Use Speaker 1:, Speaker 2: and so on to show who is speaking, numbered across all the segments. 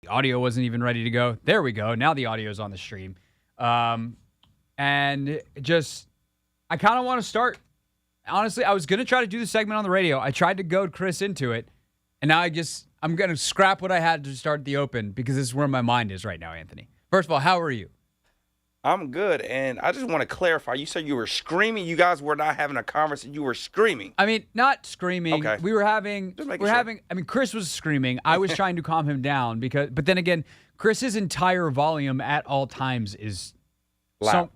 Speaker 1: The audio wasn't even ready to go. There we go. Now the audio is on the stream. And just, I kind of want to start. Honestly, I was going to try to do the segment on the radio. I tried to goad Chris into it. And now I'm going to scrap what I had to start the open because this is where my mind is right now, Anthony. First of all, how are you?
Speaker 2: I'm good, and I just want to clarify. You said you were screaming. You guys were not having a conversation. You were screaming.
Speaker 1: I mean, not screaming.
Speaker 2: Okay.
Speaker 1: We were having. Chris was screaming. I was trying to calm him down but then again, Chris's entire volume at all times is
Speaker 2: loud.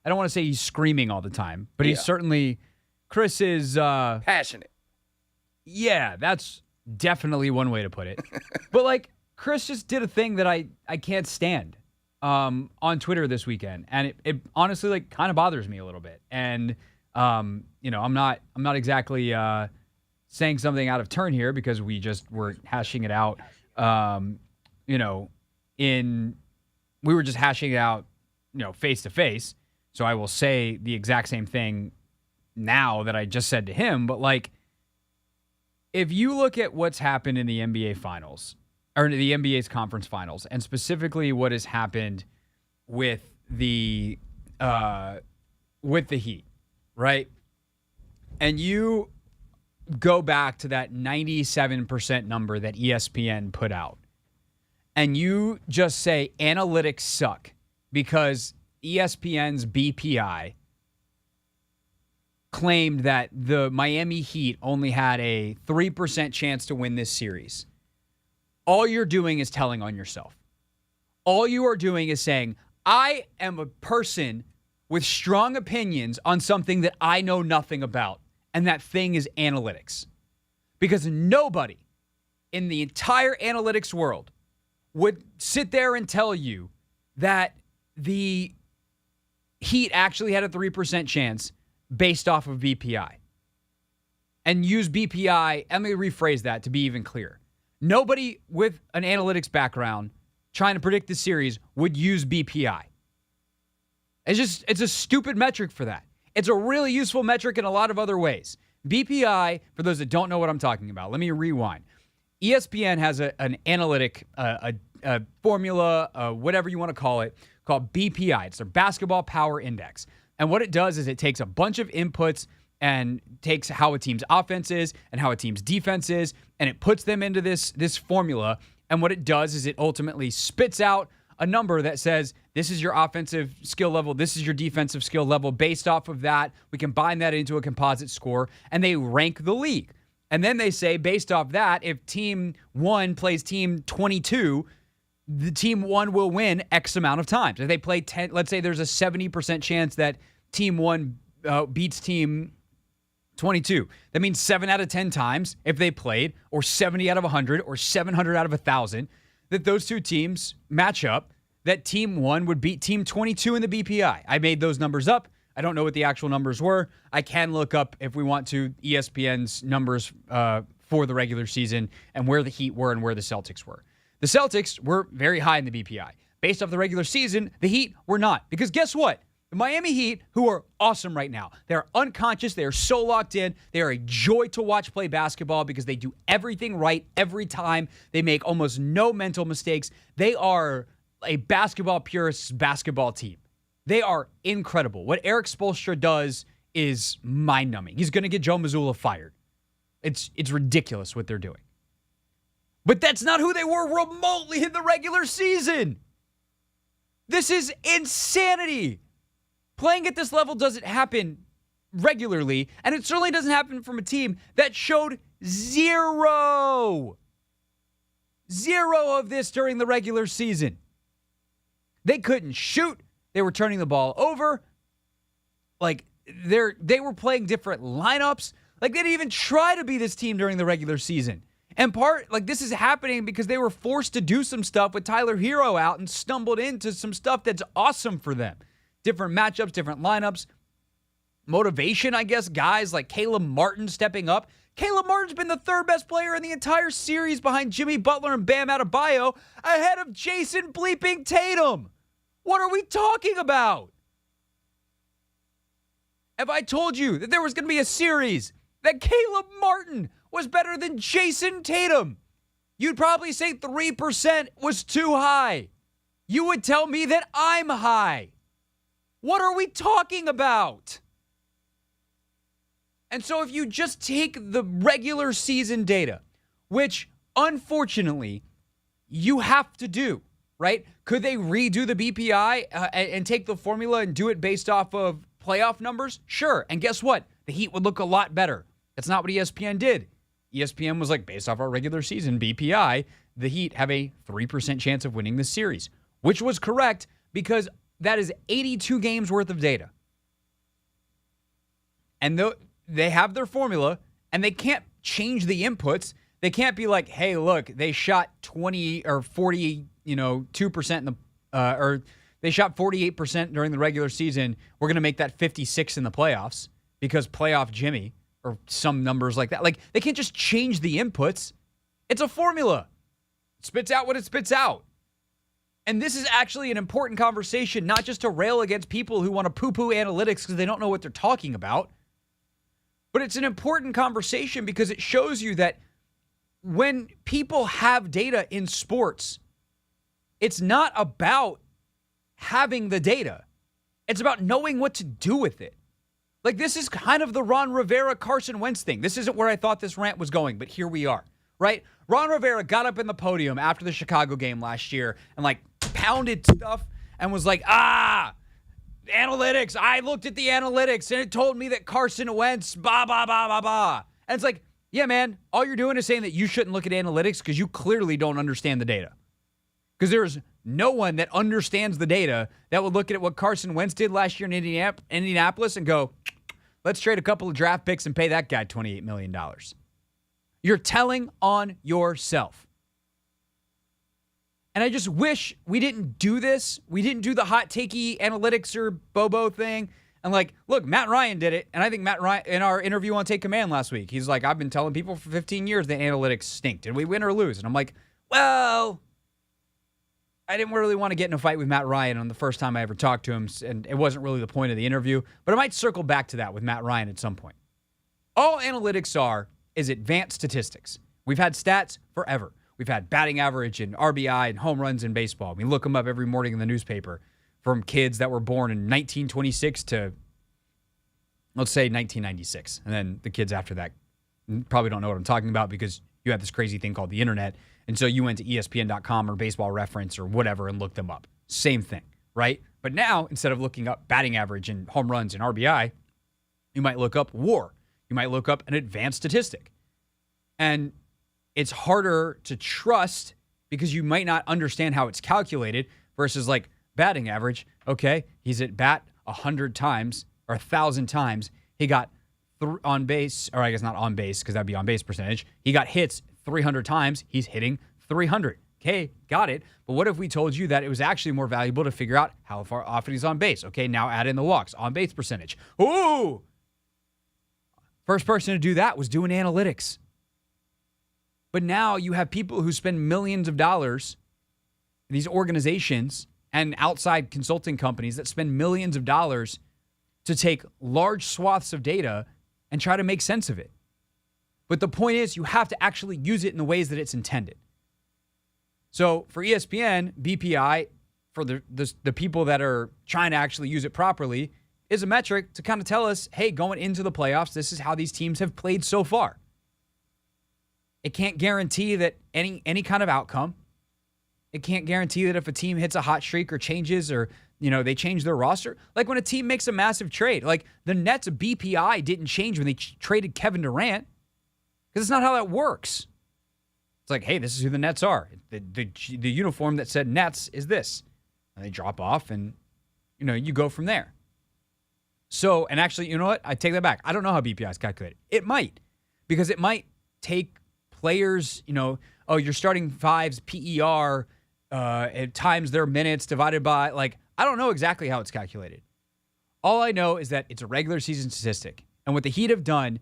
Speaker 1: I don't want to say he's screaming all the time, but he's certainly. Chris is
Speaker 2: passionate.
Speaker 1: Yeah, that's definitely one way to put it. But Chris just did a thing that I can't stand. On Twitter this weekend, and it honestly kind of bothers me a little bit. And I'm not exactly saying something out of turn here because we just were hashing it out. We were just hashing it out, face to face. So I will say the exact same thing now that I just said to him. But if you look at what's happened in the NBA Finals. Or the NBA's conference finals, and specifically what has happened with the Heat, right? And you go back to that 97% number that ESPN put out, and you just say analytics suck because ESPN's BPI claimed that the Miami Heat only had a 3% chance to win this series. All you're doing is telling on yourself. All you are doing is saying, I am a person with strong opinions on something that I know nothing about, and that thing is analytics. Because nobody in the entire analytics world would sit there and tell you that the Heat actually had a 3% chance based off of BPI. And use BPI, let me rephrase that to be even clearer. Nobody with an analytics background trying to predict the series would use BPI. It's a stupid metric for that. It's a really useful metric in a lot of other ways. BPI, for those that don't know what I'm talking about, let me rewind. ESPN has an analytic a formula, whatever you want to call it, called BPI. It's their Basketball Power Index. And what it does is it takes a bunch of inputs and takes how a team's offense is and how a team's defense is, and it puts them into this formula. And what it does is it ultimately spits out a number that says, this is your offensive skill level, this is your defensive skill level. Based off of that, we combine that into a composite score, and they rank the league. And then they say, based off that, if team 1 plays team 22, the team 1 will win X amount of times. If they play 10, let's say there's a 70% chance that team 1 beats team 22. That means 7 out of 10 times if they played, or 70 out of 100, or 700 out of 1,000, that those two teams match up, that team 1 would beat team 22 in the BPI. I made those numbers up. I don't know what the actual numbers were. I can look up, if we want to, ESPN's numbers for the regular season and where the Heat were and where the Celtics were. The Celtics were very high in the BPI. Based off the regular season, the Heat were not. Because guess what? The Miami Heat, who are awesome right now, they're unconscious, they are so locked in, they are a joy to watch play basketball because they do everything right every time. They make almost no mental mistakes. They are a basketball purist basketball team. They are incredible. What Eric Spoelstra does is mind-numbing. He's going to get Joe Mazzulla fired. It's ridiculous what they're doing. But that's not who they were remotely in the regular season. This is insanity. Playing at this level doesn't happen regularly, and it certainly doesn't happen from a team that showed zero of this during the regular season. They couldn't shoot. They were turning the ball over. They were playing different lineups. They didn't even try to be this team during the regular season. And this is happening because they were forced to do some stuff with Tyler Hero out and stumbled into some stuff that's awesome for them. Different matchups, different lineups. Motivation, I guess, guys like Caleb Martin stepping up. Caleb Martin's been the third best player in the entire series behind Jimmy Butler and Bam Adebayo, ahead of Jason bleeping Tatum. What are we talking about? If I told you that there was going to be a series that Caleb Martin was better than Jason Tatum, you'd probably say 3% was too high. You would tell me that I'm high. What are we talking about? And so if you just take the regular season data, which unfortunately you have to do, right? Could they redo the BPI and take the formula and do it based off of playoff numbers? Sure. And guess what? The Heat would look a lot better. That's not what ESPN did. ESPN was like, based off our regular season BPI, the Heat have a 3% chance of winning this series, which was correct because that is 82 games worth of data. And they have their formula, and they can't change the inputs. They can't be like, hey, look, they shot 20 or 40, 2% in the, or they shot 48% during the regular season. We're going to make that 56 in the playoffs because playoff Jimmy or some numbers like that. Like, they can't just change the inputs. It's a formula. It spits out what it spits out. And this is actually an important conversation, not just to rail against people who want to poo-poo analytics because they don't know what they're talking about. But it's an important conversation because it shows you that when people have data in sports, it's not about having the data. It's about knowing what to do with it. Like, this is kind of the Ron Rivera, Carson Wentz thing. This isn't where I thought this rant was going, but here we are, right? Ron Rivera got up in the podium after the Chicago game last year and, like, pounded stuff and was like, analytics. I looked at the analytics and it told me that Carson Wentz, blah, blah, blah, blah, blah. And it's like, yeah, man, all you're doing is saying that you shouldn't look at analytics because you clearly don't understand the data. Because there's no one that understands the data that would look at what Carson Wentz did last year in Indianapolis and go, let's trade a couple of draft picks and pay that guy $28 million. You're telling on yourself. And I just wish we didn't do this. We didn't do the hot takey analytics or Bobo thing. And like, look, Matt Ryan did it. And I think Matt Ryan, in our interview on Take Command last week, he's like, I've been telling people for 15 years that analytics stink. Did we win or lose? And I'm like, well, I didn't really want to get in a fight with Matt Ryan on the first time I ever talked to him. And it wasn't really the point of the interview. But I might circle back to that with Matt Ryan at some point. All analytics are is advanced statistics. We've had stats forever. We've had batting average and RBI and home runs in baseball. We look them up every morning in the newspaper from kids that were born in 1926 to, let's say, 1996. And then the kids after that probably don't know what I'm talking about because you have this crazy thing called the internet. And so you went to ESPN.com or Baseball Reference or whatever and looked them up. Same thing, right? But now, instead of looking up batting average and home runs and RBI, you might look up WAR. You might look up an advanced statistic. And it's harder to trust because you might not understand how it's calculated versus like batting average. Okay, he's at bat 100 times or 1,000 times. He got on base, or I guess not on base because that'd be on base percentage. He got hits 300 times. He's hitting 300. Okay, got it. But what if we told you that it was actually more valuable to figure out how far often he's on base? Okay, now add in the walks, on base percentage. Ooh! First person to do that was doing analytics. But now you have people who spend millions of dollars, these organizations and outside consulting companies that spend millions of dollars to take large swaths of data and try to make sense of it. But the point is, you have to actually use it in the ways that it's intended. So for ESPN, BPI, for the people that are trying to actually use it properly, is a metric to kind of tell us, hey, going into the playoffs, this is how these teams have played so far. It can't guarantee that any kind of outcome. It can't guarantee that if a team hits a hot streak or changes or, they change their roster. Like when a team makes a massive trade. Like the Nets' BPI didn't change when they traded Kevin Durant. Because it's not how that works. It's like, hey, this is who the Nets are. The uniform that said Nets is this. And they drop off and, you go from there. So, and actually, you know what? I take that back. I don't know how BPI is calculated. It might. Because it might take players, you're starting fives, PER, times their minutes divided by, I don't know exactly how it's calculated. All I know is that it's a regular season statistic. And what the Heat have done,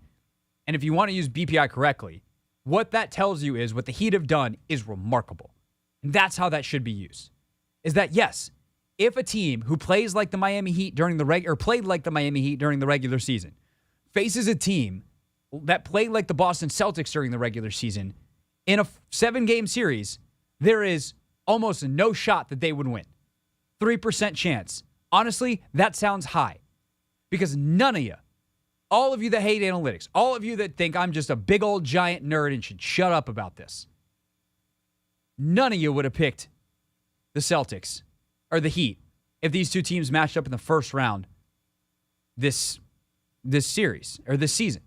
Speaker 1: and if you want to use BPI correctly, what that tells you is what the Heat have done is remarkable. And that's how that should be used. Is that, yes, if a team who plays like the Miami Heat during the played like the Miami Heat during the regular season faces a team that played like the Boston Celtics during the regular season, in a 7-game series, there is almost no shot that they would win. 3% chance. Honestly, that sounds high because none of you, all of you that hate analytics, all of you that think I'm just a big old giant nerd and should shut up about this, none of you would have picked the Celtics or the Heat if these two teams matched up in the first round this series or this season.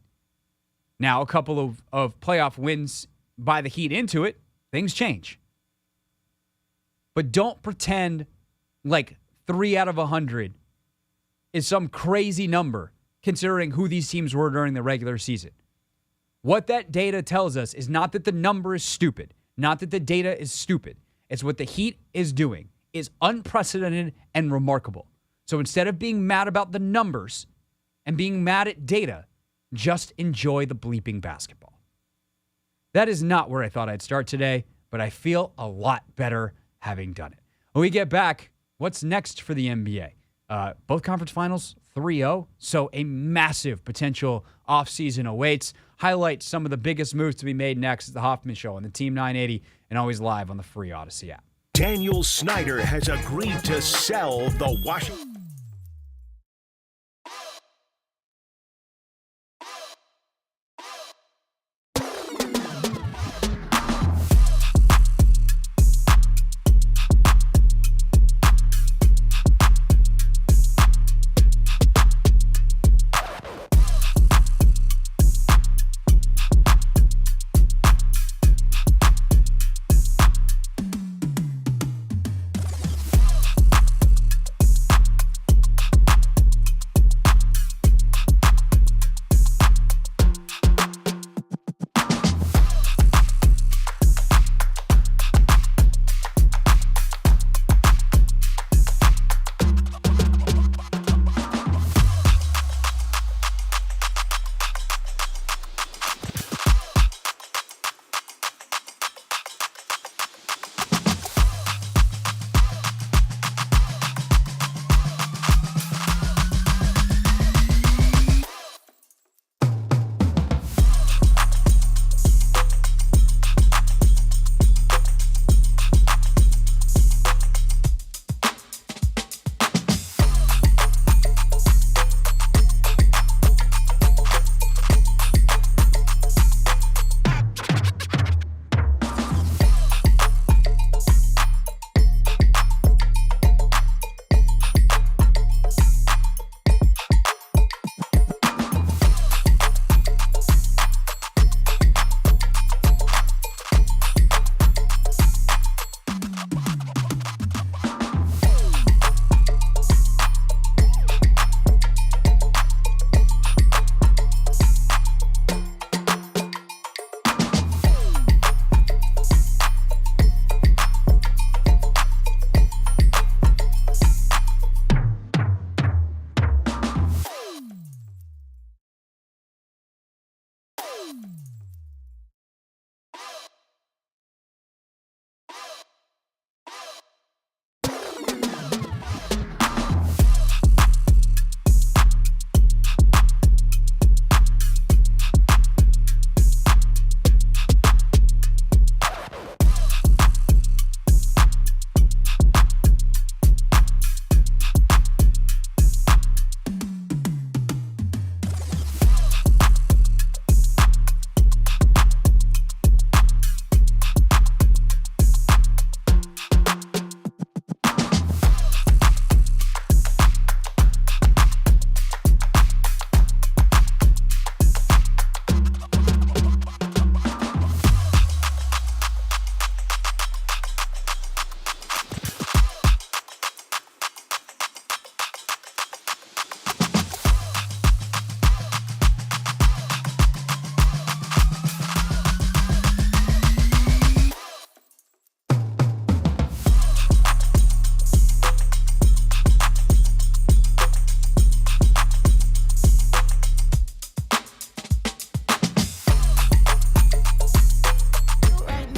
Speaker 1: Now, a couple of playoff wins by the Heat into it, things change. But don't pretend like 3 out of 100 is some crazy number considering who these teams were during the regular season. What that data tells us is not that the number is stupid, not that the data is stupid. It's what the Heat is doing is unprecedented and remarkable. So instead of being mad about the numbers and being mad at data, just enjoy the bleeping basketball. That is not where I thought I'd start today, but I feel a lot better having done it. When we get back, what's next for the NBA? Both conference finals, 3-0, so a massive potential offseason awaits. Highlight some of the biggest moves to be made next at the Hoffman Show on the Team 980 and always live on the free Odyssey app.
Speaker 3: Daniel Snyder has agreed to sell the Washington.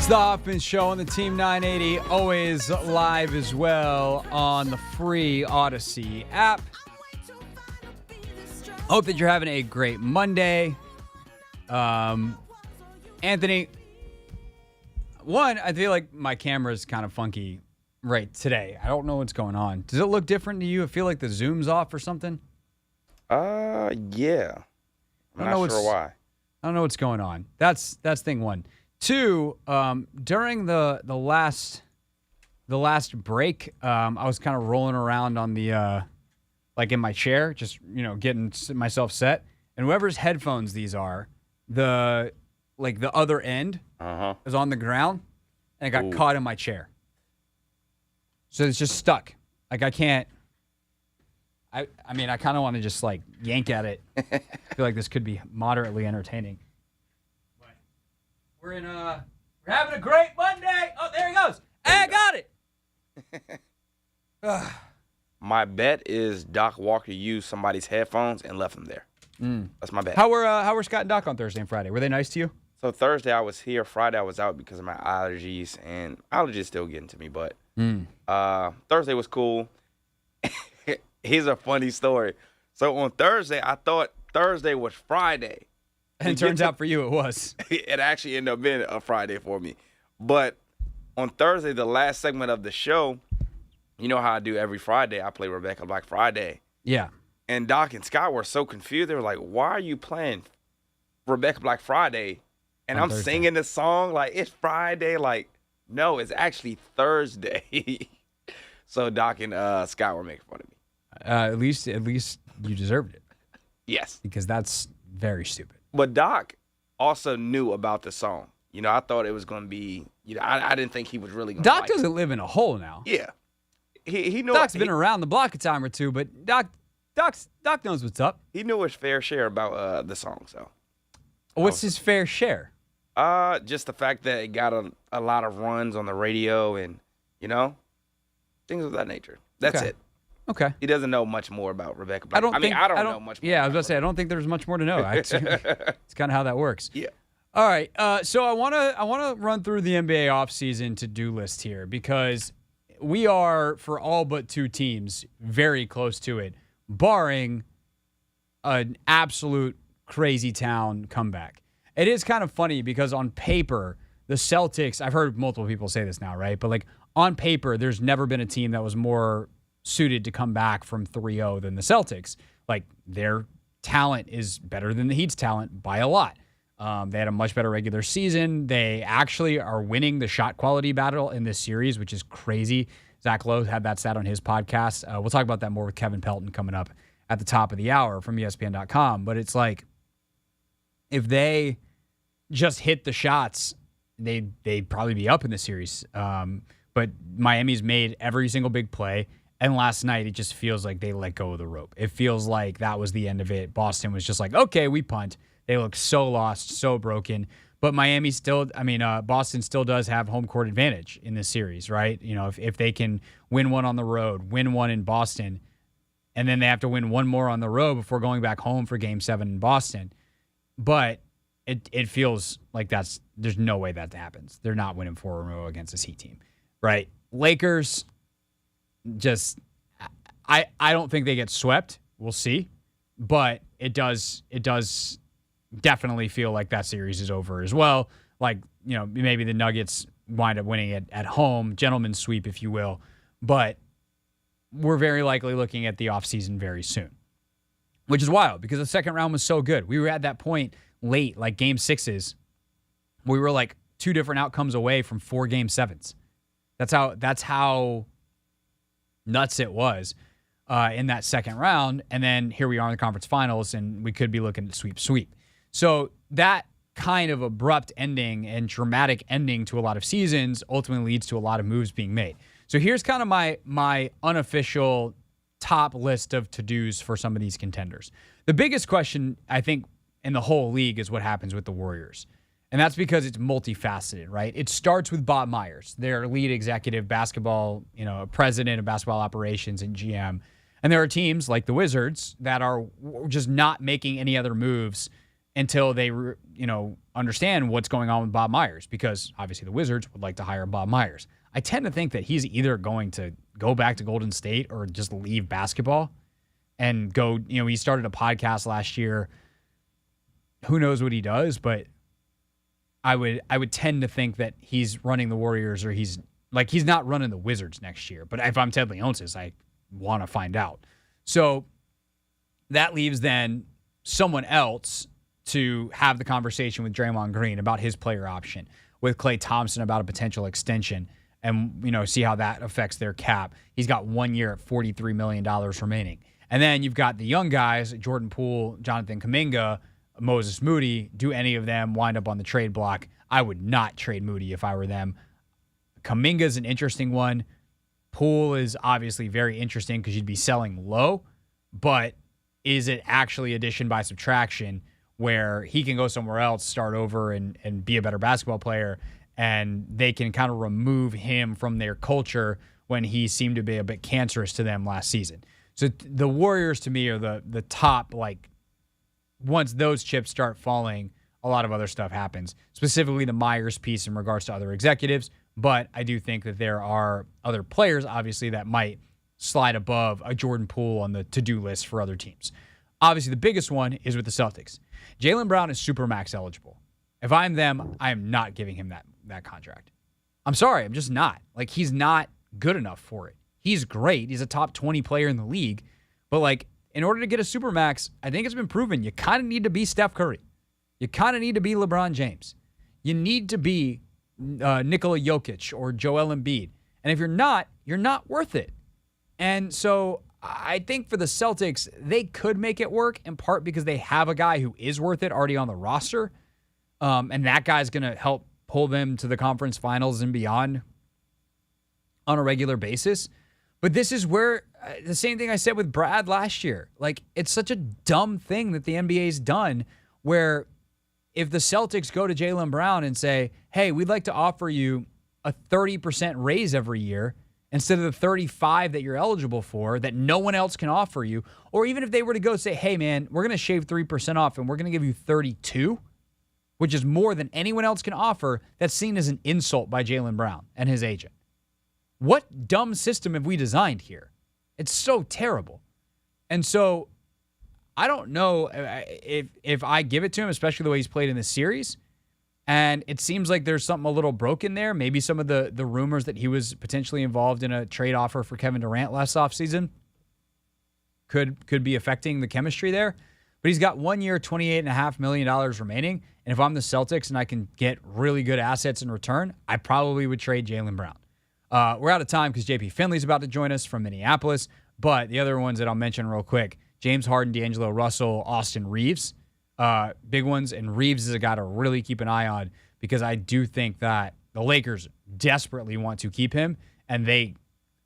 Speaker 1: The Hoffman Show on the Team 980, always live as well on the free Odyssey app. Hope that you're having a great Monday. Anthony, One, I feel like my camera's kind of funky right today. I don't know what's going on. Does it look different to you? I feel like the zoom's off or something.
Speaker 2: Yeah. I'm not sure why.
Speaker 1: I don't know what's going on. That's thing one. Two, during the last break, I was kind of rolling around on the like in my chair, just getting myself set. And whoever's headphones these are, the other end is on the ground, and it got caught in my chair. So it's just stuck. Like I can't. I mean, I kind of want to just like yank at it. I feel like this could be moderately entertaining. But we're having a great Monday. Oh, there he goes. Hey, I got it.
Speaker 2: My bet is Doc Walker used somebody's headphones and left them there. That's my bet.
Speaker 1: How were Scott and Doc on Thursday and Friday? Were they nice to you?
Speaker 2: So Thursday I was here. Friday I was out because of my allergies, and allergies still getting to me. But Thursday was cool. Here's a funny story. So on Thursday, I thought Thursday was Friday.
Speaker 1: And it turns out for you it was.
Speaker 2: It actually ended up being a Friday for me. But on Thursday, the last segment of the show, you know how I do every Friday, I play Rebecca Black Friday.
Speaker 1: Yeah.
Speaker 2: And Doc and Scott were so confused. They were like, why are you playing Rebecca Black Friday? And I'm Thursday. Singing the song like it's Friday. Like, no, it's actually Thursday. So Doc and Scott were making fun of me.
Speaker 1: At least you deserved it.
Speaker 2: Yes.
Speaker 1: Because that's very stupid.
Speaker 2: But Doc also knew about the song. I thought it was going to be, I didn't think he was really going to
Speaker 1: Doc doesn't live in a hole now.
Speaker 2: Yeah. He knew.
Speaker 1: Doc's been around the block a time or two, but Doc knows what's up.
Speaker 2: He knew his fair share about the song, so.
Speaker 1: What's his fair share?
Speaker 2: Just the fact that it got a lot of runs on the radio and, things of that nature. That's it.
Speaker 1: Okay.
Speaker 2: He doesn't know much more about Rebecca Black. I don't know much more.
Speaker 1: Yeah, I was about to say, I don't think there's much more to know. It's kind of how that works.
Speaker 2: Yeah.
Speaker 1: All right. So I want to run through the NBA offseason to-do list here because we are, for all but two teams, very close to it, barring an absolute crazy town comeback. It is kind of funny because on paper, the Celtics, I've heard multiple people say this now, right? But like on paper, there's never been a team that was more suited to come back from 3-0 than the Celtics. Like their talent is better than the Heat's talent by a lot. They had a much better regular season. They actually are winning the shot quality battle in this series, which is crazy. Zach Lowe had that stat on his podcast. We'll talk about that more with Kevin Pelton coming up at the top of the hour from ESPN.com. But it's like, if they just hit the shots, they'd probably be up in the series. But Miami's made every single big play. And last night, it just feels like they let go of the rope. It feels like that was the end of it. Boston was just like, okay, we punt. They look so lost, so broken. But Boston still does have home court advantage in this series, right? If they can win one on the road, win one in Boston, and then they have to win one more on the road before going back home for Game 7 in Boston. But it feels like there's no way that happens. They're not winning 4 in a row against this Heat team, right? Lakers, I don't think they get swept. We'll see. But it does definitely feel like that series is over as well. Like, maybe the Nuggets wind up winning it at home, gentleman's sweep, if you will. But we're very likely looking at the offseason very soon, which is wild because the second round was so good. We were at that point late, like Game 6s. We were like 2 different outcomes away from 4 Game 7s. That's how nuts it was in that second round. And then here we are in the conference finals, and we could be looking at sweep. So that kind of abrupt ending and dramatic ending to a lot of seasons ultimately leads to a lot of moves being made. So here's kind of my unofficial top list of to-dos for some of these contenders. The biggest question, I think, in the whole league is what happens with the Warriors. And that's because it's multifaceted, right? It starts with Bob Myers, their lead executive basketball, president of basketball operations and GM. And there are teams like the Wizards that are just not making any other moves until they, understand what's going on with Bob Myers, because obviously the Wizards would like to hire Bob Myers. I tend to think that he's either going to go back to Golden State or just leave basketball and go, he started a podcast last year. Who knows what he does, but I would tend to think that he's running the Warriors, or he's not running the Wizards next year. But if I'm Ted Leonsis, I want to find out. So that leaves then someone else to have the conversation with Draymond Green about his player option, with Klay Thompson about a potential extension, and see how that affects their cap. He's got 1 year at $43 million remaining. And then you've got the young guys, Jordan Poole, Jonathan Kuminga, Moses Moody. Do any of them wind up on the trade block? I would not trade Moody if I were them. Kuminga is an interesting one. Poole is obviously very interesting because you'd be selling low, but is it actually addition by subtraction where he can go somewhere else, start over, and be a better basketball player, and they can kind of remove him from their culture when he seemed to be a bit cancerous to them last season? So the Warriors, to me, are the top, once those chips start falling, a lot of other stuff happens, specifically the Myers piece in regards to other executives. But I do think that there are other players, obviously, that might slide above a Jordan Poole on the to-do list for other teams. Obviously, the biggest one is with the Celtics. Jaylen Brown is Supermax eligible. If I'm them, I am not giving him that contract. I'm sorry, I'm just not. He's not good enough for it. He's great. He's a top 20 player in the league. But, in order to get a Supermax, I think it's been proven you kind of need to be Steph Curry. You kind of need to be LeBron James. You need to be Nikola Jokic or Joel Embiid. And if you're not worth it. And so I think for the Celtics, they could make it work, in part because they have a guy who is worth it already on the roster. And that guy's going to help pull them to the conference finals and beyond on a regular basis. But this is where the same thing I said with Brad last year. It's such a dumb thing that the NBA's done, where if the Celtics go to Jaylen Brown and say, hey, we'd like to offer you a 30% raise every year instead of the 35 that you're eligible for, that no one else can offer you, or even if they were to go say, hey, man, we're going to shave 3% off and we're going to give you 32, which is more than anyone else can offer, that's seen as an insult by Jaylen Brown and his agent. What dumb system have we designed here? It's so terrible. And so I don't know if I give it to him, especially the way he's played in this series. And it seems like there's something a little broken there. Maybe some of the rumors that he was potentially involved in a trade offer for Kevin Durant last offseason could be affecting the chemistry there. But he's got 1 year, $28.5 million remaining. And if I'm the Celtics and I can get really good assets in return, I probably would trade Jaylen Brown. We're out of time because JP Finley's about to join us from Minneapolis. But the other ones that I'll mention real quick, James Harden, D'Angelo Russell, Austin Reeves, big ones. And Reeves is a guy to really keep an eye on, because I do think that the Lakers desperately want to keep him, and they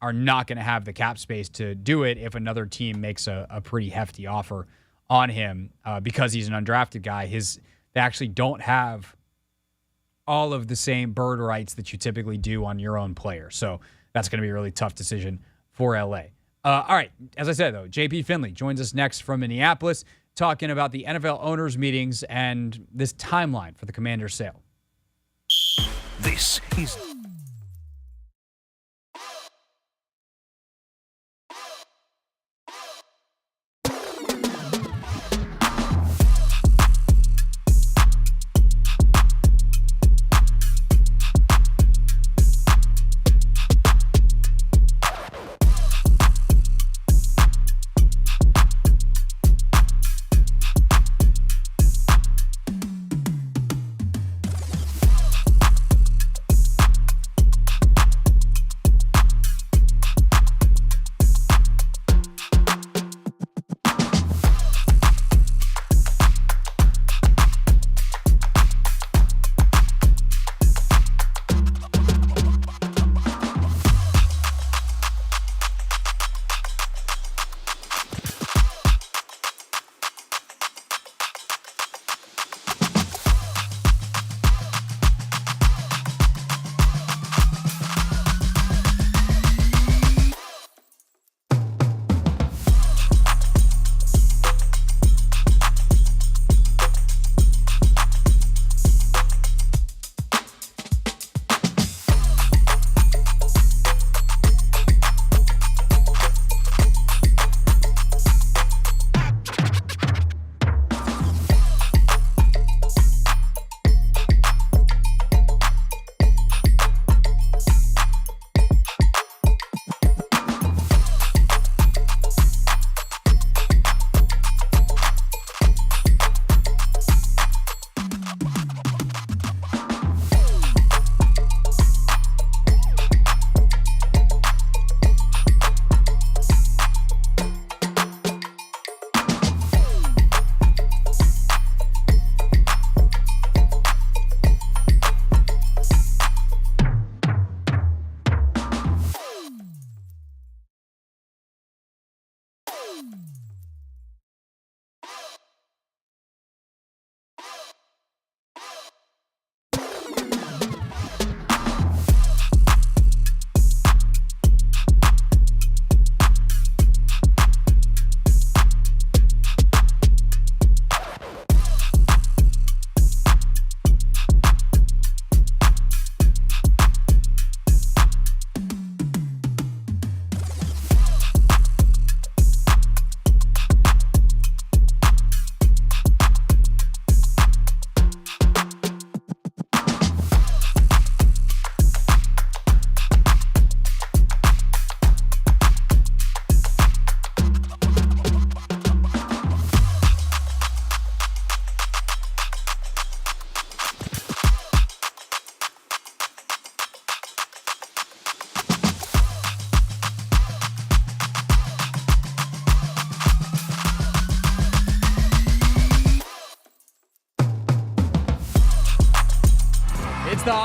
Speaker 1: are not going to have the cap space to do it if another team makes a pretty hefty offer on him, because he's an undrafted guy. They actually don't have all of the same bird rights that you typically do on your own player. So that's going to be a really tough decision for LA. All right. As I said, though, JP Finley joins us next from Minneapolis, talking about the NFL owners' meetings and this timeline for the Commanders' sale.
Speaker 3: This is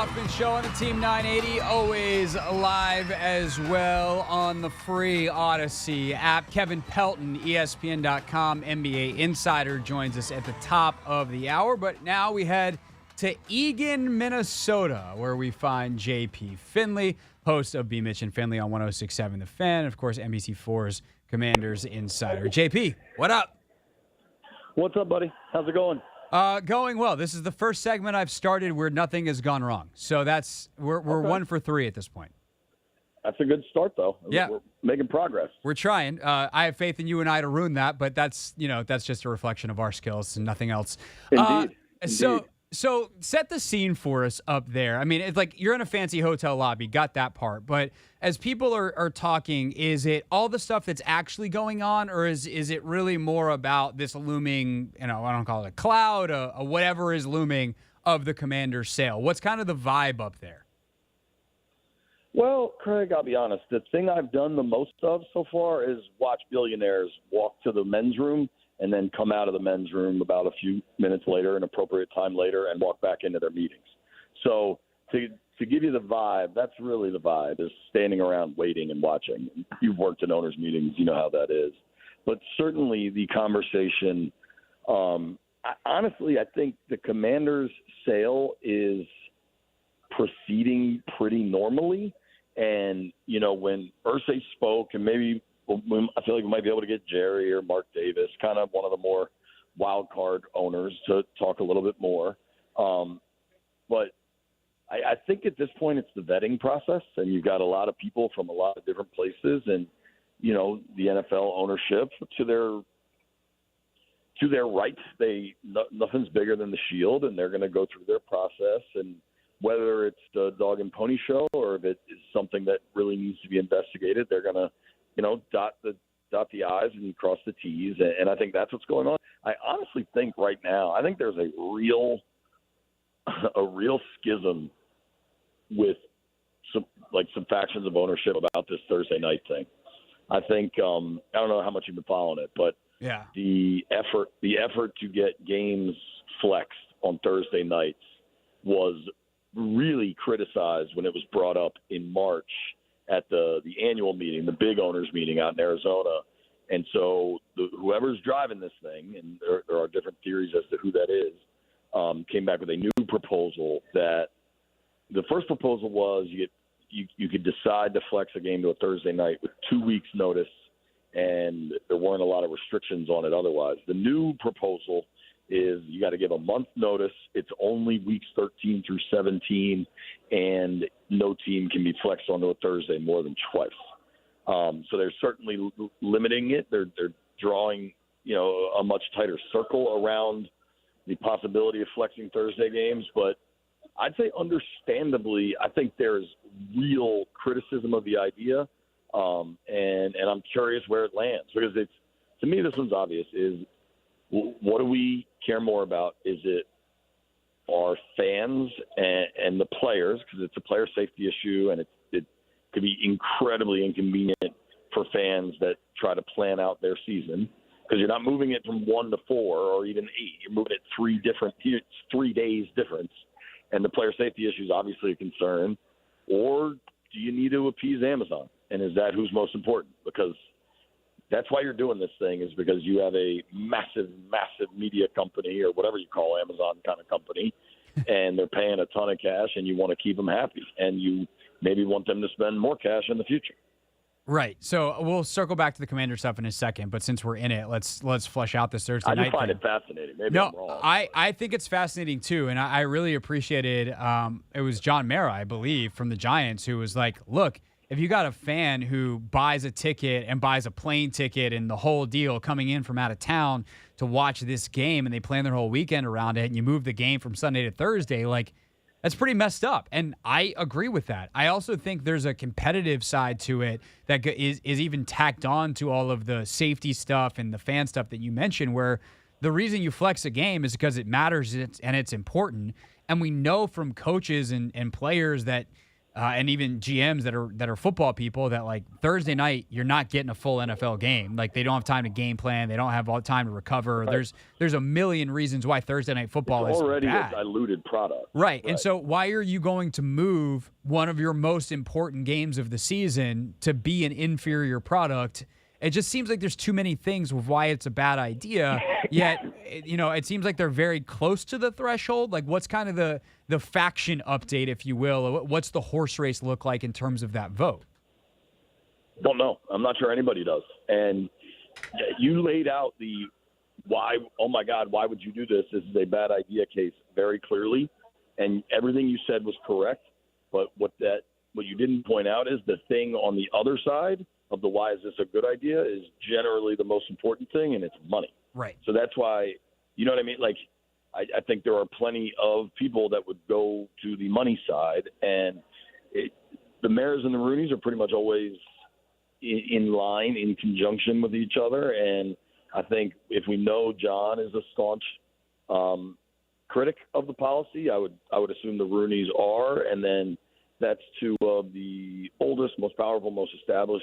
Speaker 1: Hoffman Show on the Team 980, always live as well on the free Odyssey app. Kevin Pelton, ESPN.com NBA insider, joins us at the top of the hour. But now we head to Eagan, Minnesota, where we find JP Finlay, host of B. Mitch and Finlay on 106.7 The Fan, of course, NBC4's Commanders insider. JP, what up?
Speaker 4: What's up, buddy? How's it going?
Speaker 1: Going well. This is the first segment I've started where nothing has gone wrong. So we're
Speaker 4: Okay.
Speaker 1: 1 for 3 at this point.
Speaker 4: That's a good start, though.
Speaker 1: Yeah.
Speaker 4: We're making progress.
Speaker 1: We're trying. I have faith in you and I to ruin that, but that's just a reflection of our skills and nothing else.
Speaker 4: Indeed.
Speaker 1: So set the scene for us up there. I mean, it's like you're in a fancy hotel lobby, got that part. But as people are talking, is it all the stuff that's actually going on, or is it really more about this looming, I don't call it a cloud, a whatever is looming of the Commander's sale? What's kind of the vibe up there?
Speaker 4: Well, Craig, I'll be honest. The thing I've done the most of so far is watch billionaires walk to the men's room and then come out of the men's room about a few minutes later, an appropriate time later, and walk back into their meetings. So to give you the vibe, that's really the vibe, is standing around waiting and watching. You've worked in owners' meetings. You know how that is. But certainly the conversation, honestly, I think the Commanders' sale is proceeding pretty normally. And, when Irsay spoke, and maybe I feel like we might be able to get Jerry or Mark Davis, kind of one of the more wild card owners, to talk a little bit more. But I think at this point it's the vetting process, and you've got a lot of people from a lot of different places, and the NFL ownership to their rights. Nothing's bigger than the shield, and they're going to go through their process. And whether it's the dog and pony show or if it is something that really needs to be investigated, they're going to dot the I's and cross the T's, and I think that's what's going on. I honestly think right now, I think there's a real schism with some factions of ownership about this Thursday night thing. I think I don't know how much you've been following it, but
Speaker 1: yeah,
Speaker 4: the effort to get games flexed on Thursday nights was really criticized when it was brought up in March at the annual meeting, the big owners meeting out in Arizona. And so whoever's driving this thing, and there are different theories as to who that is, came back with a new proposal. That the first proposal was you could decide to flex a game to a Thursday night with 2 weeks notice, and there weren't a lot of restrictions on it otherwise. The new proposal is you got to give a month notice. It's only weeks 13 through 17, and no team can be flexed onto a Thursday more than twice. So they're certainly limiting it. They're drawing, a much tighter circle around the possibility of flexing Thursday games. But I'd say understandably, I think there's real criticism of the idea. And I'm curious where it lands, because to me, this one's obvious. Is what do we care more about? Is it our fans and the players, because it's a player safety issue, and it could be incredibly inconvenient for fans that try to plan out their season, because you're not moving it from 1 to 4 or even 8. You're moving it 3 days difference, and the player safety issue is obviously a concern. Or do you need to appease Amazon? And is that who's most important? Because that's why you're doing this thing, is because you have a massive, massive media company, or whatever you call Amazon kind of company, and they're paying a ton of cash, and you want to keep them happy, and you maybe want them to spend more cash in the future.
Speaker 1: Right. So we'll circle back to the Commander stuff in a second, but since we're in it, let's flesh out this Thursday night.
Speaker 4: I just find
Speaker 1: thing.
Speaker 4: it fascinating. Maybe I'm wrong.
Speaker 1: I think it's fascinating too, and I really appreciated. It was John Mara, I believe, from the Giants, who was like, "Look, if you got a fan who buys a ticket and buys a plane ticket and the whole deal coming in from out of town to watch this game, and they plan their whole weekend around it, and you move the game from Sunday to Thursday, like." That's pretty messed up, and I agree with that. I also think there's a competitive side to it that is even tacked on to all of the safety stuff and the fan stuff that you mentioned, where the reason you flex a game is because it matters and it's important. And we know from coaches and players that and even GMs that are football people that like Thursday night you're not getting a full NFL game. Like they don't have time to game plan. They don't have all the time to recover.
Speaker 4: Right.
Speaker 1: There's a million reasons why Thursday night football is
Speaker 4: already
Speaker 1: bad.
Speaker 4: a diluted product.
Speaker 1: Right. And so why are you going to move one of your most important games of the season to be an inferior product? It just seems like there's too many things with why it's a bad idea. Yet, it seems like they're very close to the threshold. Like, what's kind of the faction update, if you will? What's the horse race look like in terms of that vote?
Speaker 4: Don't know. I'm not sure anybody does. And you laid out the why, oh my God, why would you do this? This is a bad idea case very clearly. And everything you said was correct. But what you didn't point out is the thing on the other side of the why is this a good idea is generally the most important thing, and it's money.
Speaker 1: Right.
Speaker 4: So that's why, you know what I mean? Like, I think there are plenty of people that would go to the money side, and the mayors and the Rooneys are pretty much always in line, in conjunction with each other. And I think if we know John is a staunch critic of the policy, I would assume the Rooneys are, and then that's two of the oldest, most powerful, most established,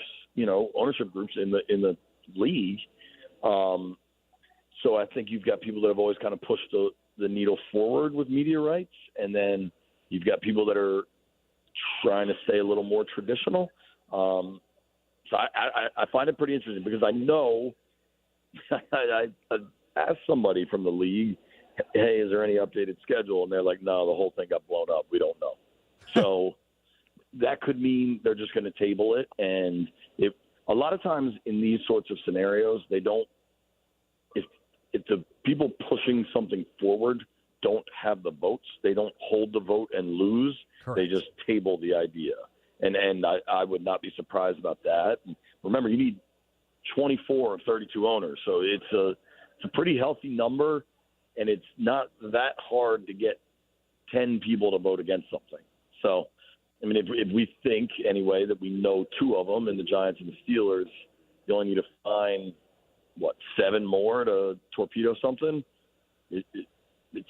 Speaker 4: ownership groups in the league. So I think you've got people that have always kind of pushed the needle forward with media rights, and then you've got people that are trying to stay a little more traditional. So I find it pretty interesting because I know I asked somebody from the league, hey, is there any updated schedule? And they're like, no, the whole thing got blown up. We don't know. So that could mean they're just going to table it. And a lot of times in these sorts of scenarios, they don't, if the people pushing something forward don't have the votes, they don't hold the vote and lose. Correct. They just table the idea. And I would not be surprised about that. And remember, you need 24 of 32 owners. So it's a pretty healthy number, and it's not that hard to get 10 people to vote against something. So, I mean, if we think, anyway, that we know two of them, and the Giants and the Steelers, you only need to find, 7 more to torpedo something? It's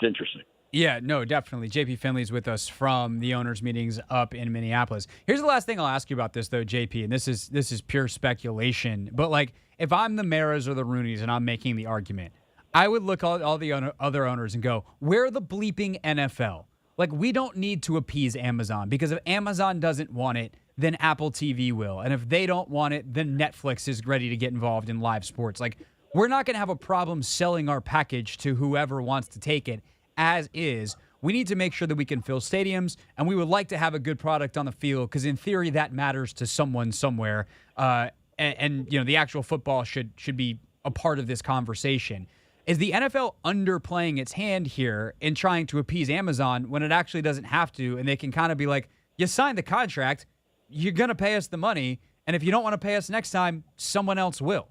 Speaker 4: interesting.
Speaker 1: Yeah, no, definitely. JP Finley's with us from the owners' meetings up in Minneapolis. Here's the last thing I'll ask you about this, though, JP, and this is pure speculation. But, like, if I'm the Maras or the Rooneys and I'm making the argument, I would look at all the other owners and go, we're the bleeping NFL. Like, we don't need to appease Amazon, because if Amazon doesn't want it, then Apple TV will. And if they don't want it, then Netflix is ready to get involved in live sports. Like, we're not going to have a problem selling our package to whoever wants to take it as is. We need to make sure that we can fill stadiums, and we would like to have a good product on the field, because in theory that matters to someone somewhere. And the actual football should be a part of this conversation. Is the NFL underplaying its hand here in trying to appease Amazon when it actually doesn't have to, and they can kind of be like, you signed the contract, you're going to pay us the money, and if you don't want to pay us next time, someone else will?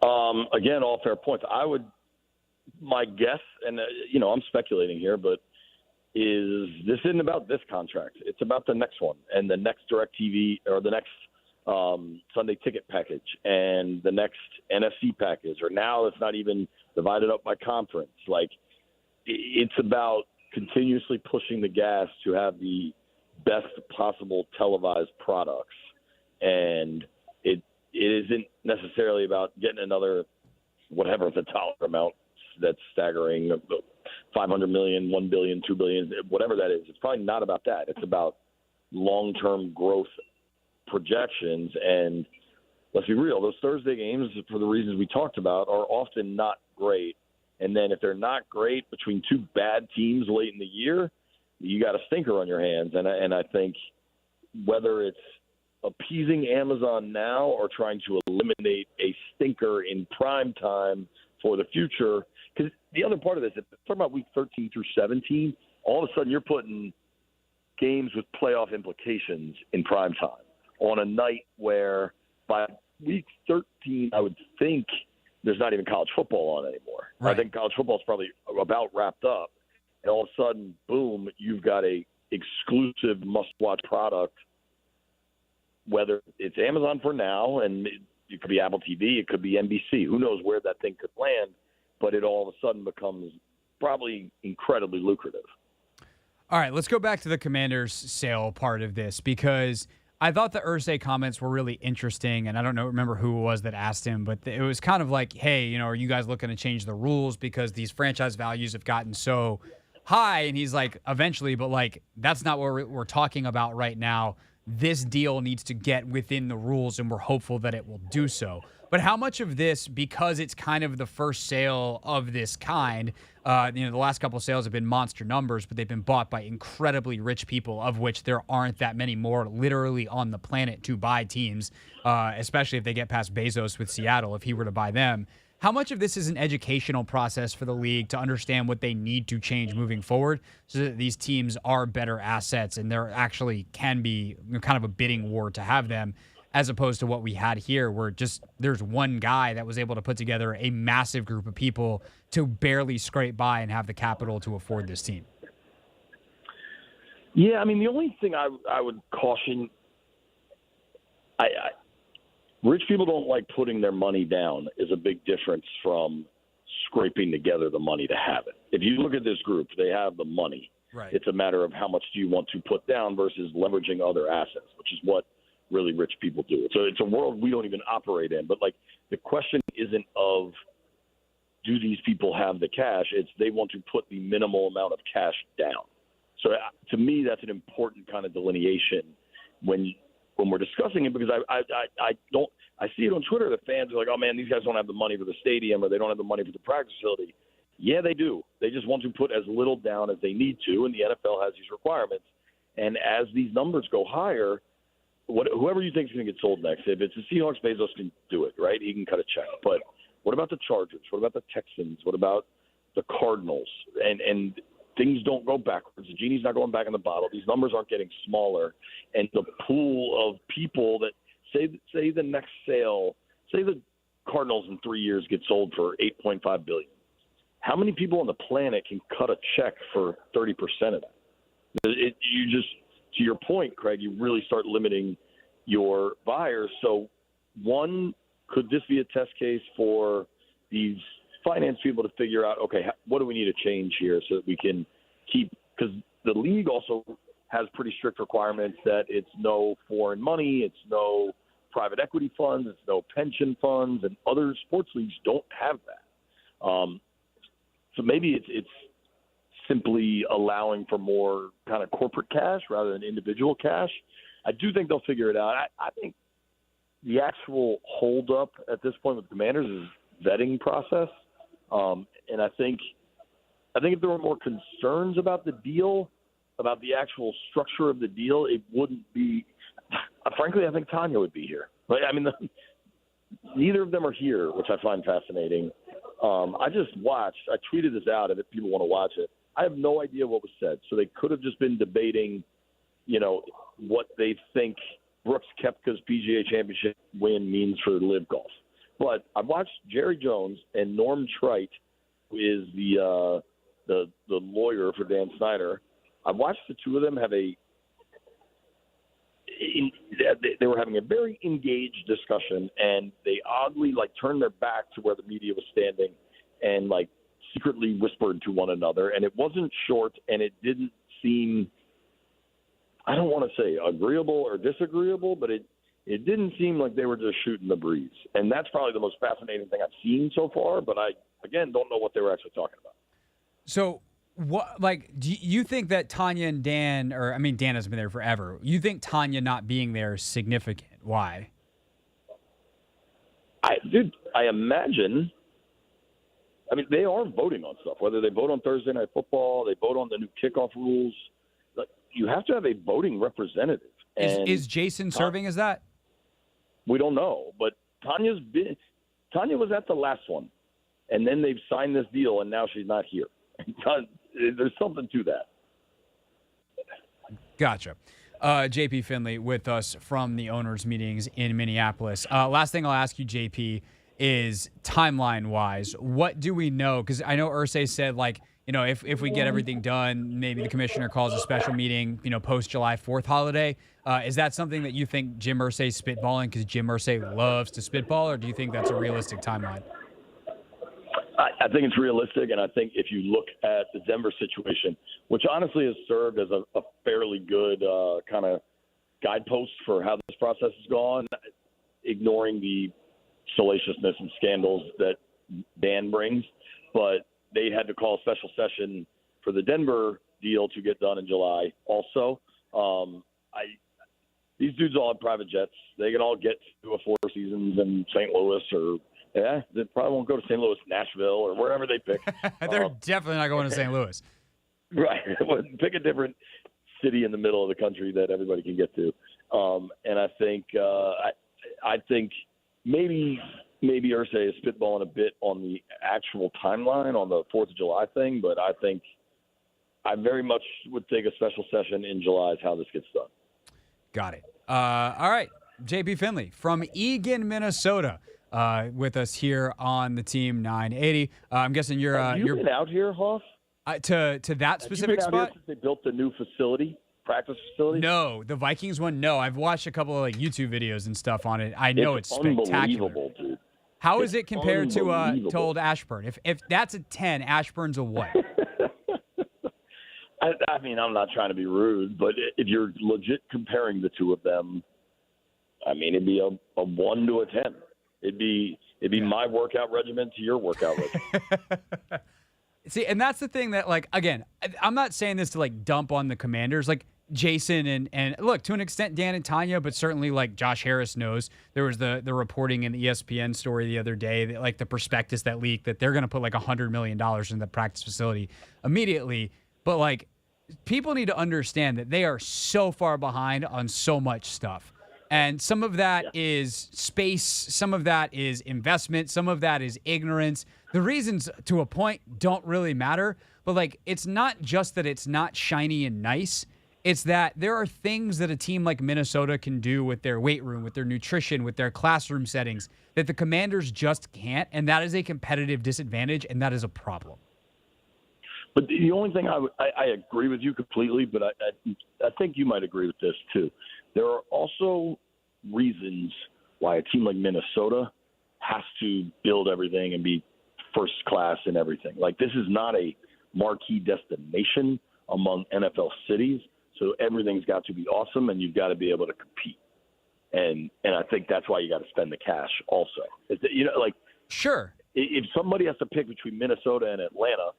Speaker 4: Again, all fair points. My guess, and I'm speculating here, but this isn't about this contract. It's about the next one and the next DirecTV or the next Sunday ticket package and the next NFC package, or now it's not even divided up by conference. Like, it's about continuously pushing the gas to have the best possible televised products. And it isn't necessarily about getting another, whatever the dollar amount that's staggering, 500 million, 1 billion, 2 billion, whatever that is. It's probably not about that. It's about long-term growth projections. And let's be real, those Thursday games, for the reasons we talked about, are often not great. And then if they're not great between two bad teams late in the year, you got a stinker on your hands. And I think whether it's appeasing Amazon now or trying to eliminate a stinker in prime time for the future, because the other part of this, if we're talking about week 13 through 17, all of a sudden you're putting games with playoff implications in prime time on a night where by week 13, I would think there's not even college football on anymore. Right. I think college football is probably about wrapped up. And all of a sudden, boom, you've got a exclusive must-watch product, whether it's Amazon for now, and it could be Apple TV, it could be NBC. Who knows where that thing could land, but it all of a sudden becomes probably incredibly lucrative.
Speaker 1: All right, let's go back to the Commanders sale part of this because I thought the Irsay comments were really interesting, and I don't remember who it was that asked him, but it was kind of like, hey, are you guys looking to change the rules because these franchise values have gotten so high? And he's like, eventually, but like that's not what we're talking about right now. This deal needs to get within the rules, and we're hopeful that it will do so. But how much of this, because it's kind of the first sale of this kind, the last couple of sales have been monster numbers, but they've been bought by incredibly rich people, of which there aren't that many more literally on the planet to buy teams, especially if they get past Bezos with Seattle, if he were to buy them. How much of this is an educational process for the league to understand what they need to change moving forward so that these teams are better assets and there actually can be kind of a bidding war to have them, as opposed to what we had here where just there's one guy that was able to put together a massive group of people to barely scrape by and have the capital to afford this team?
Speaker 4: Yeah, I mean, the only thing I would caution, rich people don't like putting their money down is a big difference from scraping together the money to have it. If you look at this group, they have the money.
Speaker 1: Right.
Speaker 4: It's a matter of how much do you want to put down versus leveraging other assets, which is what really rich people do. So it's a world we don't even operate in. But, like, the question isn't of do these people have the cash? It's they want to put the minimal amount of cash down. So to me, that's an important kind of delineation when we're discussing it, because I see it on Twitter. The fans are like, oh, man, these guys don't have the money for the stadium or they don't have the money for the practice facility. Yeah, they do. They just want to put as little down as they need to, and the NFL has these requirements. And as these numbers go higher, whoever you think is going to get sold next, if it's the Seahawks, Bezos can do it, right? He can cut a check. But what about the Chargers? What about the Texans? What about the Cardinals? And things don't go backwards. The genie's not going back in the bottle. These numbers aren't getting smaller. And the pool of people that say the next sale, say the Cardinals in 3 years get sold for $8.5 billion. How many people on the planet can cut a check for 30% of that? To your point, Craig, you really start limiting your buyers. So, one, could this be a test case for these finance people to figure out, okay, what do we need to change here so that we can keep – because the league also has pretty strict requirements that it's no foreign money, it's no private equity funds, it's no pension funds, and other sports leagues don't have that. So maybe it's simply allowing for more kind of corporate cash rather than individual cash. I do think they'll figure it out. I think the actual holdup at this point with Commanders is vetting process. And I think if there were more concerns about the deal, about the actual structure of the deal, it wouldn't be – frankly, I think Tanya would be here. But, I mean, neither of them are here, which I find fascinating. I just watched – I tweeted this out, and if people want to watch it. I have no idea what was said. So they could have just been debating, what they think Brooks Koepka's PGA Championship win means for LIV Golf. But I've watched Jerry Jones and Norm Trite, who is the lawyer for Dan Snyder. I've watched the two of them have they were having a very engaged discussion, and they oddly turned their back to where the media was standing and secretly whispered to one another, and it wasn't short, and it didn't seem, I don't want to say agreeable or disagreeable, but it didn't seem like they were just shooting the breeze. And that's probably the most fascinating thing I've seen so far, but I, again, don't know what they were actually talking about.
Speaker 1: So, do you think that Tanya and Dan, Dan has been there forever, you think Tanya not being there is significant? Why?
Speaker 4: I imagine... they are voting on stuff, whether they vote on Thursday Night Football, they vote on the new kickoff rules. You have to have a voting representative.
Speaker 1: Is Jason serving as that?
Speaker 4: We don't know, but Tanya was at the last one, and then they've signed this deal, and now she's not here. There's something to that.
Speaker 1: Gotcha. JP Finlay with us from the owners' meetings in Minneapolis. Last thing I'll ask you, JP, is timeline-wise, what do we know? Because I know Irsay said, if we get everything done, maybe the commissioner calls a special meeting, post-July 4th holiday. Is that something that you think Jim Irsay's spitballing because Jim Irsay loves to spitball, or do you think that's a realistic timeline?
Speaker 4: I think it's realistic, and I think if you look at the Denver situation, which honestly has served as a fairly good kind of guidepost for how this process has gone, ignoring the salaciousness and scandals that Dan brings, but they had to call a special session for the Denver deal to get done in July also. These dudes all have private jets. They can all get to a Four Seasons in St. Louis or they probably won't go to St. Louis, Nashville, or wherever they pick.
Speaker 1: They're definitely not going to St. Louis.
Speaker 4: Right. Pick a different city in the middle of the country that everybody can get to. And I think maybe Irsay is spitballing a bit on the actual timeline on the 4th of July thing, but I think I very much would think a special session in July is how this gets done.
Speaker 1: Got it. All right. JP Finlay from Eagan, Minnesota. With us here on the Team 980. I'm guessing you're
Speaker 4: been out here, Hoff?
Speaker 1: To that specific
Speaker 4: spot? Have you been out here since they built the new facility, practice facility?
Speaker 1: No, the Vikings one. No, I've watched a couple of like YouTube videos and stuff on it. I know it's spectacular.
Speaker 4: Dude.
Speaker 1: How is it compared to old Ashburn? If that's a 10, Ashburn's a what?
Speaker 4: I mean, I'm not trying to be rude, but if you're legit comparing the two of them, I mean, it'd be a 1 to a 10. It'd be my workout regimen to your workout regimen.
Speaker 1: See, and that's the thing that, like, again, I'm not saying this to, like, dump on the Commanders. Like, Jason and look, to an extent, Dan and Tanya, but certainly, like, Josh Harris knows. There was the reporting in the ESPN story the other day, that, like, the prospectus that leaked that they're going to put, like, $100 million in the practice facility immediately. But, like, people need to understand that they are so far behind on so much stuff. And some of that is space, some of that is investment, some of that is ignorance. The reasons, to a point, don't really matter. But, like, it's not just that it's not shiny and nice. It's that there are things that a team like Minnesota can do with their weight room, with their nutrition, with their classroom settings that the Commanders just can't. And that is a competitive disadvantage, and that is a problem.
Speaker 4: But the only thing I agree with you completely, but I think you might agree with this too. There are also reasons why a team like Minnesota has to build everything and be first class in everything. Like, this is not a marquee destination among NFL cities, so everything's got to be awesome, and you've got to be able to compete. And I think that's why you got to spend the cash also.
Speaker 1: Sure.
Speaker 4: If somebody has to pick between Minnesota and Atlanta,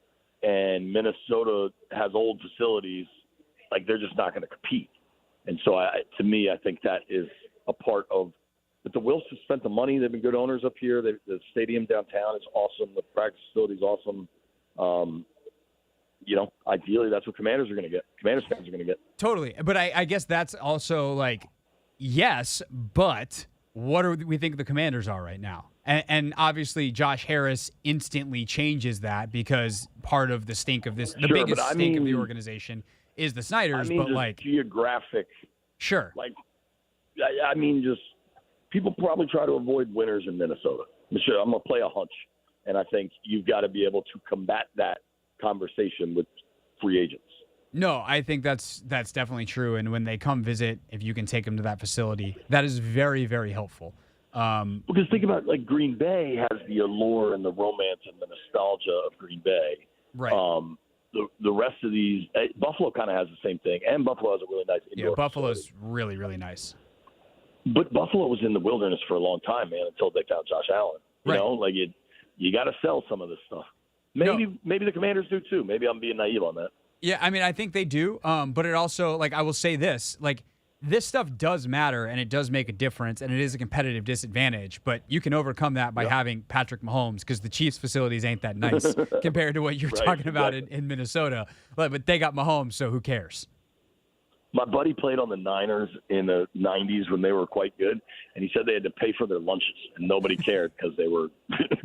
Speaker 4: and Minnesota has old facilities, like, they're just not going to compete. And so, to me, I think that is a part of – but the Wilfs have spent the money. They've been good owners up here. The stadium downtown is awesome. The practice facility is awesome. Ideally, that's what Commanders are going to get. Commanders fans are going to get.
Speaker 1: Totally. But I guess that's also, like, yes, but what do we think the Commanders are right now? And obviously, Josh Harris instantly changes that because part of the stink of this – the biggest stink of the organization – is the Snyders, but like
Speaker 4: geographic.
Speaker 1: Sure.
Speaker 4: Like, I mean, just people probably try to avoid winners in Minnesota. I'm going to play a hunch, and I think you've got to be able to combat that conversation with free agents.
Speaker 1: No, I think that's definitely true. And when they come visit, if you can take them to that facility, that is very, very helpful.
Speaker 4: Because think about, like, Green Bay has the allure and the romance and the nostalgia of Green Bay.
Speaker 1: Right.
Speaker 4: The rest of these, Buffalo kind of has the same thing, and Buffalo has a really nice indoor.
Speaker 1: Yeah, Buffalo's really, really nice.
Speaker 4: But Buffalo was in the wilderness for a long time, man, until they found Josh Allen. You know, like, you got to sell some of this stuff. Maybe the Commanders do too. Maybe I'm being naive on that.
Speaker 1: Yeah, I mean, I think they do. But it also, like, I will say this, like, this stuff does matter, and it does make a difference, and it is a competitive disadvantage. But you can overcome that by having Patrick Mahomes, because the Chiefs' facilities ain't that nice compared to what you're talking about in Minnesota. But they got Mahomes, so who cares?
Speaker 4: My buddy played on the Niners in the 90s when they were quite good, and he said they had to pay for their lunches, and nobody cared because they were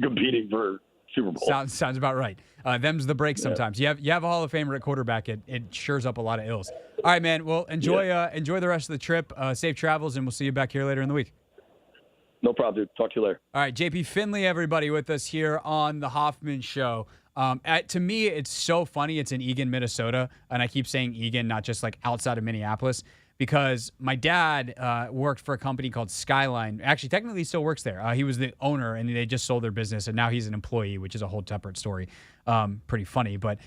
Speaker 4: competing for Super Bowl.
Speaker 1: Sounds about right. Them's the breaks sometimes. You have a Hall of Famer at quarterback. It shores up a lot of ills. All right, man. Well, enjoy the rest of the trip. Safe travels, and we'll see you back here later in the week.
Speaker 4: No problem, dude. Talk to you later.
Speaker 1: All right, JP Finlay, everybody, with us here on the Hoffman Show. To me, it's so funny. It's in Eagan, Minnesota, and I keep saying Eagan, not just like outside of Minneapolis, because my dad worked for a company called Skyline. Actually, technically, he still works there. He was the owner, and they just sold their business, and now he's an employee, which is a whole separate story. Pretty funny, but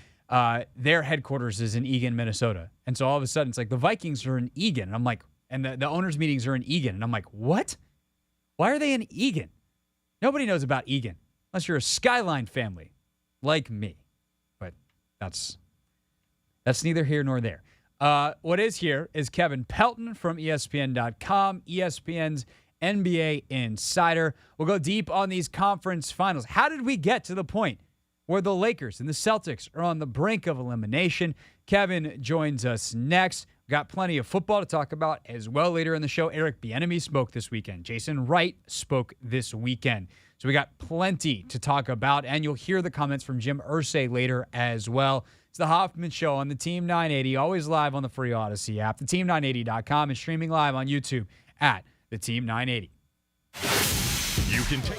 Speaker 1: their headquarters is in Eagan, Minnesota. And so all of a sudden, it's like the Vikings are in Eagan. And I'm like, and the owners' meetings are in Eagan. And I'm like, what? Why are they in Eagan? Nobody knows about Eagan unless you're a Skyline family like me. But that's neither here nor there. What is here is Kevin Pelton from ESPN.com, ESPN's NBA Insider. We'll go deep on these conference finals. How did we get to the point where the Lakers and the Celtics are on the brink of elimination? Kevin joins us next. We've got plenty of football to talk about as well later in the show. Eric Bieniemy spoke this weekend. Jason Wright spoke this weekend. So we got plenty to talk about, and you'll hear the comments from Jim Irsay later as well. It's the Hoffman Show on the Team 980, always live on the free Odyssey app, theteam980.com, and streaming live on YouTube at the Team 980.
Speaker 3: You can take.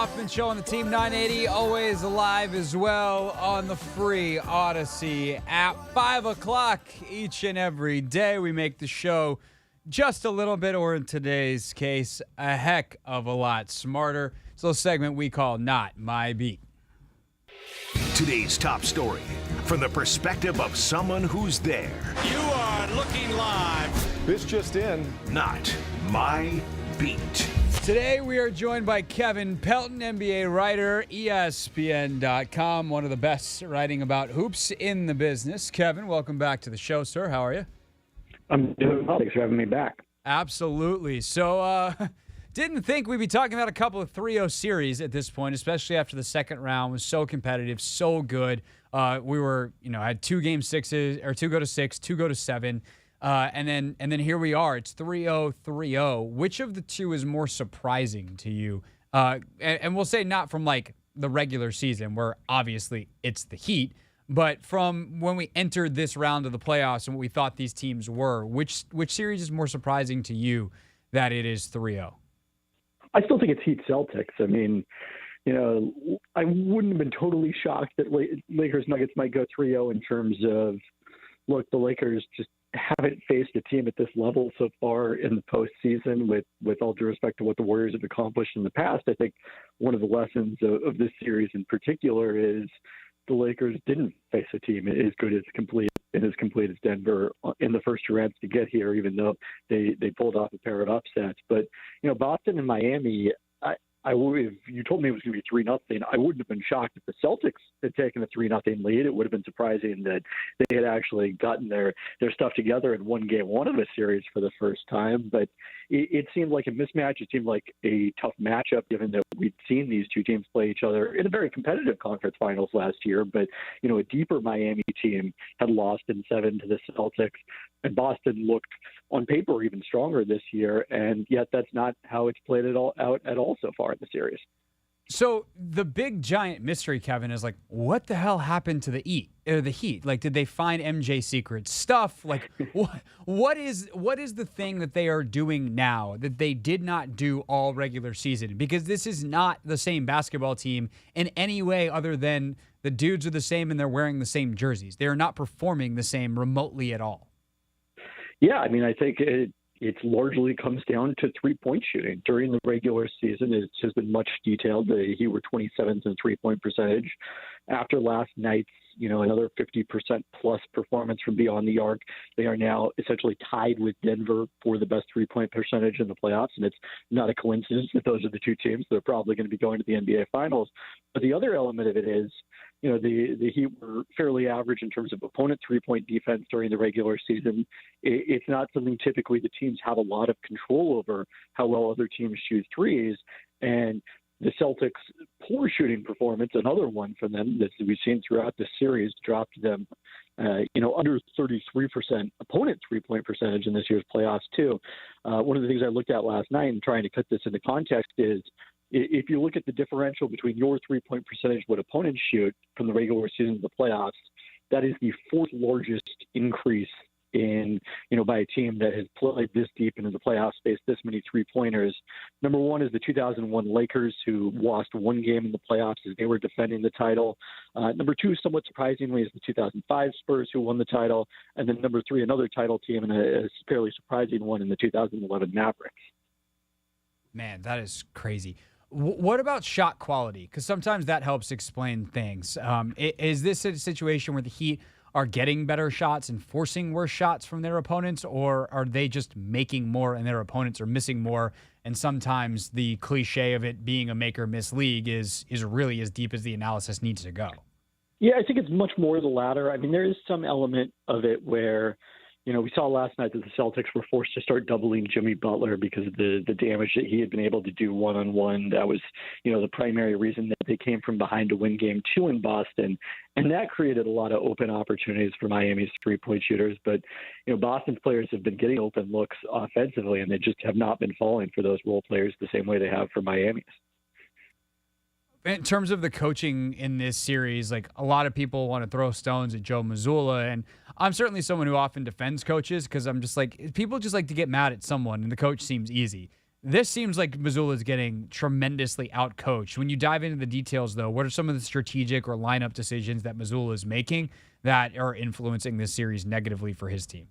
Speaker 1: Hoffman Show on the Team 980, always live as well on the free Odyssey app. 5 o'clock each and every day. We make the show just a little bit, or in today's case, a heck of a lot smarter. It's a little segment we call Not My Beat.
Speaker 3: Today's top story from the perspective of someone who's there.
Speaker 5: You are looking live.
Speaker 6: This just in.
Speaker 3: Not My Beat.
Speaker 1: Today we are joined by Kevin Pelton, NBA writer, ESPN.com, one of the best writing about hoops in the business. Kevin, welcome back to the show, sir. How are you?
Speaker 7: I'm doing well. Thanks for having me back.
Speaker 1: Absolutely. So, didn't think we'd be talking about a couple of 3-0 series at this point, especially after the second round was so competitive, so good. We were, had 2 game sixes, or 2 go to 6, 2 go to 7. And then here we are. It's 3-0, 3-0. Which of the two is more surprising to you? And we'll say not from like the regular season, where obviously it's the Heat, but from when we entered this round of the playoffs and what we thought these teams were. Which series is more surprising to you that it is 3-0?
Speaker 7: I still think it's Heat Celtics. I mean, I wouldn't have been totally shocked that Lakers Nuggets might go 3-0 in terms of, look, the Lakers just haven't faced a team at this level so far in the postseason. With all due respect to what the Warriors have accomplished in the past, I think one of the lessons of this series in particular is the Lakers didn't face a team as good as complete as Denver in the first 2 rounds to get here, even though they pulled off a pair of upsets. But Boston and Miami, if you told me it was going to be 3-0, I wouldn't have been shocked if the Celtics had taken a 3-0 lead. It would have been surprising that they had actually gotten their stuff together and won game 1 of a series for the first time. But it seemed like a mismatch. It seemed like a tough matchup, given that we'd seen these two teams play each other in a very competitive conference finals last year. But, a deeper Miami team had lost in 7 to the Celtics, and Boston looked on paper even stronger this year, and yet that's not how it's played out at all so far in the series.
Speaker 1: So the big giant mystery, Kevin, is like, what the hell happened to the Heat? Like, did they find MJ secret stuff? Like, what is the thing that they are doing now that they did not do all regular season? Because this is not the same basketball team in any way other than the dudes are the same and they're wearing the same jerseys. They are not performing the same remotely at all. Yeah,
Speaker 7: I mean, I think it largely comes down to three-point shooting. During the regular season, it has been much detailed. The Heat were 27th in three-point percentage. After last night's, another 50% plus performance from beyond the arc, they are now essentially tied with Denver for the best three-point percentage in the playoffs. And it's not a coincidence that those are the two teams that are probably going to be going to the NBA Finals. But the other element of it is, the Heat were fairly average in terms of opponent three-point defense during the regular season. It's not something typically the teams have a lot of control over, how well other teams shoot threes. And the Celtics' poor shooting performance, another one from them that we've seen throughout the series, dropped them, under 33% opponent three-point percentage in this year's playoffs too. One of the things I looked at last night and trying to put this into context is, if you look at the differential between your three-point percentage, what opponents shoot from the regular season to the playoffs, that is the 4th largest increase in, by a team that has played this deep into the playoffs, faced this many three-pointers. Number 1 is the 2001 Lakers, who lost 1 game in the playoffs as they were defending the title. Number 2, somewhat surprisingly, is the 2005 Spurs, who won the title. And then number 3, another title team, and a fairly surprising one in the 2011 Mavericks.
Speaker 1: Man, that is crazy. What about shot quality? Because sometimes that helps explain things. Is this a situation where the Heat are getting better shots and forcing worse shots from their opponents, or are they just making more and their opponents are missing more? And sometimes the cliche of it being a make or miss league is really as deep as the analysis needs to go.
Speaker 7: Yeah, I think it's much more the latter. I mean, there is some element of it where, we saw last night that the Celtics were forced to start doubling Jimmy Butler because of the damage that he had been able to do one-on-one. That was, the primary reason that they came from behind to win game 2 in Boston. And that created a lot of open opportunities for Miami's three-point shooters. But, Boston's players have been getting open looks offensively, and they just have not been falling for those role players the same way they have for Miami's.
Speaker 1: In terms of the coaching in this series, like a lot of people want to throw stones at Joe Mazzulla, and I'm certainly someone who often defends coaches because I'm just like, people just like to get mad at someone, and the coach seems easy. This seems like Missoula's getting tremendously outcoached. When you dive into the details, though, what are some of the strategic or lineup decisions that Missoula is making that are influencing this series negatively for his team?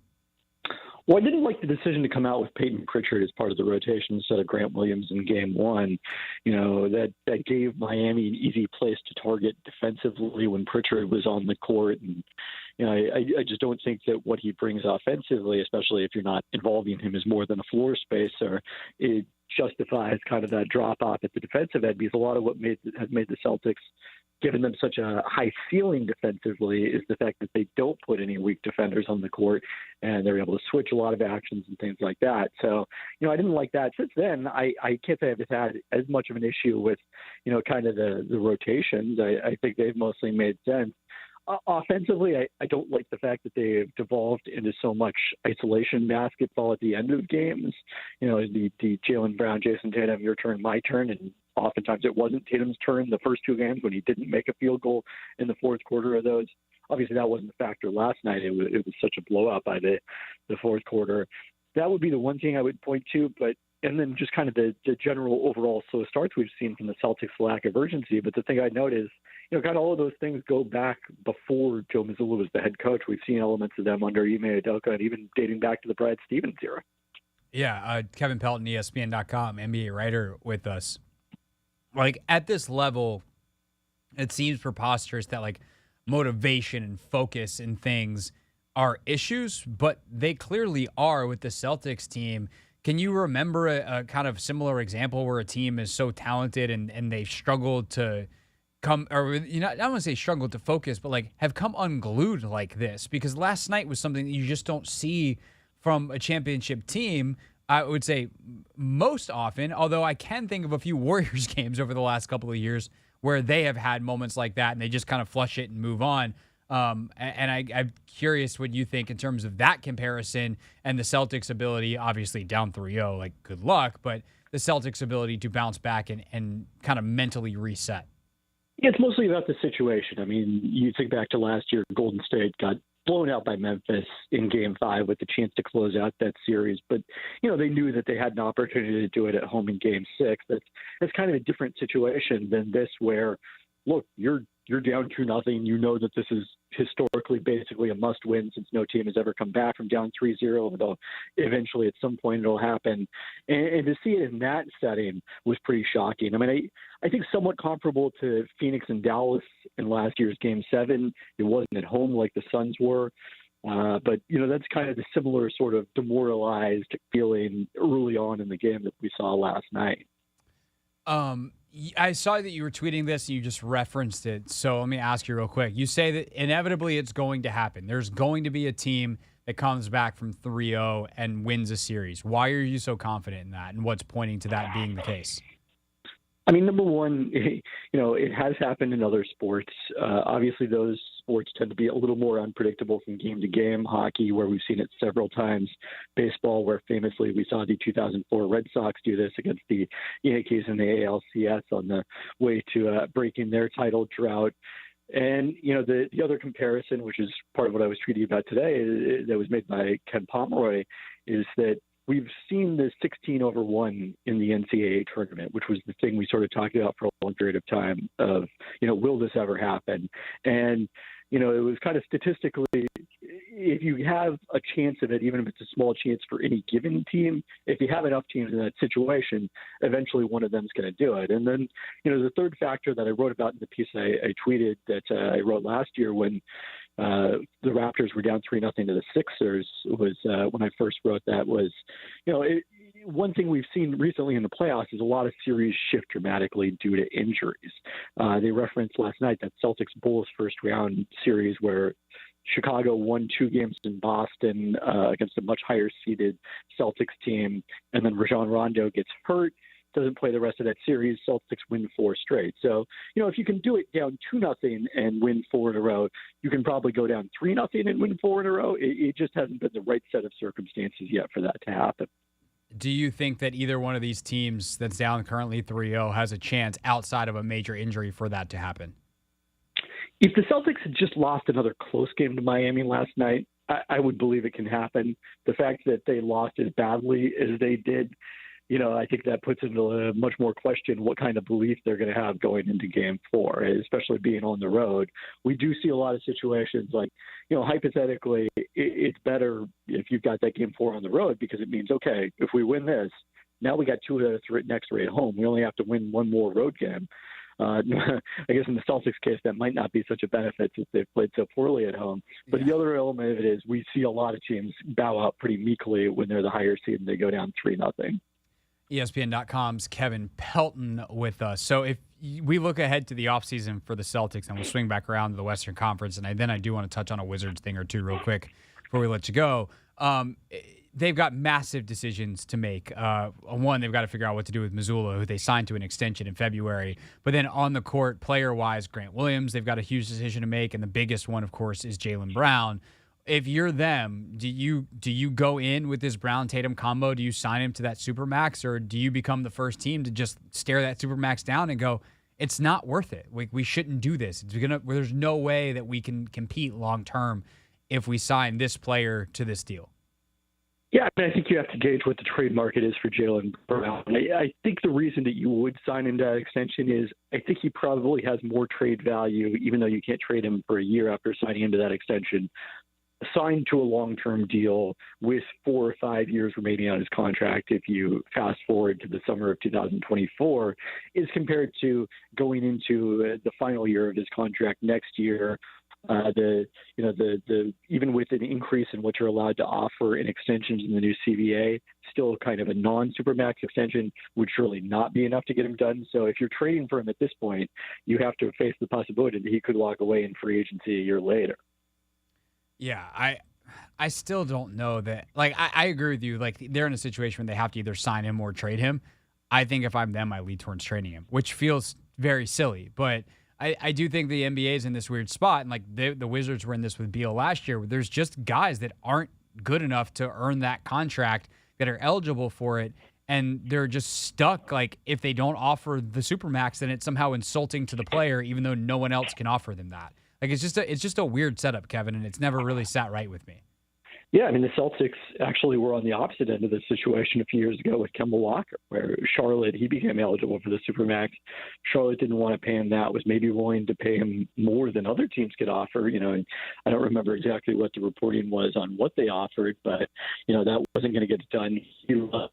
Speaker 7: Well, I didn't like the decision to come out with Peyton Pritchard as part of the rotation instead of Grant Williams in game one. That gave Miami an easy place to target defensively when Pritchard was on the court. And, I just don't think that what he brings offensively, especially if you're not involving him, is more than a floor spacer. It justifies kind of that drop off at the defensive end, because a lot of what has made the Celtics, given them such a high ceiling defensively, is the fact that they don't put any weak defenders on the court, and they're able to switch a lot of actions and things like that. So, I didn't like that. Since then, I can't say I've had as much of an issue with, kind of the rotations. I think they've mostly made sense. Offensively, I don't like the fact that they've devolved into so much isolation basketball at the end of games. The Jaylen Brown, Jason Tatum, your turn, my turn, and oftentimes it wasn't Tatum's turn the first two games when he didn't make a field goal in the fourth quarter of those. Obviously, that wasn't a factor last night. It was such a blowout by the fourth quarter. That would be the one thing I would point to, and then just kind of the general overall slow starts we've seen from the Celtics' lack of urgency. But the thing I note is, kind of all of those things go back before Joe Mazzulla was the head coach. We've seen elements of them under Ime Udoka and even dating back to the Brad Stevens era.
Speaker 1: Yeah, Kevin Pelton, ESPN.com, NBA writer with us. Like, at this level, it seems preposterous that, like, motivation and focus and things are issues, but they clearly are with the Celtics team. Can you remember a kind of similar example where a team is so talented and they've struggled to come, or I don't want to say struggled to focus, but like have come unglued like this? Because last night was something that you just don't see from a championship team, I would say most often, although I can think of a few Warriors games over the last couple of years where they have had moments like that and they just kind of flush it and move on. I'm curious what you think in terms of that comparison and the Celtics' ability, obviously down 3-0, like good luck, but the Celtics' ability to bounce back and kind of mentally reset.
Speaker 7: Yeah, it's mostly about the situation. I mean, you think back to last year, Golden State got blown out by Memphis in Game 5 with the chance to close out that series. But, they knew that they had an opportunity to do it at home in Game 6. That's kind of a different situation than this where, look, you're down 2-0. You know that this is historically basically a must-win since no team has ever come back from down 3-0, although eventually at some point it'll happen. And to see it in that setting was pretty shocking. I mean, I think somewhat comparable to Phoenix and Dallas in last year's Game 7. It wasn't at home like the Suns were. But, that's kind of the similar sort of demoralized feeling early on in the game that we saw last night.
Speaker 1: I saw that you were tweeting this and you just referenced it. So let me ask you real quick. You say that inevitably it's going to happen. There's going to be a team that comes back from 3-0 and wins a series. Why are you so confident in that, and what's pointing to that being the case?
Speaker 7: I mean, number one, it has happened in other sports. Obviously, those sports tend to be a little more unpredictable from game to game. Hockey, where we've seen it several times. Baseball, where famously we saw the 2004 Red Sox do this against the Yankees in the ALCS on the way to breaking their title drought. And, the other comparison, which is part of what I was tweeting about today, that was made by Ken Pomeroy, is that we've seen the 16-1 in the NCAA tournament, which was the thing we sort of talked about for a long period of time of, will this ever happen? And, it was kind of statistically, if you have a chance of it, even if it's a small chance for any given team, if you have enough teams in that situation, eventually one of them is going to do it. And then, the third factor that I wrote about in the piece I tweeted that I wrote last year when the Raptors were down 3-0 to the Sixers was when I first wrote that was, one thing we've seen recently in the playoffs is a lot of series shift dramatically due to injuries. They referenced last night that Celtics Bulls first round series where Chicago won 2 games in Boston against a much higher seeded Celtics team, and then Rajon Rondo gets hurt, doesn't play the rest of that series. Celtics win 4 straight. So, if you can do it down 2-0 and win 4 in a row, you can probably go down 3-0 and win 4 in a row. It just hasn't been the right set of circumstances yet for that to happen.
Speaker 1: Do you think that either one of these teams that's down currently 3-0 has a chance outside of a major injury for that to happen?
Speaker 7: If the Celtics had just lost another close game to Miami last night, I would believe it can happen. The fact that they lost as badly as they did, I think that puts into a much more question what kind of belief they're going to have going into Game 4, especially being on the road. We do see a lot of situations like, hypothetically, it's better if you've got that Game 4 on the road because it means, okay, if we win this, now we got 2 out of 3 next 3 at home. We only have to win 1 more road game. I guess in the Celtics case, that might not be such a benefit since they've played so poorly at home. But the other element of it is we see a lot of teams bow out pretty meekly when they're the higher seed and they go down 3-0.
Speaker 1: ESPN.com's Kevin Pelton with us. So if we look ahead to the offseason for the Celtics, and we'll swing back around to the Western Conference, and then I do want to touch on a Wizards thing or two real quick before we let you go. They've got massive decisions to make. One, they've got to figure out what to do with Missoula, who they signed to an extension in February. But then on the court, player-wise, Grant Williams, they've got a huge decision to make, and the biggest one, of course, is Jaylen Brown. If you're them, do you go in with this Brown-Tatum combo? Do you sign him to that Supermax, or do you become the first team to just stare that Supermax down and go, it's not worth it. We shouldn't do this. There's no way that we can compete long-term if we sign this player to this deal.
Speaker 7: Yeah, I think you have to gauge what the trade market is for Jaylen Brown. I think the reason that you would sign him to that extension is I think he probably has more trade value, even though you can't trade him for a year after signing into that extension, signed to a long-term deal with 4 or 5 years remaining on his contract if you fast forward to the summer of 2024, is compared to going into the final year of his contract next year. Even with an increase in what you're allowed to offer in extensions in the new CBA, still kind of a non-Supermax extension would surely not be enough to get him done. So if you're trading for him at this point, you have to face the possibility that he could walk away in free agency a year later.
Speaker 1: Yeah, I still don't know that. Like, I agree with you. Like, they're in a situation where they have to either sign him or trade him. I think if I'm them, I lead towards trading him, which feels very silly, but I do think the NBA is in this weird spot, and like the Wizards were in this with Beal last year, where there's just guys that aren't good enough to earn that contract that are eligible for it, and they're just stuck. Like, if they don't offer the Supermax, then it's somehow insulting to the player, even though no one else can offer them that. Like, it's just a weird setup, Kevin, and it's never really sat right with me.
Speaker 7: Yeah, I mean, the Celtics actually were on the opposite end of this situation a few years ago with Kemba Walker, where Charlotte, he became eligible for the Supermax. Charlotte didn't want to pay him that, was maybe willing to pay him more than other teams could offer. And I don't remember exactly what the reporting was on what they offered, but, that wasn't going to get done. He left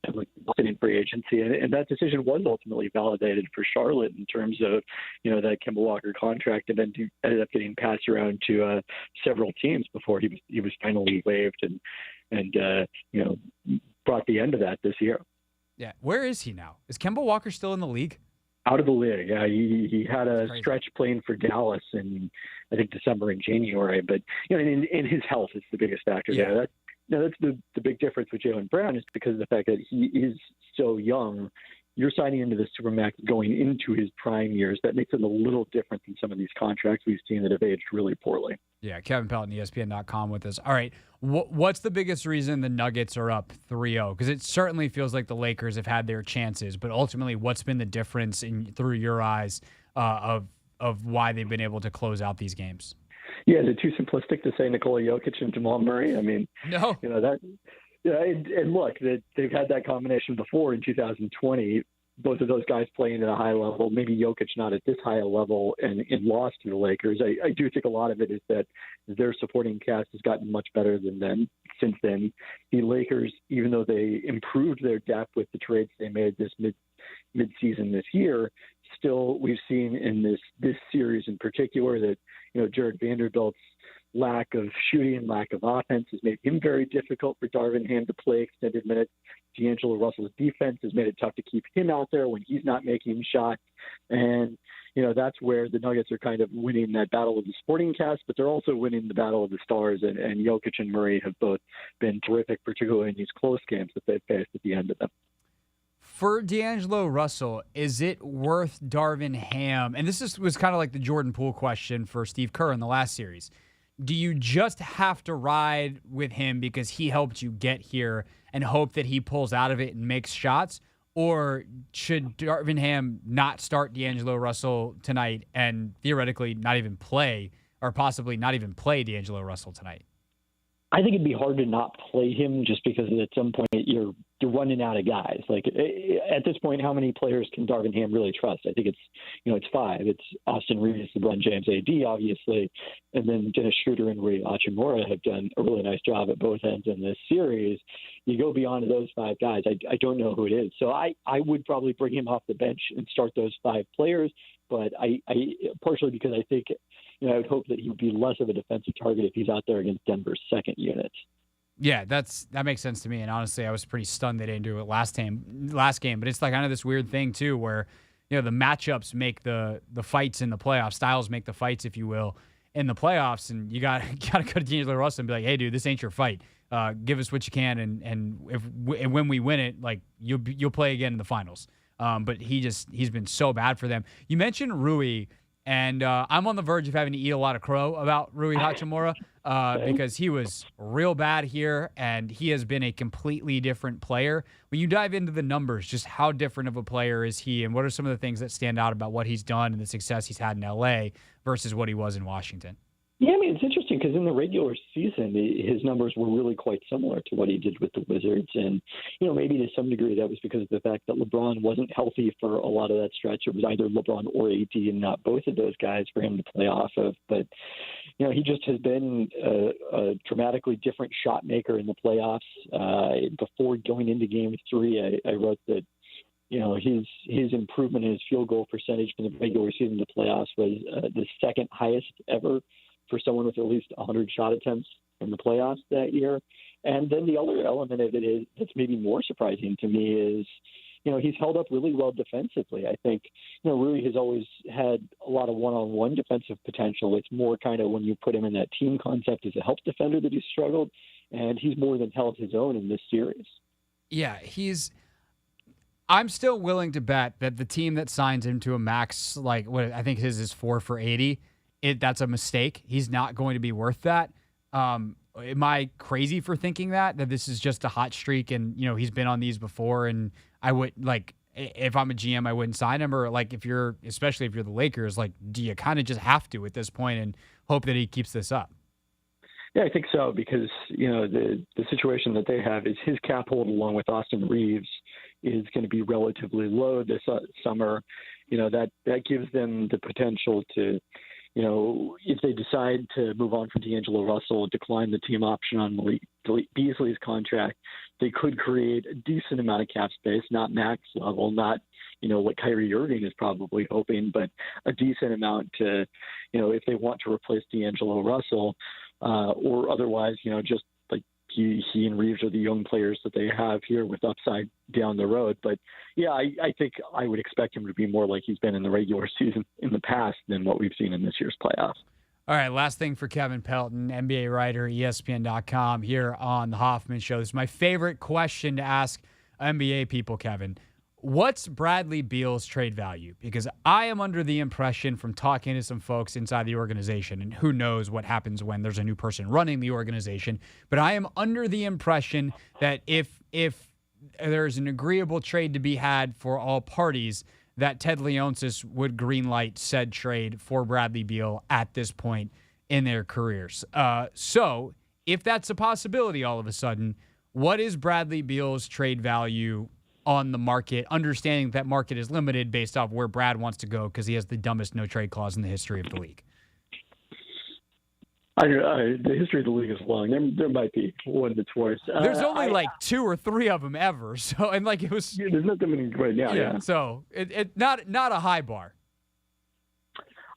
Speaker 7: in free agency, and that decision was ultimately validated for Charlotte in terms of, that Kemba Walker contract, and then ended up getting passed around to several teams before he was finally waived and brought the end of that this year.
Speaker 1: Yeah. Where is he now? Is Kemba Walker still in the league?
Speaker 7: Out of the league. Yeah, he had a stretch playing for Dallas in, I think, December and January. But, in his health is the biggest factor there. That's the big difference with Jaylen Brown is because of the fact that he is so young. You're signing into the Supermax going into his prime years. That makes it a little different than some of these contracts we've seen that have aged really poorly.
Speaker 1: Yeah, Kevin Pelton, ESPN.com with us. All right, what's the biggest reason the Nuggets are up 3-0? Because it certainly feels like the Lakers have had their chances, but ultimately what's been the difference through your eyes of why they've been able to close out these games?
Speaker 7: Yeah, is it too simplistic to say Nikola Jokic and Jamal Murray? I mean,
Speaker 1: no.
Speaker 7: That. Yeah, and look, they've had that combination before in 2020. Both of those guys playing at a high level, maybe Jokic not at this high a level, and lost to the Lakers. I do think a lot of it is that their supporting cast has gotten much better than them since then. The Lakers, even though they improved their depth with the trades they made this mid-season this year, still we've seen in this series in particular that Jared Vanderbilt's lack of shooting, lack of offense has made him very difficult for Darvin Ham to play extended minutes. D'Angelo Russell's defense has made it tough to keep him out there when he's not making shots. And, that's where the Nuggets are kind of winning that battle of the supporting cast, but they're also winning the battle of the stars. And Jokic and Murray have both been terrific, particularly in these close games that they've faced at the end of them.
Speaker 1: For D'Angelo Russell, is it worth Darvin Ham? And this was kind of like the Jordan Poole question for Steve Kerr in the last series. Do you just have to ride with him because he helped you get here and hope that he pulls out of it and makes shots? Or should Darvin Ham not start D'Angelo Russell tonight and theoretically not even play, or possibly not even play D'Angelo Russell tonight?
Speaker 7: I think it'd be hard to not play him just because at some point you're you're running out of guys. Like at this point, how many players can Darvin Ham really trust? I think it's 5. It's Austin Reeves, LeBron James, AD, obviously, and then Dennis Schroeder and Rui Hachimura have done a really nice job at both ends in this series. You go beyond those 5 guys, I don't know who it is. So I would probably bring him off the bench and start those 5 players, but I partially because I think I would hope that he would be less of a defensive target if he's out there against Denver's second unit.
Speaker 1: Yeah, that makes sense to me. And honestly, I was pretty stunned they didn't do it last game. But it's like kind of this weird thing too, where the matchups make the fights in the playoffs. Styles make the fights, if you will, in the playoffs. And you got to go to D'Angelo Russell and be like, hey, dude, this ain't your fight. Give us what you can, and when we win it, like you'll play again in the finals. But he's been so bad for them. You mentioned Rui. And I'm on the verge of having to eat a lot of crow about Rui Hachimura because he was real bad here, and he has been a completely different player. When you dive into the numbers, just how different of a player is he, and what are some of the things that stand out about what he's done and the success he's had in L.A. versus what he was in Washington?
Speaker 7: Yeah, I mean, it's interesting because in the regular season, his numbers were really quite similar to what he did with the Wizards. And, maybe to some degree that was because of the fact that LeBron wasn't healthy for a lot of that stretch. It was either LeBron or AD and not both of those guys for him to play off of. But, he just has been a dramatically different shot maker in the playoffs. Before going into Game 3, I wrote that his improvement in his field goal percentage from the regular season to playoffs was the second highest ever for someone with at least 100 shot attempts in the playoffs that year. And then the other element of it is that's maybe more surprising to me is, he's held up really well defensively. I think, Rui has always had a lot of one-on-one defensive potential. It's more kind of when you put him in that team concept as a help defender that he's struggled, and he's more than held his own in this series.
Speaker 1: Yeah, I'm still willing to bet that the team that signs him to a max, like what I think his is 4 for $80, that's a mistake. He's not going to be worth that. Am I crazy for thinking that this is just a hot streak and, he's been on these before and I would if I'm a GM, I wouldn't sign him, or especially if you're the Lakers, do you kind of just have to at this point and hope that he keeps this up?
Speaker 7: Yeah, I think so because, the situation that they have is his cap hold along with Austin Reeves is going to be relatively low this summer. That gives them the potential to, if they decide to move on from D'Angelo Russell, decline the team option on Malik Beasley's contract, they could create a decent amount of cap space, not max level, not, what Kyrie Irving is probably hoping, but a decent amount to, if they want to replace D'Angelo Russell or otherwise, just like he and Reeves are the young players that they have here with upside down the road. But yeah, I think I would expect him to be more like he's been in the regular season in the past than what we've seen in this year's playoffs.
Speaker 1: All right, last thing for Kevin Pelton, NBA writer, ESPN.com, here on the Hoffman Show. This is my favorite question to ask NBA people, Kevin. What's Bradley Beal's trade value? Because I am under the impression from talking to some folks inside the organization, and who knows what happens when there's a new person running the organization, but I am under the impression that if there's an agreeable trade to be had for all parties, that Ted Leonsis would greenlight said trade for Bradley Beal at this point in their careers. So if that's a possibility all of a sudden, what is Bradley Beal's trade value on the market, understanding that market is limited based off where Brad wants to go because he has the dumbest no-trade clause in the history of the league?
Speaker 7: The history of the league is long. There might be one that's worse.
Speaker 1: There's only 2 or 3 of them ever. So it was.
Speaker 7: Yeah, there's not that many right now. Yeah.
Speaker 1: So it not a high bar.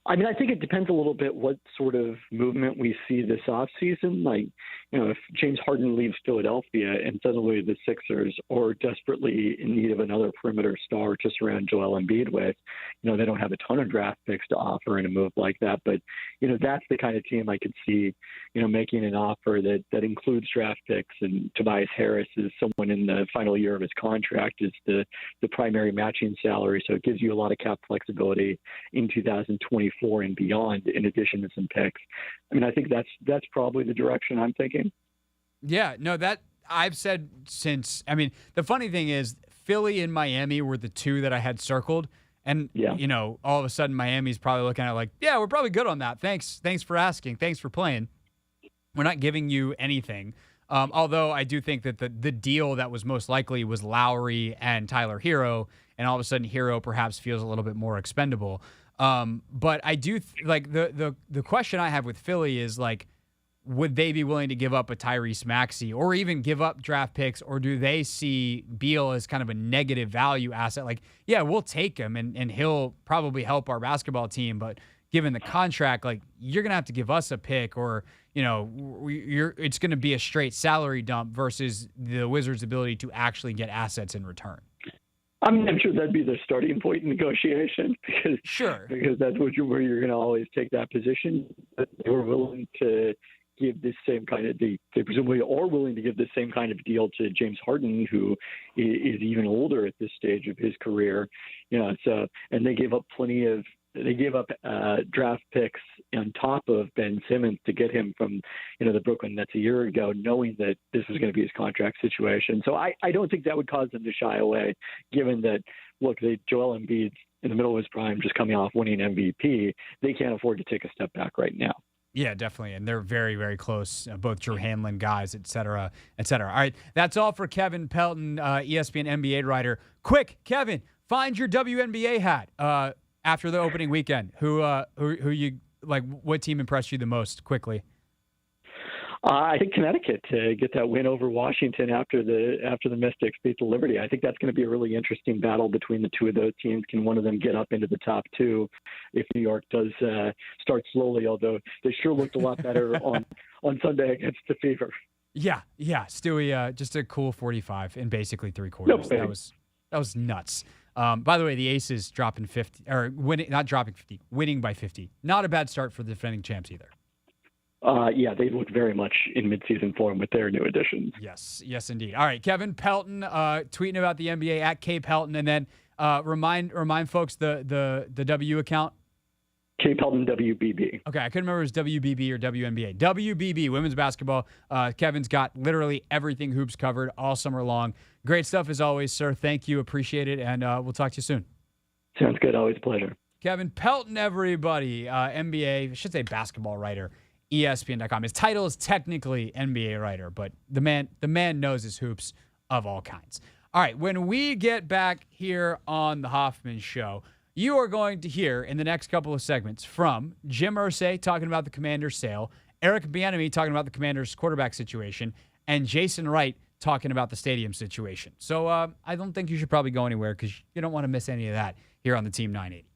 Speaker 7: I mean, I think it depends a little bit what sort of movement we see this offseason. If James Harden leaves Philadelphia and suddenly the Sixers are desperately in need of another perimeter star to surround Joel Embiid with, they don't have a ton of draft picks to offer in a move like that. But, that's the kind of team I could see, making an offer that includes draft picks, and Tobias Harris is someone in the final year of his contract is the primary matching salary. So it gives you a lot of cap flexibility in 2024 and beyond, in addition to some picks. I mean, I think that's probably the direction I'm thinking.
Speaker 1: Yeah, no, that I've said since. I mean, the funny thing is, Philly and Miami were the 2 that I had circled, and all of a sudden Miami's probably looking at yeah, we're probably good on that. Thanks for asking. Thanks for playing. We're not giving you anything. Although I do think that the deal that was most likely was Lowry and Tyler Hero, and all of a sudden Hero perhaps feels a little bit more expendable. But I do like the question I have with Philly is like, would they be willing to give up a Tyrese Maxey or even give up draft picks, or do they see Beal as kind of a negative value asset? Like, yeah, we'll take him and he'll probably help our basketball team, but given the contract, like, you're going to have to give us a pick, or, it's going to be a straight salary dump versus the Wizards' ability to actually get assets in return.
Speaker 7: I'm sure that'd be the starting point in negotiation because that's where you're going to always take that position. But they were willing to give this same kind of they presumably are willing to give the same kind of deal to James Harden, who is even older at this stage of his career. So and they gave up draft picks on top of Ben Simmons to get him from the Brooklyn Nets a year ago, knowing that this was going to be his contract situation. So I don't think that would cause them to shy away, given that Joel Embiid's in the middle of his prime, just coming off winning MVP. They can't afford to take a step back right now.
Speaker 1: Yeah, definitely. And they're very, very close, both Drew Hanlon guys, et cetera, et cetera. All right, that's all for Kevin Pelton, ESPN NBA writer. Quick, Kevin, find your WNBA hat after the opening weekend. Who you like? What team impressed you the most? Quickly.
Speaker 7: I think Connecticut to get that win over Washington after the Mystics beat the Liberty. I think that's going to be a really interesting battle between the two of those teams. Can one of them get up into the top two if New York does start slowly, although they sure looked a lot better on Sunday against the Fever.
Speaker 1: Yeah. Stewie, just a cool 45 in basically three quarters.
Speaker 7: No,
Speaker 1: that was nuts. By the way, the Aces dropping 50, or winning, not dropping 50, winning by 50. Not a bad start for the defending champs either.
Speaker 7: Yeah, they look very much in midseason form with their new additions.
Speaker 1: Yes, indeed. All right, Kevin Pelton tweeting about the NBA at K Pelton, and then remind folks the W account.
Speaker 7: K Pelton WBB.
Speaker 1: Okay, I couldn't remember if it was WBB or WNBA. WBB, women's basketball. Kevin's got literally everything hoops covered all summer long. Great stuff as always, sir. Thank you, appreciate it, and we'll talk to you soon.
Speaker 7: Sounds good. Always a pleasure.
Speaker 1: Kevin Pelton, everybody. NBA, I should say basketball writer. ESPN.com. His title is technically NBA writer, but the man knows his hoops of all kinds. All right, when we get back here on the Hoffman Show, you are going to hear in the next couple of segments from Jim Irsay talking about the Commanders' sale, Eric Bieniemy talking about the Commanders' quarterback situation, and Jason Wright talking about the stadium situation. So I don't think you should probably go anywhere because you don't want to miss any of that here on the Team 980.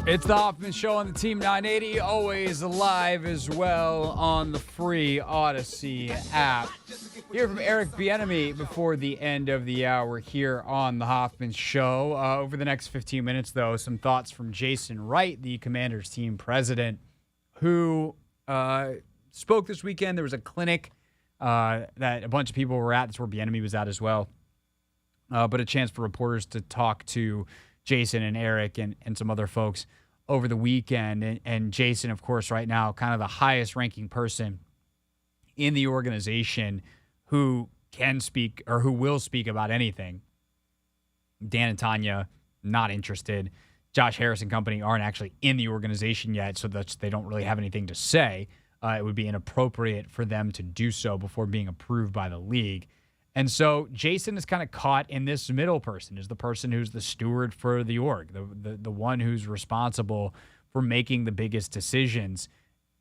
Speaker 1: It's the Hoffman Show on the Team 980, always live as well on the free Odyssey app. Hear from Eric Bieniemy before the end of the hour here on the Hoffman Show. Over the next 15 minutes, though, some thoughts from Jason Wright, the Commanders team president, who spoke this weekend. There was a clinic that a bunch of people were at. That's where Bieniemy was at as well. But a chance for reporters to talk to Jason and Eric and some other folks over the weekend. And Jason, of course, right now, kind of the highest ranking person in the organization who can speak or who will speak about anything. Dan and Tanya, not interested. Josh Harris and company aren't actually in the organization yet, so that they don't really have anything to say. It would be inappropriate for them to do so before being approved by the league. And so Jason is kind of caught in this middle person, is the person who's the steward for the org, the one who's responsible for making the biggest decisions.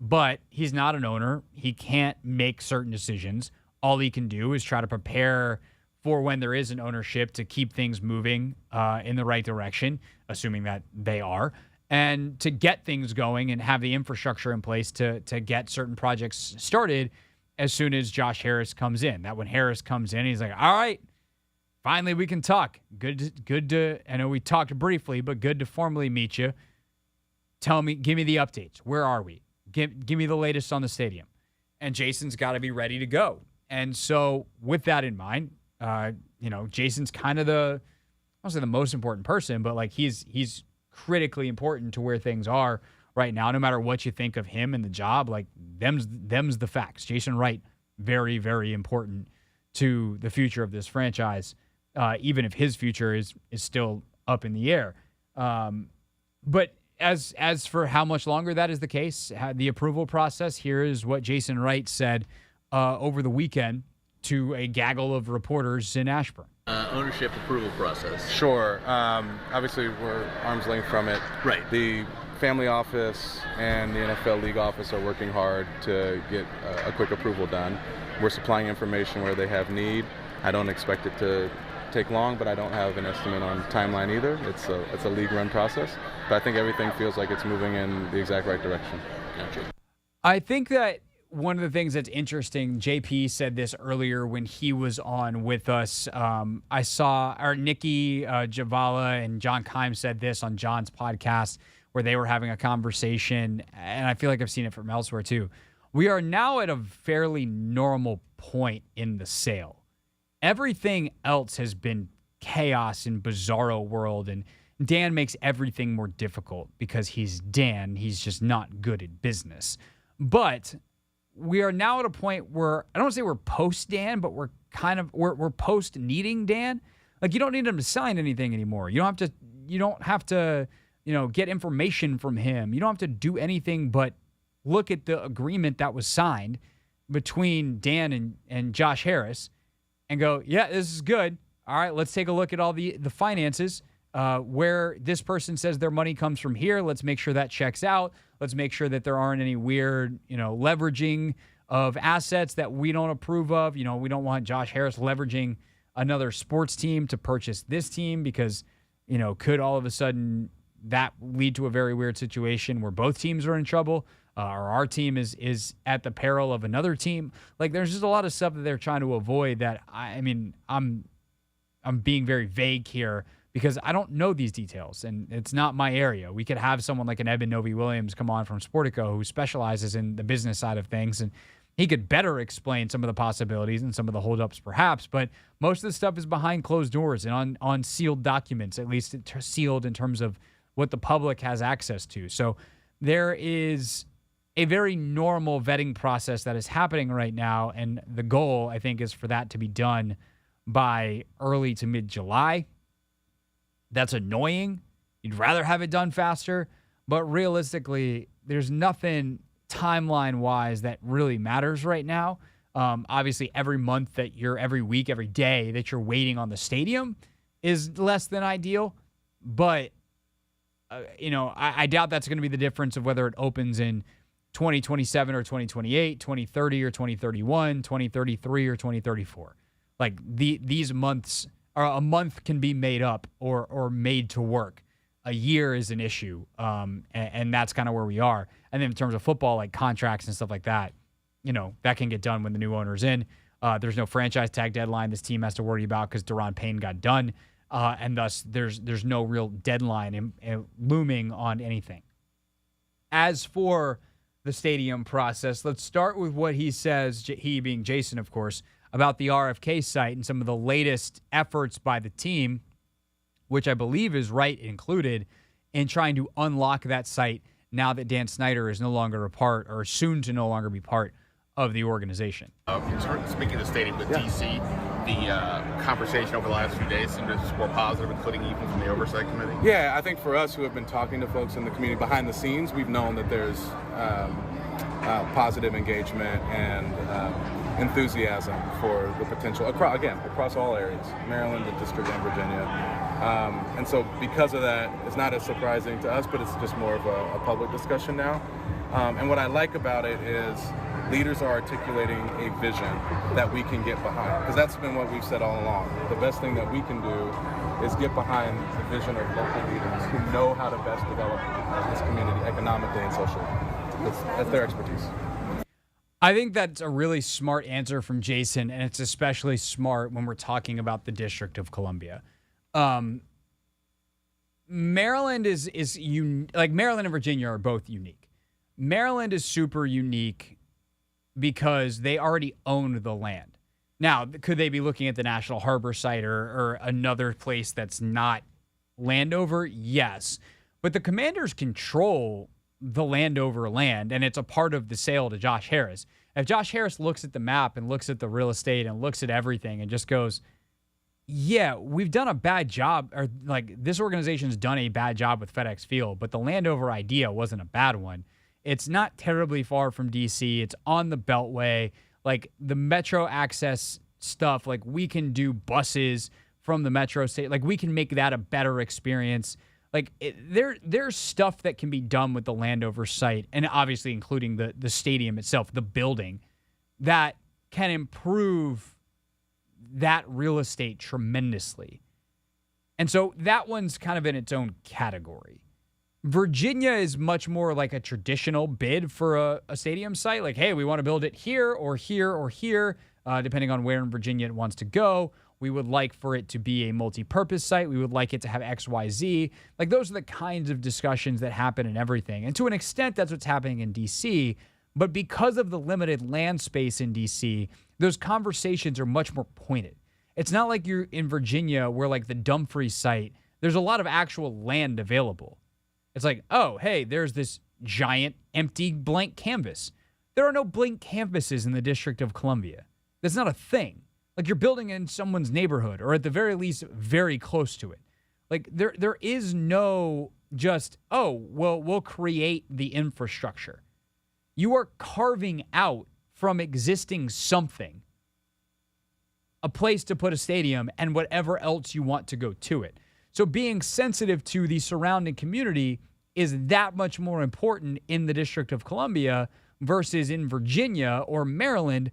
Speaker 1: But he's not an owner. He can't make certain decisions. All he can do is try to prepare for when there is an ownership to keep things moving in the right direction, assuming that they are, and to get things going and have the infrastructure in place to get certain projects started as soon as Josh Harris comes in. That when Harris comes in, he's like, all right, finally we can talk. Good to, I know we talked briefly, but good to formally meet you. Tell me, give me the updates. Where are we? Give me the latest on the stadium. And Jason's got to be ready to go. And so with that in mind, Jason's kind of I won't say the most important person, but like he's critically important to where things are right now. No matter what you think of him and the job, like them's the facts. Jason Wright, very, very important to the future of this franchise, even if his future is still up in the air. But as for how much longer that is the case, the approval process, here is what Jason Wright said over the weekend to a gaggle of reporters in Ashburn.
Speaker 6: Ownership approval process.
Speaker 8: Sure. Obviously, we're arm's length from it.
Speaker 6: Right.
Speaker 8: The family office and the NFL league office are working hard to get a quick approval done. We're supplying information where they have need. I don't expect it to take long, but I don't have an estimate on timeline either. It's a league-run process, but I think everything feels like it's moving in the exact right direction.
Speaker 6: Gotcha.
Speaker 1: I think that one of the things that's interesting, JP said this earlier when he was on with us. I saw Nikki Javala and John Keim said this on John's podcast where they were having a conversation, and I feel like I've seen it from elsewhere too. We are now at a fairly normal point in the sale. Everything else has been chaos and bizarro world, and Dan makes everything more difficult because he's Dan. He's just not good at business. But we are now at a point where, I don't want to say we're post-Dan, but we're post-needing Dan. Like, you don't need him to sign anything anymore. You don't have to get information from him. You don't have to do anything but look at the agreement that was signed between Dan and Josh Harris and go, yeah, this is good. All right, let's take a look at all the finances. Where this person says their money comes from here, let's make sure that checks out. Let's make sure that there aren't any weird, leveraging of assets that we don't approve of. We don't want Josh Harris leveraging another sports team to purchase this team because, could all of a sudden that lead to a very weird situation where both teams are in trouble, or our team is at the peril of another team. Like, there's just a lot of stuff that they're trying to avoid that, I'm being very vague here, because I don't know these details, and it's not my area. We could have someone like an Eben Novy-Williams come on from Sportico who specializes in the business side of things, and he could better explain some of the possibilities and some of the holdups perhaps, but most of the stuff is behind closed doors and on sealed documents, at least sealed in terms of what the public has access to. So there is a very normal vetting process that is happening right now, and the goal, I think, is for that to be done by early to mid-July. That's annoying. You'd rather have it done faster, but realistically, there's nothing timeline-wise that really matters right now. Obviously, every week, every day that you're waiting on the stadium is less than ideal, but I doubt that's going to be the difference of whether it opens in 2027 or 2028, 2030 or 2031, 2033 or 2034. Like these months. A month can be made up or made to work a year is an issue, and that's kind of where we are. And then in terms of football, like contracts and stuff like that, that can get done when the new owner's in. There's no franchise tag deadline this team has to worry about because Deron Payne got done, and thus there's no real deadline looming on anything. As for the stadium process, let's start with what he says, he being Jason, of course, about the RFK site and some of the latest efforts by the team, which I believe is right included, in trying to unlock that site now that Dan Snyder is no longer a part, or soon to no longer be part, of the organization.
Speaker 6: Speaking of the stadium with DC, the conversation over the last few days seemed just more positive, including even from the oversight committee.
Speaker 8: Yeah, I think for us who have been talking to folks in the community behind the scenes, we've known that there's positive engagement and enthusiasm for the potential, across all areas, Maryland, the district, and Virginia. And so because of that, it's not as surprising to us, but it's just more of a public discussion now. And what I like about it is leaders are articulating a vision that we can get behind, because that's been what we've said all along. The best thing that we can do is get behind the vision of local leaders who know how to best develop this community economically and socially. That's their expertise.
Speaker 1: I think that's a really smart answer from Jason, and it's especially smart when we're talking about the District of Columbia. Maryland is like Maryland and Virginia are both unique. Maryland is super unique because they already own the land. Now, could they be looking at the National Harbor site or another place that's not Landover? Yes. But the Commanders control the Landover land, and it's a part of the sale to Josh Harris. If Josh Harris looks at the map and looks at the real estate and looks at everything and just goes, yeah, we've done a bad job, or like this organization's done a bad job with FedEx Field, but the Landover idea wasn't a bad one. It's not terribly far from DC. It's on the Beltway. Like the Metro access stuff, like we can do buses from the Metro state. Like we can make that a better experience. Like there's stuff that can be done with the Landover site, and obviously including the stadium itself, the building, that can improve that real estate tremendously. And so that one's kind of in its own category. Virginia is much more like a traditional bid for a stadium site. Like, hey, we want to build it here or here or here, depending on where in Virginia it wants to go. We would like for it to be a multi-purpose site. We would like it to have X, Y, Z. Like, those are the kinds of discussions that happen in everything. And to an extent, that's what's happening in D.C., but because of the limited land space in D.C., those conversations are much more pointed. It's not like you're in Virginia where, like, the Dumfries site, there's a lot of actual land available. It's like, oh, hey, there's this giant empty blank canvas. There are no blank canvases in the District of Columbia. That's not a thing. Like, you're building in someone's neighborhood, or at the very least, very close to it. Like, there is no just, oh, well, we'll create the infrastructure. You are carving out from existing something a place to put a stadium and whatever else you want to go to it. So being sensitive to the surrounding community is that much more important in the District of Columbia versus in Virginia or Maryland,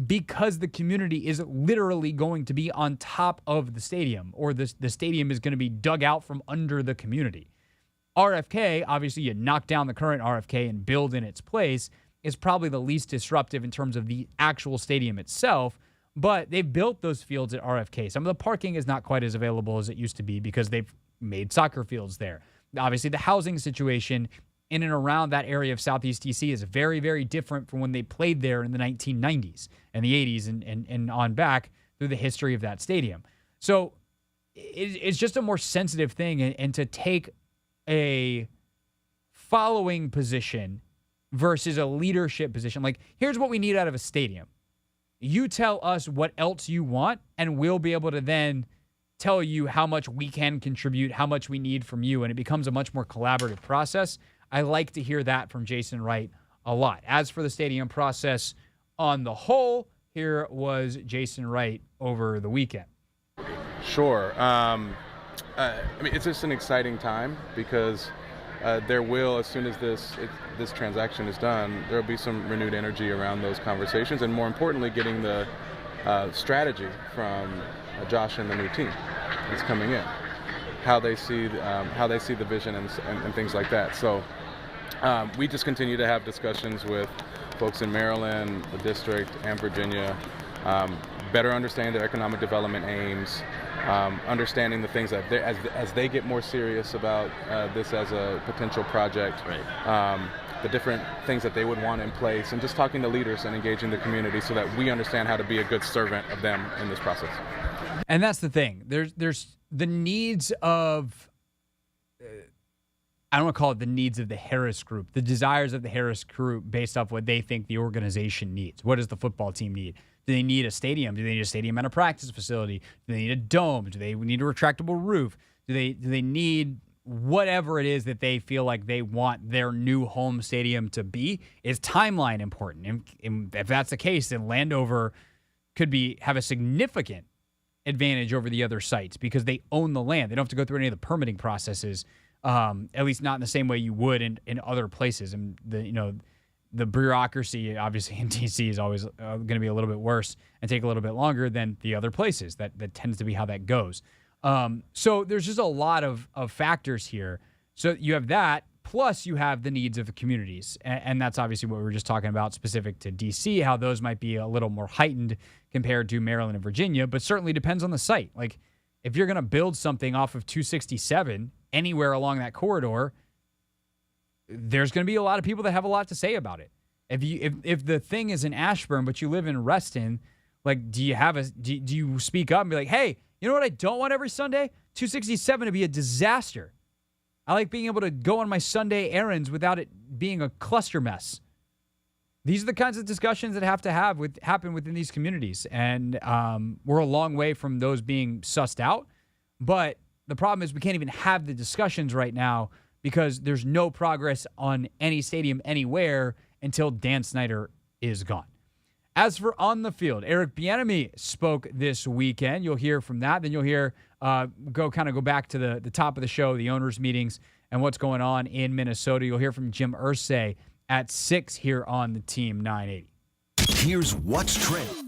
Speaker 1: because the community is literally going to be on top of the stadium, or the stadium is going to be dug out from under the community. RFK, obviously you knock down the current RFK and build in its place, is probably the least disruptive in terms of the actual stadium itself. But they've built those fields at RFK. Some of the parking is not quite as available as it used to be because they've made soccer fields there. Obviously, the housing situation in and around that area of Southeast DC is very, very different from when they played there in the 1990s and the 80s and on back through the history of that stadium. So it's just a more sensitive thing. And to take a following position versus a leadership position, like, here's what we need out of a stadium. You tell us what else you want, and we'll be able to then tell you how much we can contribute, how much we need from you, and it becomes a much more collaborative process. I like to hear that from Jason Wright a lot. As for the stadium process on the whole, here was Jason Wright over the weekend.
Speaker 8: Sure. I mean, it's just an exciting time because there will, as soon as this transaction is done, there will be some renewed energy around those conversations, and more importantly, getting the strategy from Josh and the new team that's coming in. how they see the vision and things like that. So we just continue to have discussions with folks in Maryland, the district, and Virginia, better understanding their economic development aims, understanding the things that as they get more serious about this as a potential project, the different things that they would want in place, and just talking to leaders and engaging the community so that we understand how to be a good servant of them in this process.
Speaker 1: And that's the thing. There's the needs of, I don't want to call it the needs of the Harris group, the desires of the Harris group based off what they think the organization needs. What does the football team need? Do they need a stadium? Do they need a stadium and a practice facility? Do they need a dome? Do they need a retractable roof? Do they need whatever it is that they feel like they want their new home stadium to be? Is timeline important? And if that's the case, then Landover could have a significant advantage over the other sites because they own the land. They don't have to go through any of the permitting processes, at least not in the same way you would in other places. And the bureaucracy, obviously, in D.C. is always going to be a little bit worse and take a little bit longer than the other places. That tends to be how that goes. So there's just a lot of factors here. So you have that, plus you have the needs of the communities. And that's obviously what we were just talking about specific to D.C., how those might be a little more heightened compared to Maryland and Virginia, but certainly depends on the site. Like, if you're going to build something off of 267 anywhere along that corridor, there's going to be a lot of people that have a lot to say about it. If the thing is in Ashburn, but you live in Reston, like, do you speak up and be like, hey, you know what I don't want every Sunday? 267 to be a disaster. I like being able to go on my Sunday errands without it being a cluster mess. These are the kinds of discussions that have to happen within these communities. And we're a long way from those being sussed out. But the problem is we can't even have the discussions right now because there's no progress on any stadium anywhere until Dan Snyder is gone. As for on the field, Eric Bieniemy spoke this weekend. You'll hear from that. Then you'll hear go back to the top of the show, the owners' meetings, and what's going on in Minnesota. You'll hear from Jim Irsay at 6 here on the Team 980.
Speaker 3: Here's what's trending.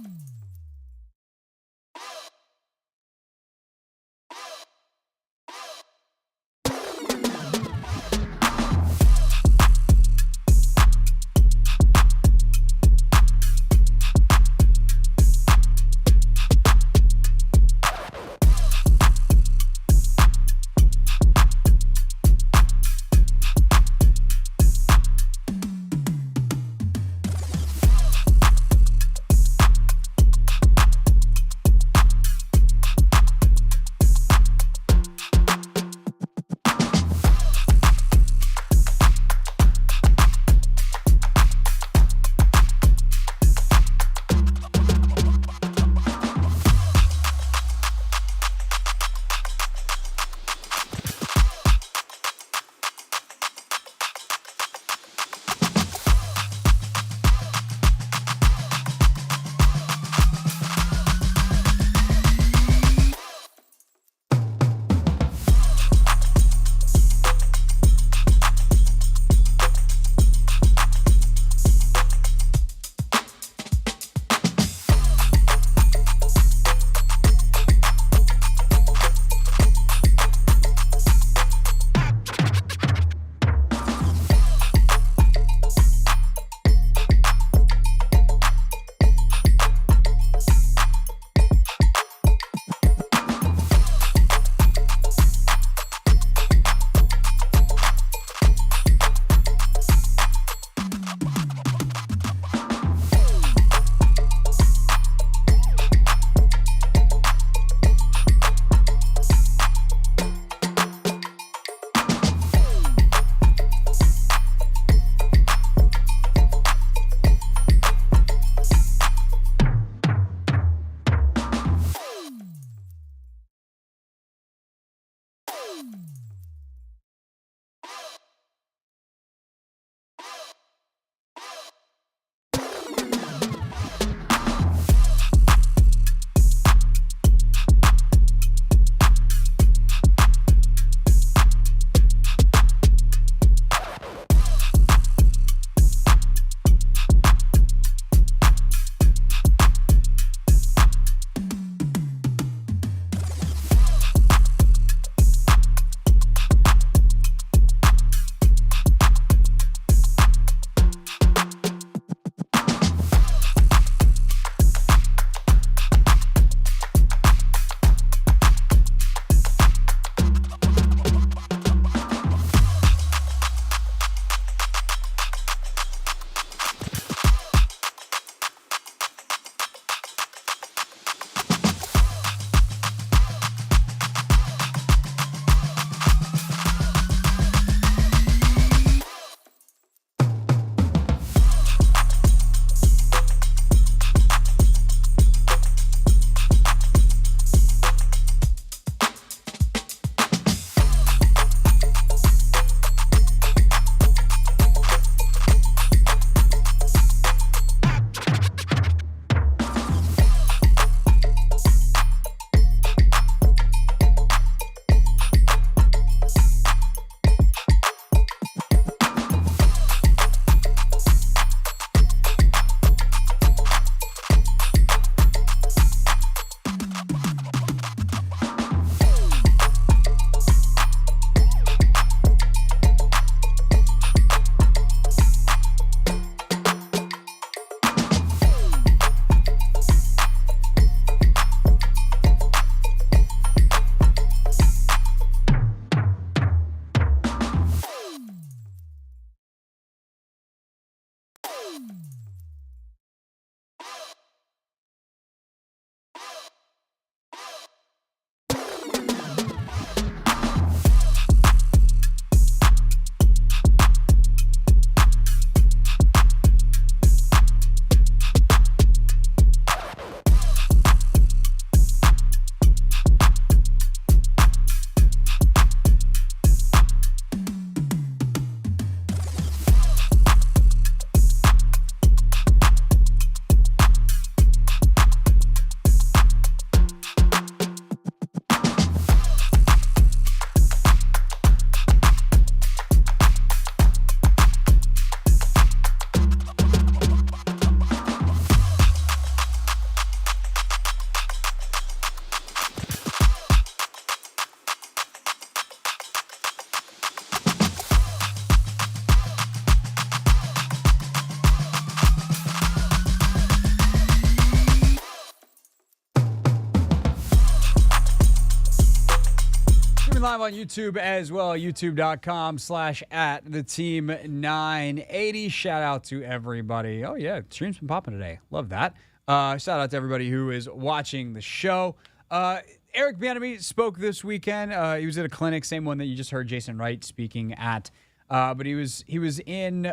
Speaker 1: Streaming live on YouTube as well, youtube.com/@theteam980. Shout out to everybody. Oh, yeah, stream's been popping today. Love that. Shout out to everybody who is watching the show. Eric Bieniemy spoke this weekend. He was at a clinic, same one that you just heard Jason Wright speaking at. But he was in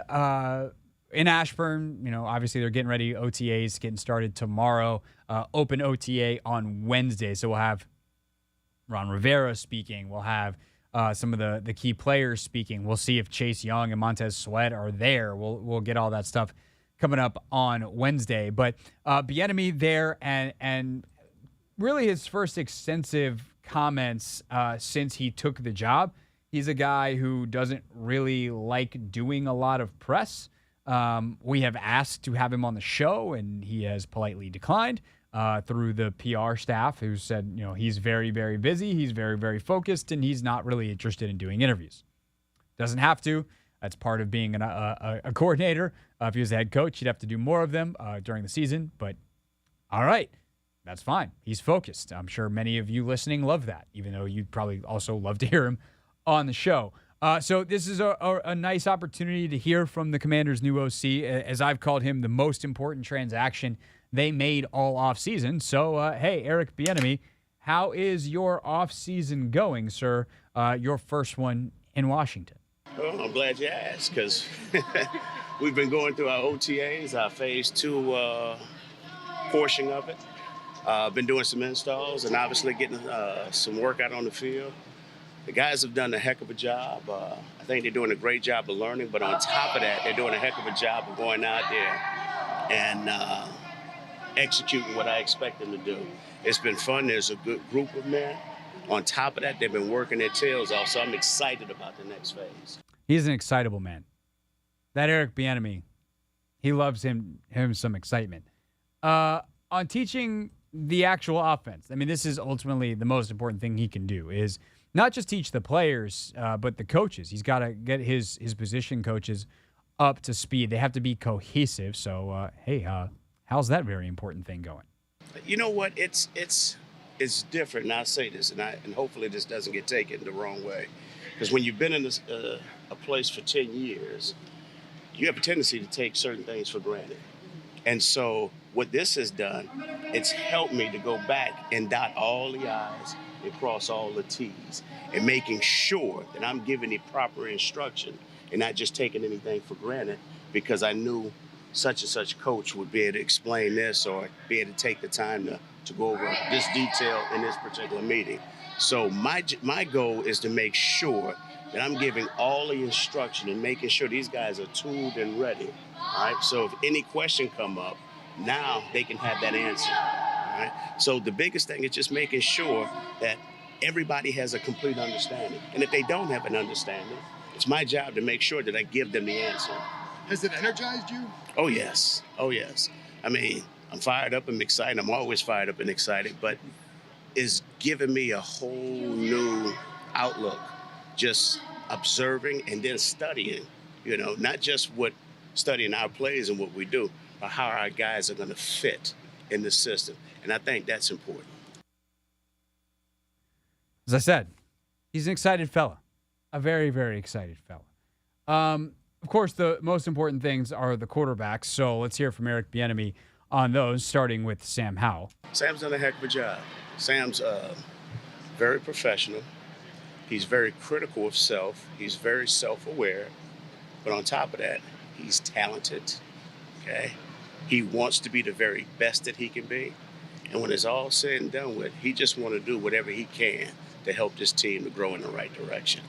Speaker 1: Ashburn. You know, obviously they're getting ready. OTAs getting started tomorrow. Open OTA on Wednesday. So we'll have Ron Rivera speaking. We'll have some of the key players speaking. We'll see if Chase Young and Montez Sweat are there. We'll get all that stuff coming up on Wednesday. But Bieniemy there and really his first extensive comments since he took the job. He's a guy who doesn't really like doing a lot of press. We have asked to have him on the show, and he has politely declined through the PR staff, who said, you know, he's very, very busy. He's very, very focused, and he's not really interested in doing interviews. Doesn't have to. That's part of being a coordinator. If he was a head coach, he'd have to do more of them during the season. But all right, that's fine. He's focused. I'm sure many of you listening love that, even though you'd probably also love to hear him on the show. So this is a nice opportunity to hear from the Commanders' new OC, as I've called him the most important transaction they made all offseason. So, hey, Eric Bieniemy, how is your offseason going, sir? Your first one in Washington.
Speaker 9: Well, I'm glad you asked, because we've been going through our OTAs, our phase 2 portion of it. Been doing some installs and obviously getting some work out on the field. The guys have done a heck of a job. I think they're doing a great job of learning, but on top of that, they're doing a heck of a job of going out there and executing what I expect them to do. It's been fun. There's a good group of men. On top of that, they've been working their tails off, so I'm excited about the next phase.
Speaker 1: He's an excitable man. That Eric Bieniemy, he loves him some excitement. On teaching the actual offense, I mean, this is ultimately the most important thing he can do, is not just teach the players, but the coaches. He's got to get his position coaches up to speed. They have to be cohesive. So, hey, how's that very important thing going?
Speaker 9: You know what? It's different, and I say this, and hopefully this doesn't get taken the wrong way. Because when you've been in this, a place for 10 years, you have a tendency to take certain things for granted. And so what this has done, it's helped me to go back and dot all the I's and cross all the T's, and making sure that I'm giving the proper instruction and not just taking anything for granted because I knew such and such coach would be able to explain this or be able to take the time to go over this detail in this particular meeting. So my goal is to make sure that I'm giving all the instruction and making sure these guys are tooled and ready. All right. So if any question come up, now they can have that answer. All right. So the biggest thing is just making sure that everybody has a complete understanding. And if they don't have an understanding, it's my job to make sure that I give them the answer.
Speaker 10: Has it energized you?
Speaker 9: Oh, yes. Oh, yes. I mean, I'm fired up and excited. I'm always fired up and excited, but it's given me a whole new outlook, just observing and then studying, not just studying our plays and what we do, but how our guys are going to fit in the system. And I think that's important.
Speaker 1: As I said, he's an excited fella, a very, very excited fella. Of course, the most important things are the quarterbacks, so let's hear from Eric Bieniemy on those, starting with Sam Howell.
Speaker 9: Sam's done a heck of a job. Sam's very professional. He's very critical of self. He's very self-aware. But on top of that, he's talented, okay? He wants to be the very best that he can be. And when it's all said and done with, he just wants to do whatever he can to help this team to grow in the right direction.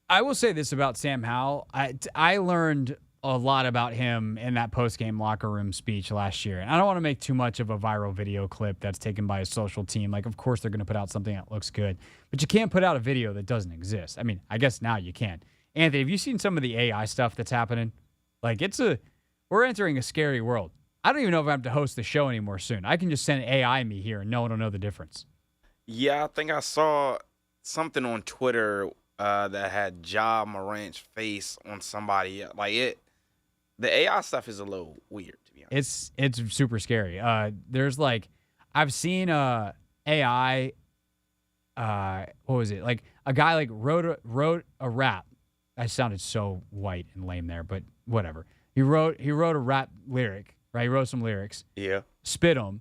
Speaker 1: I will say this about Sam Howell. I learned a lot about him in that post-game locker room speech last year. And I don't want to make too much of a viral video clip that's taken by a social team. Like, of course, they're going to put out something that looks good. But you can't put out a video that doesn't exist. I mean, I guess now you can. Anthony, have you seen some of the AI stuff that's happening? Like, we're entering a scary world. I don't even know if I have to host the show anymore soon. I can just send AI me here and no one will know the difference.
Speaker 2: Yeah, I think I saw something on Twitter that had Ja Morant's face on somebody. Like, the AI stuff is a little weird, to be honest.
Speaker 1: It's super scary. I've seen AI what was it? Like a guy like wrote a rap. I sounded so white and lame there, but whatever. He wrote a rap lyric, right? He wrote some lyrics.
Speaker 2: Yeah.
Speaker 1: Spit them,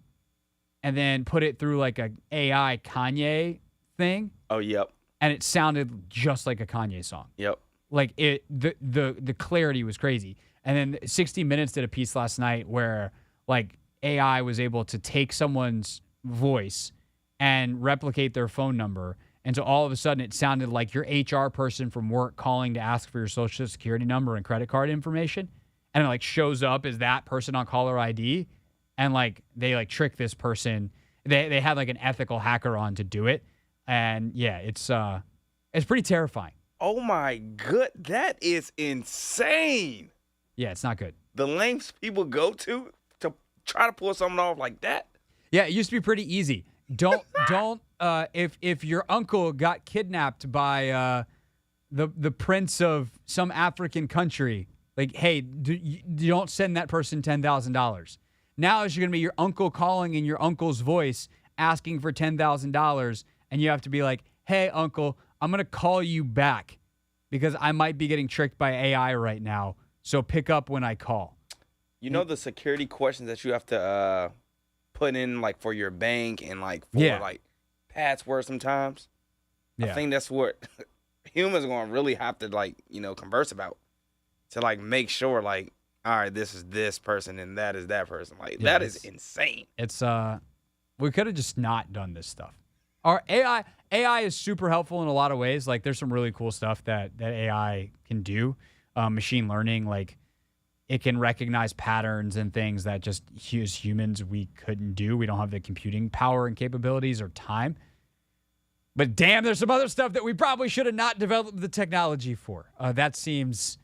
Speaker 1: and then put it through like a AI Kanye thing.
Speaker 2: Oh, yep.
Speaker 1: And it sounded just like a Kanye song.
Speaker 2: Yep.
Speaker 1: Like the clarity was crazy. And then 60 Minutes did a piece last night where like AI was able to take someone's voice and replicate their phone number. And so all of a sudden it sounded like your HR person from work calling to ask for your social security number and credit card information. And it like shows up as that person on caller ID. And like they like trick this person. They had like an ethical hacker on to do it. And yeah, it's pretty terrifying.
Speaker 2: Oh my good, that is insane.
Speaker 1: Yeah, it's not good.
Speaker 2: The lengths people go to try to pull something off like that.
Speaker 1: Yeah, it used to be pretty easy. Don't if your uncle got kidnapped by the prince of some African country, like, hey, don't send that person $10,000. Now it's going to be your uncle calling in your uncle's voice asking for $10,000, and you have to be like, hey, uncle, I'm going to call you back because I might be getting tricked by AI right now, so pick up when I call.
Speaker 2: You know the security questions that you have to put in, like, for your bank and, like, for, like, passwords sometimes?
Speaker 1: Yeah.
Speaker 2: I think that's what humans are going to really have to, like, you know, converse about to, like, make sure, like, all right, this is this person and that is that person. Like, that is insane.
Speaker 1: It's, we could have just not done this stuff. Our AI is super helpful in a lot of ways. Like, there's some really cool stuff that AI can do. Machine learning, like, it can recognize patterns and things that just as humans we couldn't do. We don't have the computing power and capabilities or time. But damn, there's some other stuff that we probably should have not developed the technology for. That seems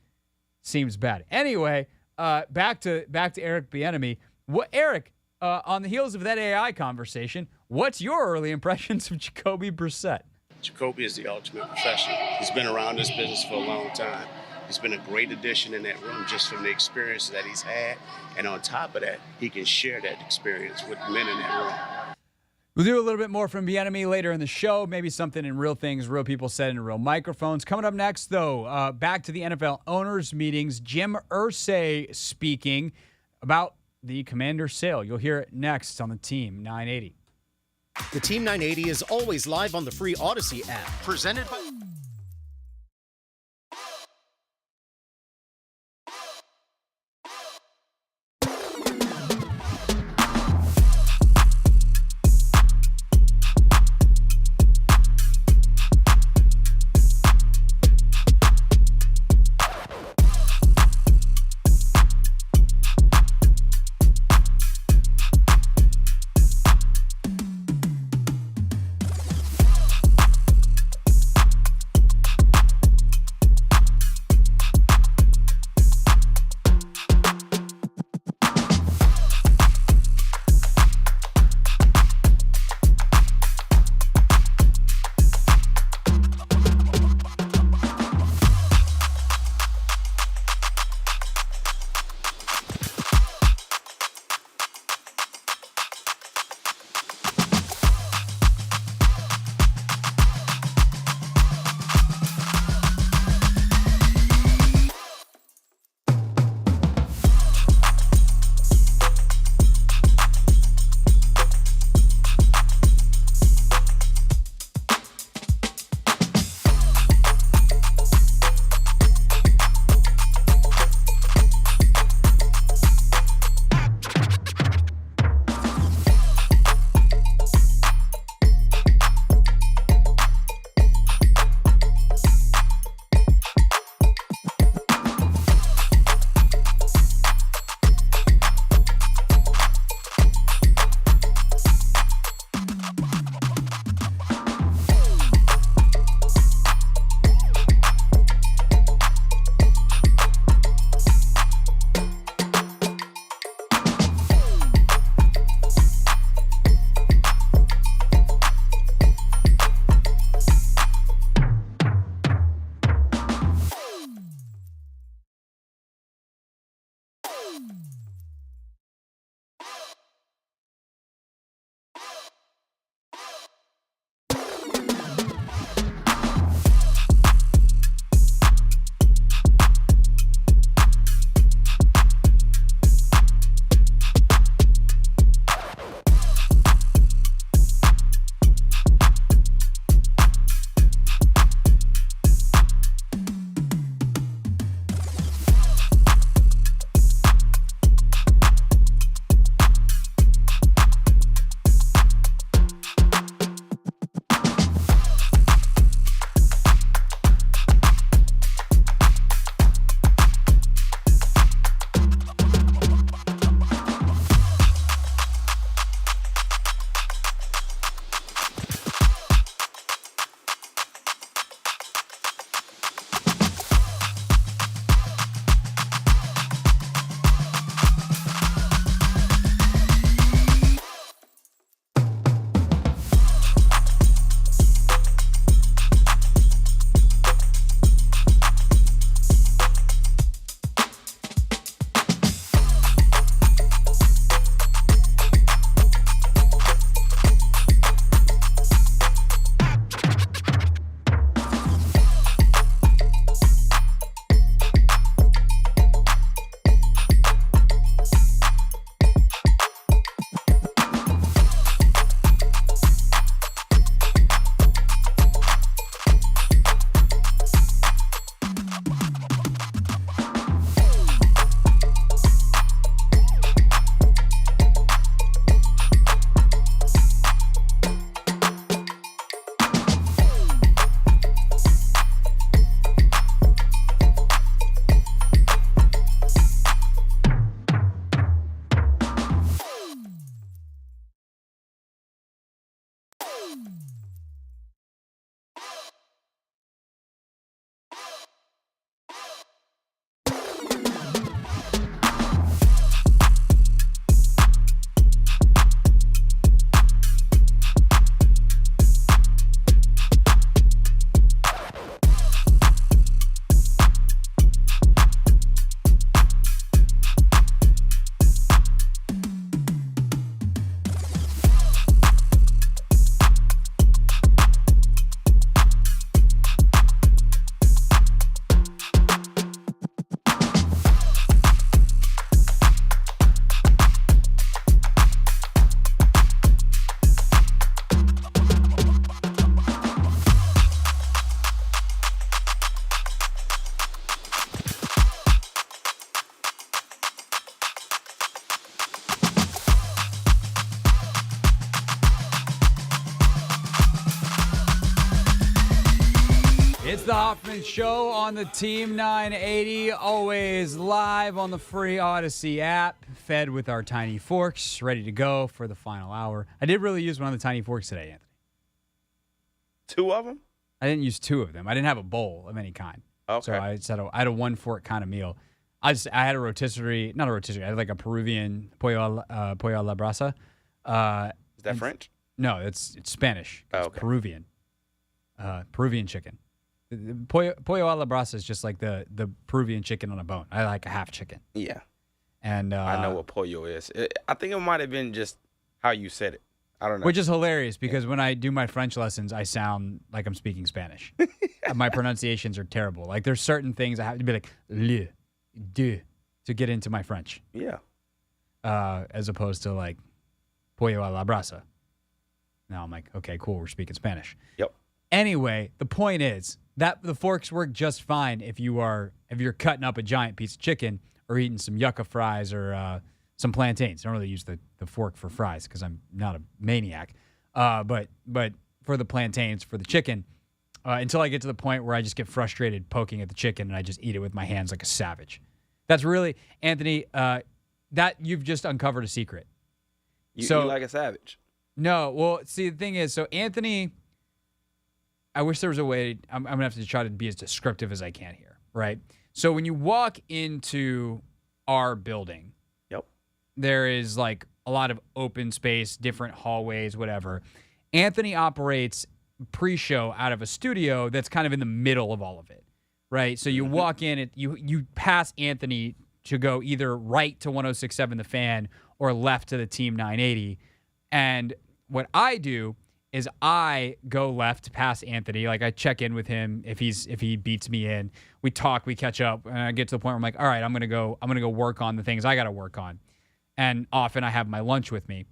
Speaker 1: bad. Anyway, back to Eric Bieniemy. What, Eric? On the heels of that AI conversation, what's your early impressions of Jacoby Brissett?
Speaker 9: Jacoby is the ultimate professional. He's been around this business for a long time. He's been a great addition in that room just from the experience that he's had. And on top of that, he can share that experience with men in that room.
Speaker 1: We'll do a little bit more from Bieniemy later in the show. Maybe something in real things, real people said in real microphones. Coming up next, though, back to the NFL owners' meetings. Jim Irsay speaking about the Commander sale. You'll hear it next on the Team 980.
Speaker 11: The Team 980 is always live on the free Odyssey app. Presented by...
Speaker 1: It's the Hoffman Show on the Team 980, always live on the free Odyssey app, fed with our tiny forks, ready to go for the final hour. I did really use one of the tiny forks today, Anthony.
Speaker 2: 2 of them?
Speaker 1: I didn't use 2 of them. I didn't have a bowl of any kind.
Speaker 2: Okay.
Speaker 1: So I had a 1-fork kind of meal. I had a rotisserie, not a rotisserie, I had like a Peruvian pollo a la brasa.
Speaker 2: Is that French?
Speaker 1: No, it's Spanish. It's
Speaker 2: okay.
Speaker 1: Peruvian. Peruvian chicken. The pollo a la brasa is just like the Peruvian chicken on a bone. I like a half chicken.
Speaker 2: Yeah.
Speaker 1: And
Speaker 2: I know what pollo is. I think it might have been just how you said it. I don't know.
Speaker 1: Which is hilarious because when I do my French lessons, I sound like I'm speaking Spanish. My pronunciations are terrible. Like there's certain things I have to be like le, de to get into my French.
Speaker 2: Yeah.
Speaker 1: As opposed to like pollo a la brasa. Now I'm like, okay, cool, we're speaking Spanish.
Speaker 2: Yep.
Speaker 1: Anyway, the point is that the forks work just fine if you're cutting up a giant piece of chicken or eating some yucca fries or some plantains. I don't really use the fork for fries because I'm not a maniac. But for the plantains, for the chicken, until I get to the point where I just get frustrated poking at the chicken and I just eat it with my hands like a savage. That's really, Anthony, that you've just uncovered a secret.
Speaker 2: You like a savage.
Speaker 1: No, well, see, the thing is, so Anthony, I wish there was a way, I'm going to have to try to be as descriptive as I can here, right? So when you walk into our building,
Speaker 2: yep,
Speaker 1: there is like a lot of open space, different hallways, whatever. Anthony operates pre-show out of a studio that's kind of in the middle of all of it, right? So you walk in, you pass Anthony to go either right to 106.7 The Fan or left to the Team 980. And what I do is I go left past Anthony. Like I check in with him if he beats me in. We talk, we catch up, and I get to the point where I'm like, all right, I'm gonna go work on the things I gotta work on. And often I have my lunch with me.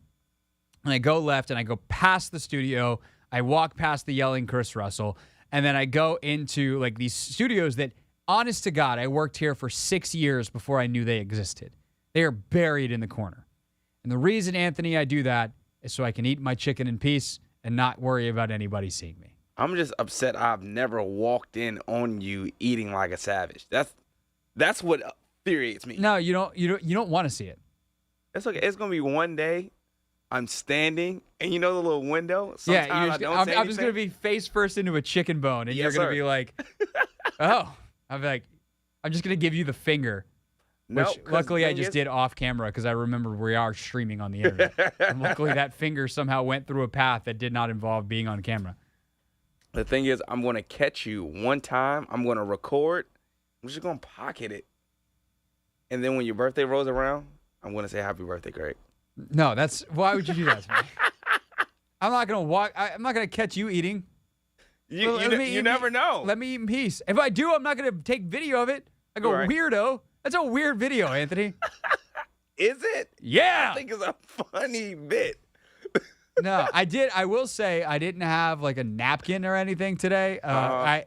Speaker 1: And I go left and I go past the studio. I walk past the yelling Chris Russell, and then I go into like these studios that, honest to God, I worked here for 6 years before I knew they existed. They are buried in the corner. And the reason, Anthony, I do that is so I can eat my chicken in peace and not worry about anybody seeing me.
Speaker 2: I'm just upset I've never walked in on you eating like a savage. That's what infuriates me.
Speaker 1: No, you don't want to see it.
Speaker 2: It's okay. It's gonna be one day I'm standing and you know the little window?
Speaker 1: Sometimes
Speaker 2: I'm
Speaker 1: just gonna be face first into a chicken bone and you're gonna be like, oh. I'm like, I'm just gonna give you the finger. Which luckily I just did off camera because I remember we are streaming on the internet. And luckily that finger somehow went through a path that did not involve being on camera.
Speaker 2: The thing is, I'm going to catch you one time. I'm going to record. I'm just going to pocket it. And then when your birthday rolls around, I'm going to say happy birthday, Greg.
Speaker 1: No, why would you do that to me? I'm not going to catch you eating.
Speaker 2: You never know.
Speaker 1: Let me eat in peace. If I do, I'm not going to take video of it. I go, weirdo. That's a weird video, Anthony.
Speaker 2: Is it?
Speaker 1: Yeah.
Speaker 2: I think it's a funny bit.
Speaker 1: No, I will say I didn't have like a napkin or anything today.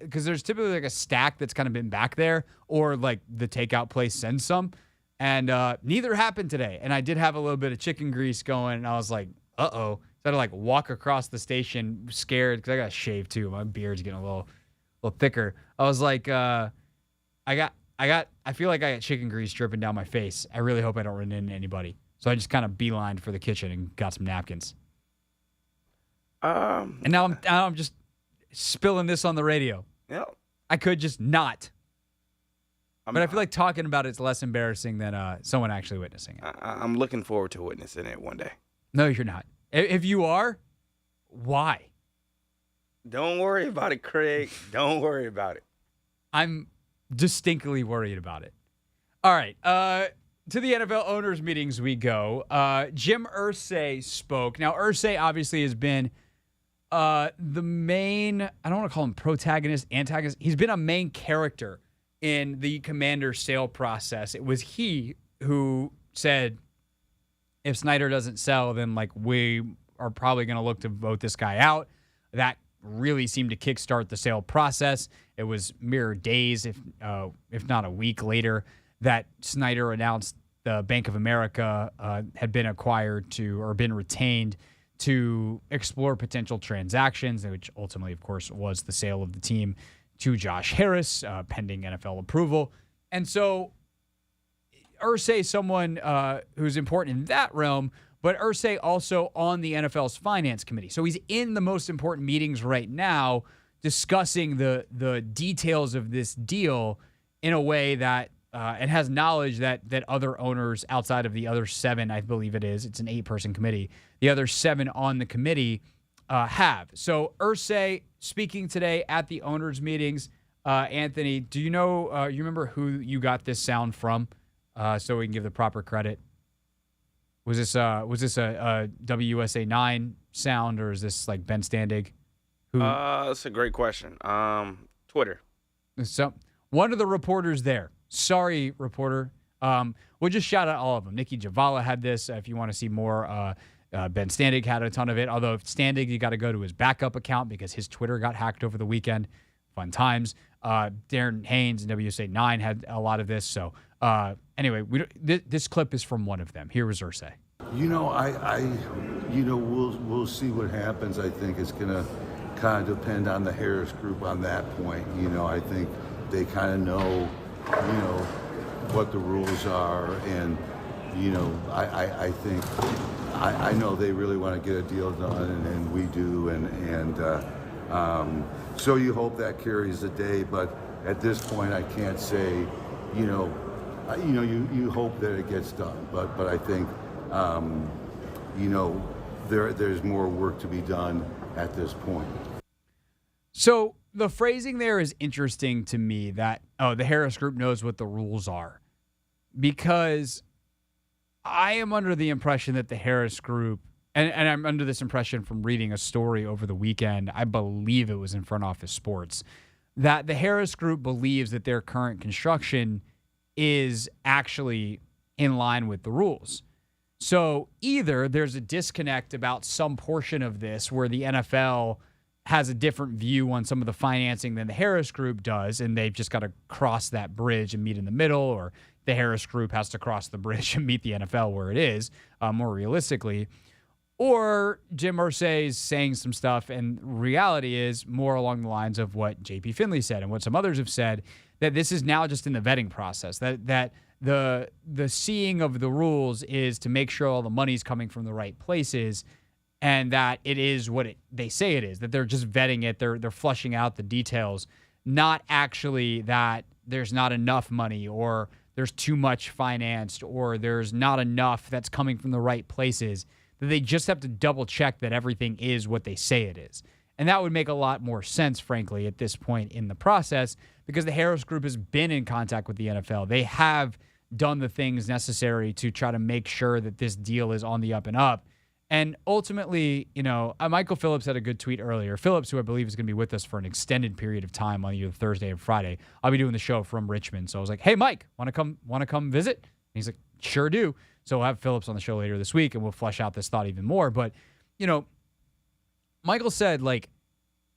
Speaker 1: Because there's typically like a stack that's kind of been back there, or like the takeout place sends some. And neither happened today. And I did have a little bit of chicken grease going. And I was like, uh-oh. So I had to like walk across the station scared because I got shaved too. My beard's getting a little thicker. I was like, I feel like I got chicken grease dripping down my face. I really hope I don't run into anybody. So I just kind of beelined for the kitchen and got some napkins. And now I'm just spilling this on the radio.
Speaker 2: Yeah.
Speaker 1: I could just not. But I feel like talking about it's less embarrassing than someone actually witnessing it.
Speaker 2: I'm looking forward to witnessing it one day.
Speaker 1: No, you're not. If you are, why?
Speaker 2: Don't worry about it, Craig. Don't worry about it.
Speaker 1: I'm distinctly worried about it. All right. To the NFL owners' meetings we go. Jim Irsay spoke. Now, Irsay obviously has been the main, I don't want to call him protagonist, antagonist. He's been a main character in the Commander sale process. It was he who said, if Snyder doesn't sell, then like we are probably going to look to vote this guy out. That really seemed to kickstart the sale process. It was mere days, if not a week later, that Snyder announced the Bank of America had been acquired or been retained to explore potential transactions, which ultimately, of course, was the sale of the team to Josh Harris, pending NFL approval. And so Irsay, someone who's important in that realm, but Irsay also on the NFL's finance committee. So he's in the most important meetings right now discussing the details of this deal in a way that and has knowledge that other owners outside of the other 7, I believe it's an 8-person committee, the other 7 on the committee have. So Irsay speaking today at the owners' meetings. Anthony, do you know, you remember who you got this sound from so we can give the proper credit? Was this a WUSA 9 sound, or is this like Ben Standig?
Speaker 2: That's a great question. Twitter.
Speaker 1: So one of the reporters there. Sorry, reporter. We'll just shout out all of them. Nikki Javala had this. If you want to see more, Ben Standig had a ton of it. Although Standig, you got to go to his backup account because his Twitter got hacked over the weekend. Fun times. Darren Haynes and WSA 9 had a lot of this. So anyway, this clip is from one of them. Here was Irsay.
Speaker 12: We'll see what happens. I think it's going to kind of depend on the Harris Group on that point. I think they kind of know, what the rules are, and I think I know they really want to get a deal done, and we do, and so you hope that carries the day. But at this point, I can't say, you hope that it gets done, but I think there's more work to be done at this point.
Speaker 1: So the phrasing there is interesting to me that, the Harris Group knows what the rules are, because I am under the impression that the Harris Group, and I'm under this impression from reading a story over the weekend, I believe it was in Front Office Sports, that the Harris Group believes that their current construction is actually in line with the rules. So either there's a disconnect about some portion of this where the NFL has a different view on some of the financing than the Harris Group does, and they've just got to cross that bridge and meet in the middle, or the Harris Group has to cross the bridge and meet the NFL where it is, more realistically. Or Jim Irsay is saying some stuff, and reality is more along the lines of what J.P. Finlay said and what some others have said, that this is now just in the vetting process, that the seeing of the rules is to make sure all the money's coming from the right places, and that it is what they say it is, that they're just vetting it, they're flushing out the details, not actually that there's not enough money, or there's too much financed, or there's not enough that's coming from the right places, that they just have to double check that everything is what they say it is. And that would make a lot more sense, frankly, at this point in the process, because the Harris Group has been in contact with the NFL. They have done the things necessary to try to make sure that this deal is on the up and up. And ultimately, Michael Phillips had a good tweet earlier. Phillips, who I believe is going to be with us for an extended period of time on either Thursday and Friday. I'll be doing the show from Richmond. So I was like, hey, Mike, want to come visit? And he's like, sure do. So we'll have Phillips on the show later this week, and we'll flesh out this thought even more. But, Michael said,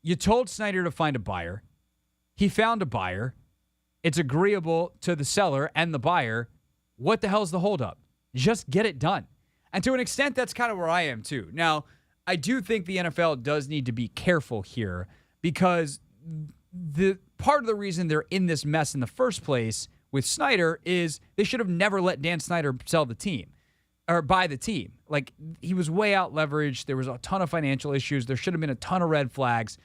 Speaker 1: you told Snyder to find a buyer. He found a buyer. It's agreeable to the seller and the buyer. What the hell's the holdup? Just get it done. And to an extent, that's kind of where I am too. Now, I do think the NFL does need to be careful here, because the part of the reason they're in this mess in the first place with Snyder is they should have never let Dan Snyder sell the team or buy the team. He was way out leveraged. There was a ton of financial issues. There should have been a ton of red flags.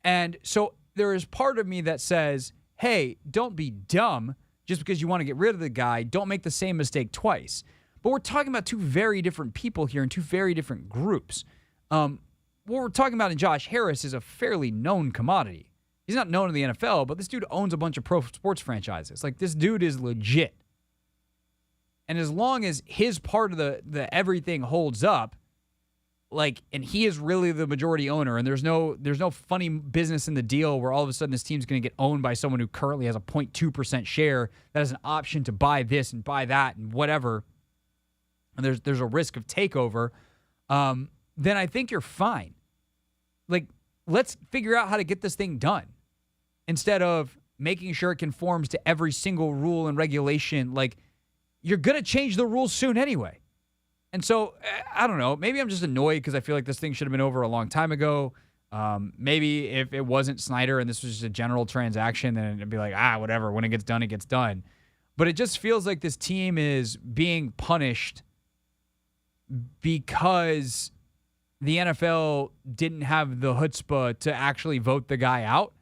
Speaker 1: And so there is part of me that says, hey, don't be dumb just because you want to get rid of the guy. Don't make the same mistake twice. But we're talking about two very different people here and two very different groups. What we're talking about in Josh Harris is a fairly known commodity. He's not known in the NFL, but this dude owns a bunch of pro sports franchises. This dude is legit. And as long as his part of the everything holds up, and he is really the majority owner, and there's no funny business in the deal where all of a sudden this team's going to get owned by someone who currently has a 0.2% share that has an option to buy this and buy that and whatever, and there's a risk of takeover, then I think you're fine. Let's figure out how to get this thing done instead of making sure it conforms to every single rule and regulation. You're going to change the rules soon anyway. And so, I don't know, maybe I'm just annoyed because I feel like this thing should have been over a long time ago. Maybe if it wasn't Snyder and this was just a general transaction, then it'd be like, whatever. When it gets done, it gets done. But it just feels like this team is being punished because the NFL didn't have the chutzpah to actually vote the guy out.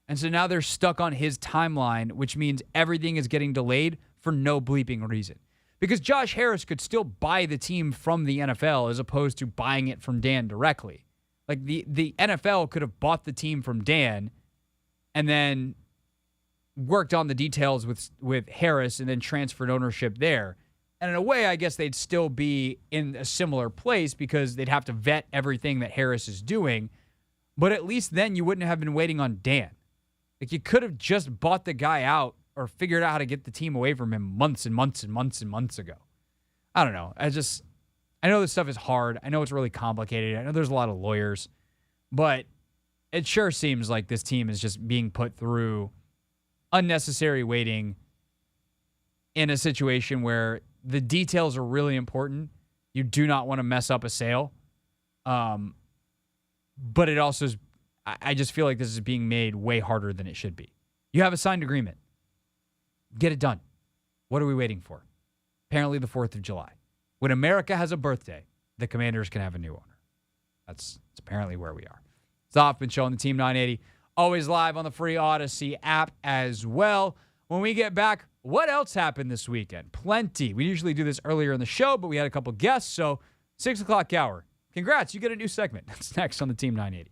Speaker 1: And so now they're stuck on his timeline, which means everything is getting delayed for no bleeping reason. Because Josh Harris could still buy the team from the NFL as opposed to buying it from Dan directly. Like the NFL could have bought the team from Dan and then worked on the details with Harris and then transferred ownership there. And in a way, I guess they'd still be in a similar place because they'd have to vet everything that Harris is doing. But at least then you wouldn't have been waiting on Dan. Like, you could have just bought the guy out or figured out how to get the team away from him months and months and months and months ago. I don't know. I know this stuff is hard. I know it's really complicated. I know there's a lot of lawyers. But it sure seems like this team is just being put through unnecessary waiting in a situation where the details are really important. You do not want to mess up a sale. But it also is, I just feel like this is being made way harder than it should be. You have a signed agreement. Get it done. What are we waiting for? Apparently the 4th of July. When America has a birthday, the Commanders can have a new owner. That's apparently where we are. It's the Hoffman Show on the Team 980. Always live on the free Odyssey app as well. When we get back, what else happened this weekend? Plenty. We usually do this earlier in the show, but we had a couple guests, so 6 o'clock hour. Congrats, you get a new segment. That's next on the Team 980.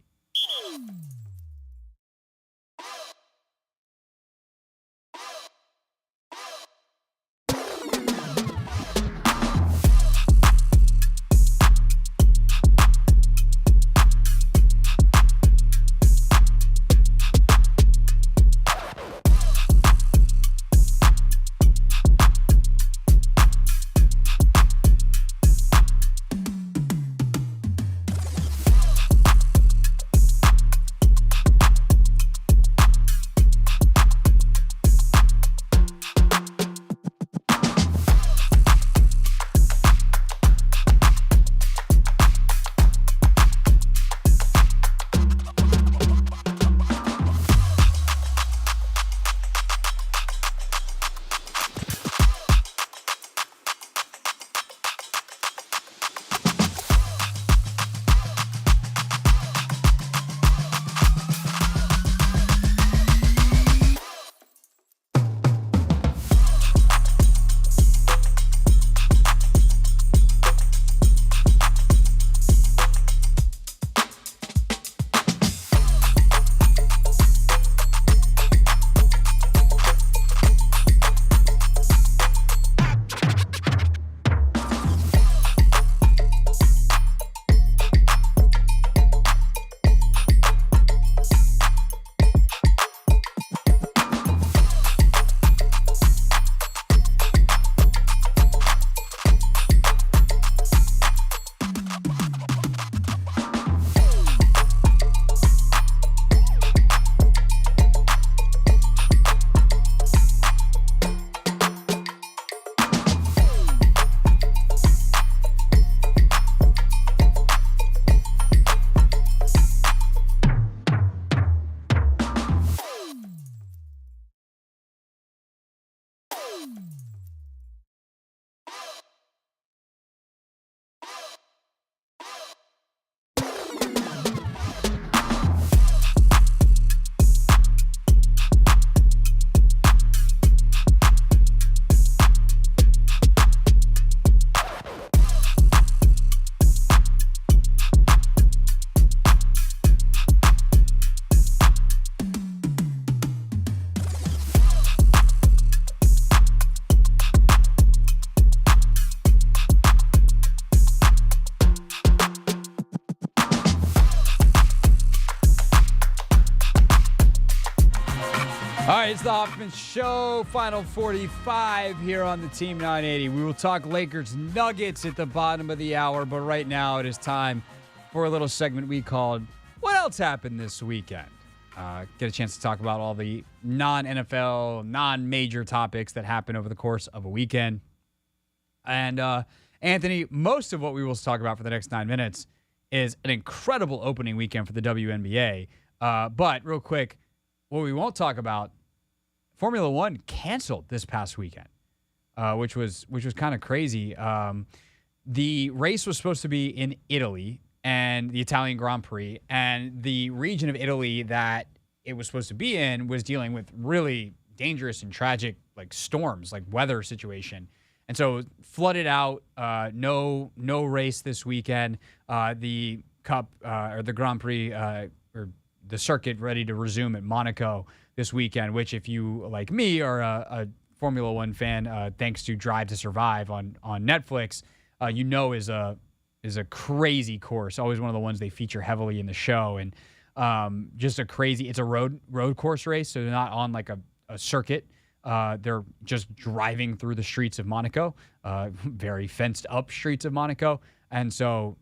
Speaker 1: All right, it's the Hoffman Show, Final 45 here on the Team 980. We will talk Lakers Nuggets at the bottom of the hour, but right now it is time for a little segment we called What Else Happened This Weekend? Get a chance to talk about all the non-NFL, non-major topics that happen over the course of a weekend. And Anthony, most of what we will talk about for the next 9 minutes is an incredible opening weekend for the WNBA. But real quick, what we won't talk about, Formula One canceled this past weekend, which was kind of crazy. The race was supposed to be in Italy and the Italian Grand Prix, and the region of Italy that it was supposed to be in was dealing with really dangerous and tragic like storms, like weather situation. And so flooded out, no race this weekend. The Cup or the Grand Prix or the circuit ready to resume at Monaco this weekend, which if you, like me, are a Formula One fan, thanks to Drive to Survive on Netflix, is a crazy course. Always one of the ones they feature heavily in the show. And just it's a road course race, so they're not on like a circuit. They're just driving through the streets of Monaco, very fenced up streets of Monaco. And so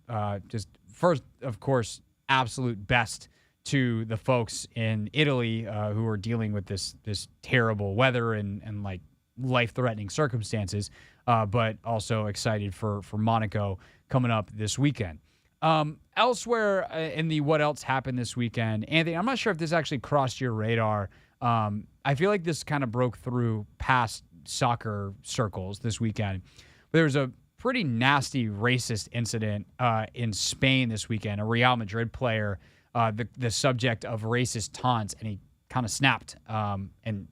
Speaker 1: just first, of course, absolute best to the folks in Italy who are dealing with this terrible weather and like life-threatening circumstances, but also excited for Monaco coming up this weekend. Elsewhere in the what else happened this weekend, Anthony, I'm not sure if this actually crossed your radar. I feel like this kind of broke through past soccer circles this weekend. But there was a pretty nasty racist incident in Spain this weekend. A Real Madrid player, the subject of racist taunts, and he kind of snapped. And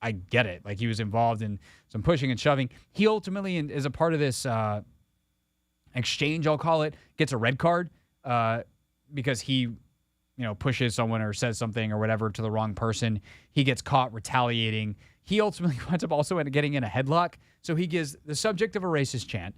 Speaker 1: I get it. Like, he was involved in some pushing and shoving. He ultimately, as a part of this exchange, I'll call it, gets a red card because he pushes someone or says something or whatever to the wrong person. He gets caught retaliating. He ultimately winds up also getting in a headlock. So he gives the subject of a racist chant,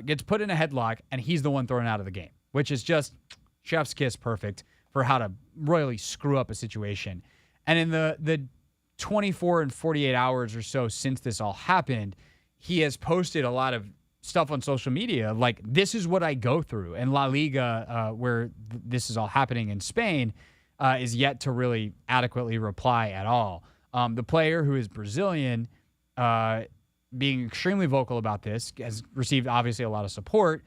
Speaker 1: gets put in a headlock, and he's the one thrown out of the game, which is just chef's kiss perfect for how to royally screw up a situation. And in the 24 and 48 hours or so since this all happened, he has posted a lot of stuff on social media like, this is what I go through. And La Liga, where this is all happening in Spain, is yet to really adequately reply at all. The player, who is Brazilian, being extremely vocal about this, has received obviously a lot of support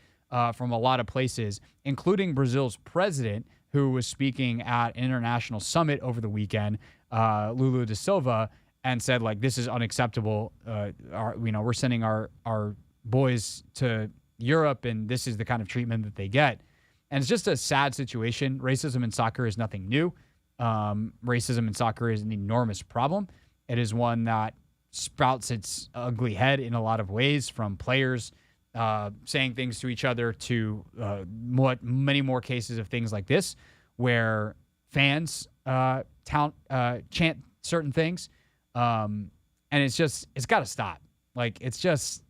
Speaker 1: from a lot of places, including Brazil's president, who was speaking at an international summit over the weekend, Lula da Silva, and said, like, this is unacceptable. We're sending our boys to Europe, and this is the kind of treatment that they get. And it's just a sad situation. Racism in soccer is nothing new. Racism in soccer is an enormous problem. It is one that sprouts its ugly head in a lot of ways, from players saying things to each other to many more cases of things like this, where fans chant certain things. And it's got to stop. Like, it's just,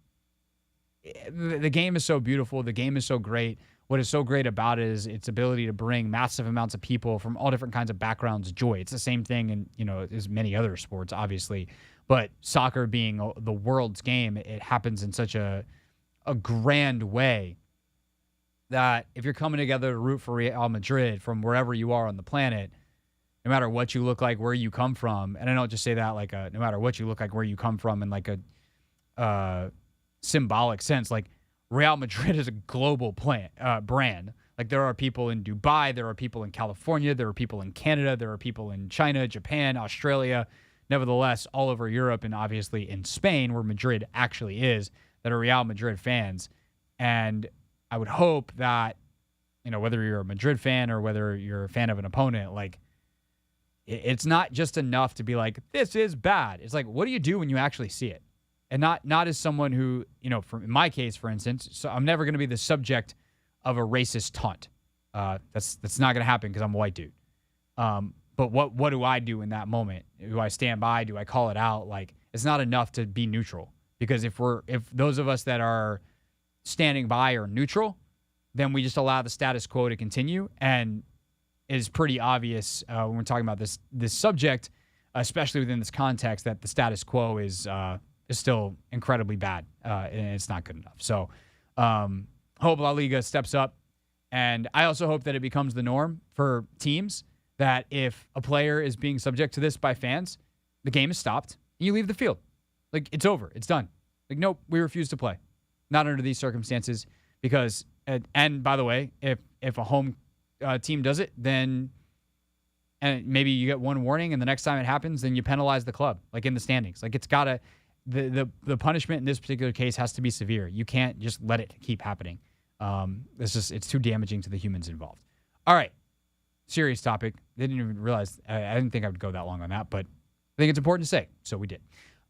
Speaker 1: the game is so beautiful. The game is so great. What is so great about it is its ability to bring massive amounts of people from all different kinds of backgrounds joy. It's the same thing in, as many other sports, obviously. But soccer being the world's game, it happens in such a grand way that if you're coming together to root for Real Madrid from wherever you are on the planet, no matter what you look like, where you come from, and I don't just say that like no matter what you look like, where you come from, in like a symbolic sense, like Real Madrid is a global brand. Like, there are people in Dubai, there are people in California, there are people in Canada, there are people in China, Japan, Australia, nevertheless, all over Europe, and obviously in Spain, where Madrid actually is, that are Real Madrid fans. And I would hope that, whether you're a Madrid fan or whether you're a fan of an opponent, like, it's not just enough to be like, this is bad. It's like, what do you do when you actually see it? And not as someone who, in my case, for instance, so I'm never going to be the subject of a racist taunt. That's not going to happen because I'm a white dude. But what do I do in that moment? Do I stand by? Do I call it out? Like, it's not enough to be neutral, because if those of us that are standing by are neutral, then we just allow the status quo to continue. And it is pretty obvious when we're talking about this subject, especially within this context, that the status quo is still incredibly bad, and it's not good enough. So hope La Liga steps up. And I also hope that it becomes the norm for teams that if a player is being subject to this by fans, the game is stopped and you leave the field. Like, it's over. It's done. Like, nope, we refuse to play. Not under these circumstances, because, and by the way, if if a home team does it, then and maybe you get one warning, and the next time it happens, then you penalize the club, like in the standings. Like it's got to the punishment in this particular case has to be severe. You can't just let it keep happening. It's too damaging to the humans involved. All right, serious topic. Didn't even realize I didn't think I would go that long on that, but I think it's important to say, so we did.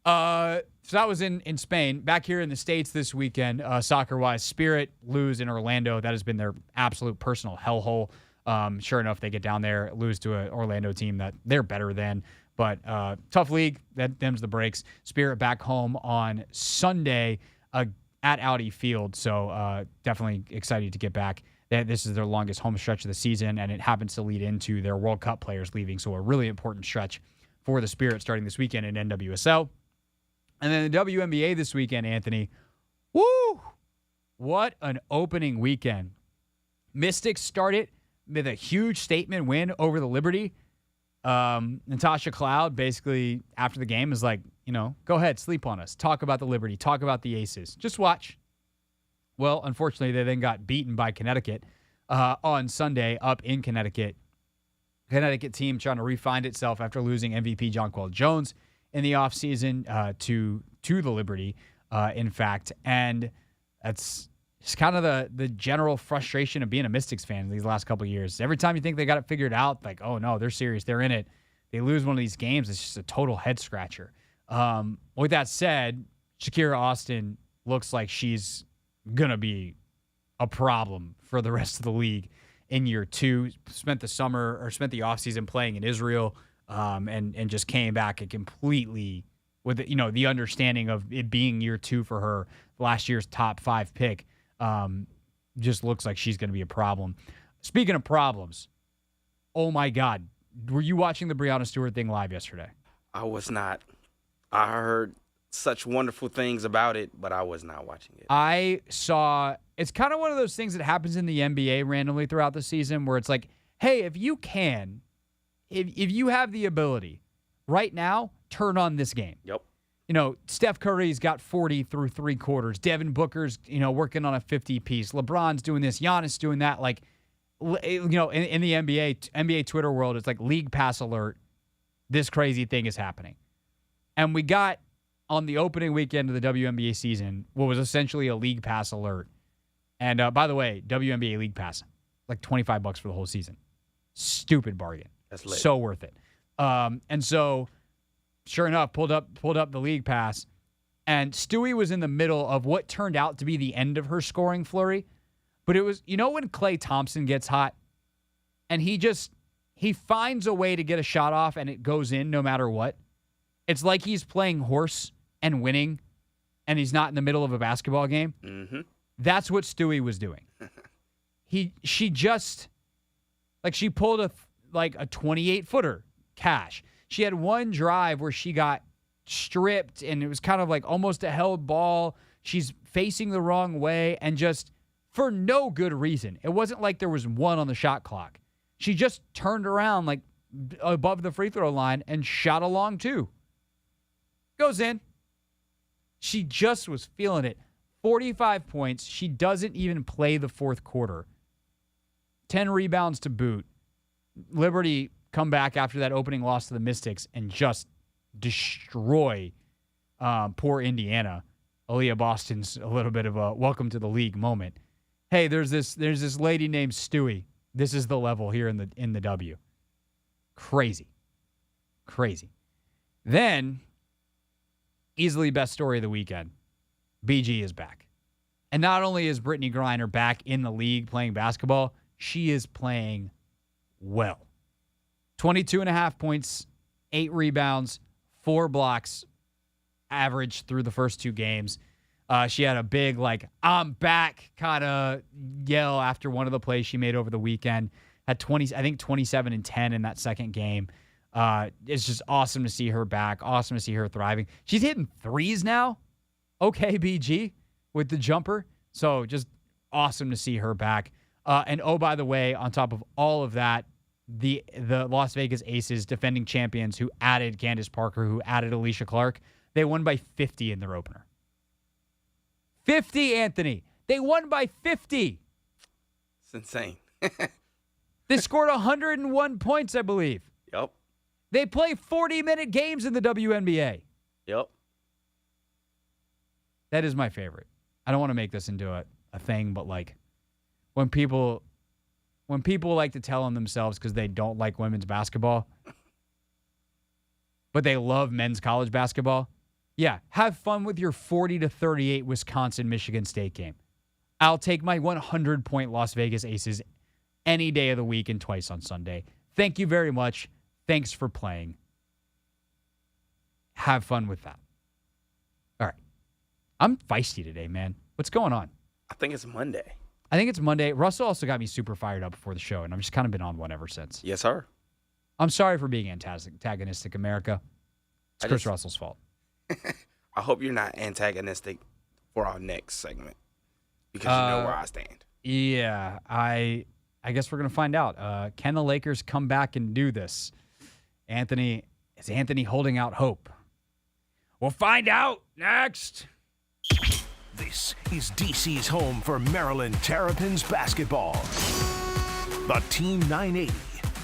Speaker 1: So that was in Spain. Back here in the States this weekend, soccer-wise, Spirit lose in Orlando. That has been their absolute personal hellhole. Sure enough, they get down there, lose to an Orlando team that they're better than. But tough league. That them's the breaks. Spirit back home on Sunday at Audi Field. So definitely excited to get back. This is their longest home stretch of the season, and it happens to lead into their World Cup players leaving. So a really important stretch for the Spirit starting this weekend in NWSL. And then the WNBA this weekend, Anthony. Woo! What an opening weekend. Mystics started with a huge statement win over the Liberty. Natasha Cloud basically after the game is like, go ahead, sleep on us. Talk about the Liberty. Talk about the Aces. Just watch. Well, unfortunately, they then got beaten by Connecticut on Sunday up in Connecticut. Connecticut team trying to refine itself after losing MVP Jonquel Jones in the offseason to the Liberty, in fact. And that's just kind of the general frustration of being a Mystics fan these last couple of years. Every time you think they got it figured out, like, oh, no, they're serious. They're in it. They lose one of these games. It's just a total head-scratcher. With that said, Shakira Austin looks like she's going to be a problem for the rest of the league in year two. Spent the offseason playing in Israel and just came back and completely with the understanding of it being year two for her, last year's top 5 pick. Just looks like she's going to be a problem. Speaking of problems, oh my God, were you watching the Breonna Stewart thing live yesterday?
Speaker 2: I was not. I heard such wonderful things about it, but I was not watching it.
Speaker 1: I saw, it's kind of one of those things that happens in the NBA randomly throughout the season where it's like, hey, if you have the ability right now, turn on this game.
Speaker 2: Yep.
Speaker 1: Steph Curry's got 40 through 3 quarters. Devin Booker's, working on a 50-piece. LeBron's doing this. Giannis doing that. Like, in the NBA Twitter world, it's like league pass alert. This crazy thing is happening. And we got, on the opening weekend of the WNBA season, what was essentially a league pass alert. And by the way, WNBA league pass, like $25 for the whole season. Stupid bargain.
Speaker 2: That's lit.
Speaker 1: So worth it. And so, sure enough, pulled up the league pass, and Stewie was in the middle of what turned out to be the end of her scoring flurry. But it was, when Klay Thompson gets hot, and he finds a way to get a shot off, and it goes in no matter what. It's like he's playing horse and winning, and he's not in the middle of a basketball game.
Speaker 2: Mm-hmm.
Speaker 1: That's what Stewie was doing. She pulled a 28-footer cash. She had one drive where she got stripped, and it was kind of like almost a held ball. She's facing the wrong way, and just for no good reason. It wasn't like there was one on the shot clock. She just turned around like above the free throw line and shot a long 2. Goes in. She just was feeling it. 45 points. She doesn't even play the fourth quarter. 10 rebounds to boot. Liberty come back after that opening loss to the Mystics and just destroy poor Indiana. Aaliyah Boston's a little bit of a welcome to the league moment. Hey, there's this lady named Stewie. This is the level here in the W. Crazy. Then, easily best story of the weekend. BG is back. And not only is Brittany Griner back in the league playing basketball, she is playing well. 22.5 points, 8 rebounds, 4 blocks average through the first 2 games. She had a big, I'm back kind of yell after one of the plays she made over the weekend. Had 27 and 10 in that second game. It's just awesome to see her back. Awesome to see her thriving. She's hitting threes now. Okay, BG, with the jumper. So just awesome to see her back. And oh, by the way, on top of all of that, the Las Vegas Aces, defending champions, who added Candace Parker, who added Alicia Clark, they won by 50 in their opener. 50, Anthony. They won by 50.
Speaker 2: It's insane.
Speaker 1: They scored 101 points, I believe.
Speaker 2: Yep.
Speaker 1: They play 40-minute games in the WNBA.
Speaker 2: Yep.
Speaker 1: That is my favorite. I don't want to make this into a thing, but like when people like to tell on themselves because they don't like women's basketball, but they love men's college basketball, yeah, have fun with your 40-38 Wisconsin-Michigan State game. I'll take my 100-point Las Vegas Aces any day of the week and twice on Sunday. Thank you very much. Thanks for playing. Have fun with that. All right. I'm feisty today, man. What's going on?
Speaker 2: I think it's Monday.
Speaker 1: I think it's Monday. Russell also got me super fired up before the show, and I've just kind of been on one ever since.
Speaker 2: Yes, sir.
Speaker 1: I'm sorry for being antagonistic, America. It's Chris Russell's fault.
Speaker 2: I hope you're not antagonistic for our next segment because you know where I stand.
Speaker 1: Yeah, I guess we're going to find out. Can the Lakers come back and do this? Is Anthony holding out hope? We'll find out next.
Speaker 3: This is DC's home for Maryland Terrapins basketball. The Team 980,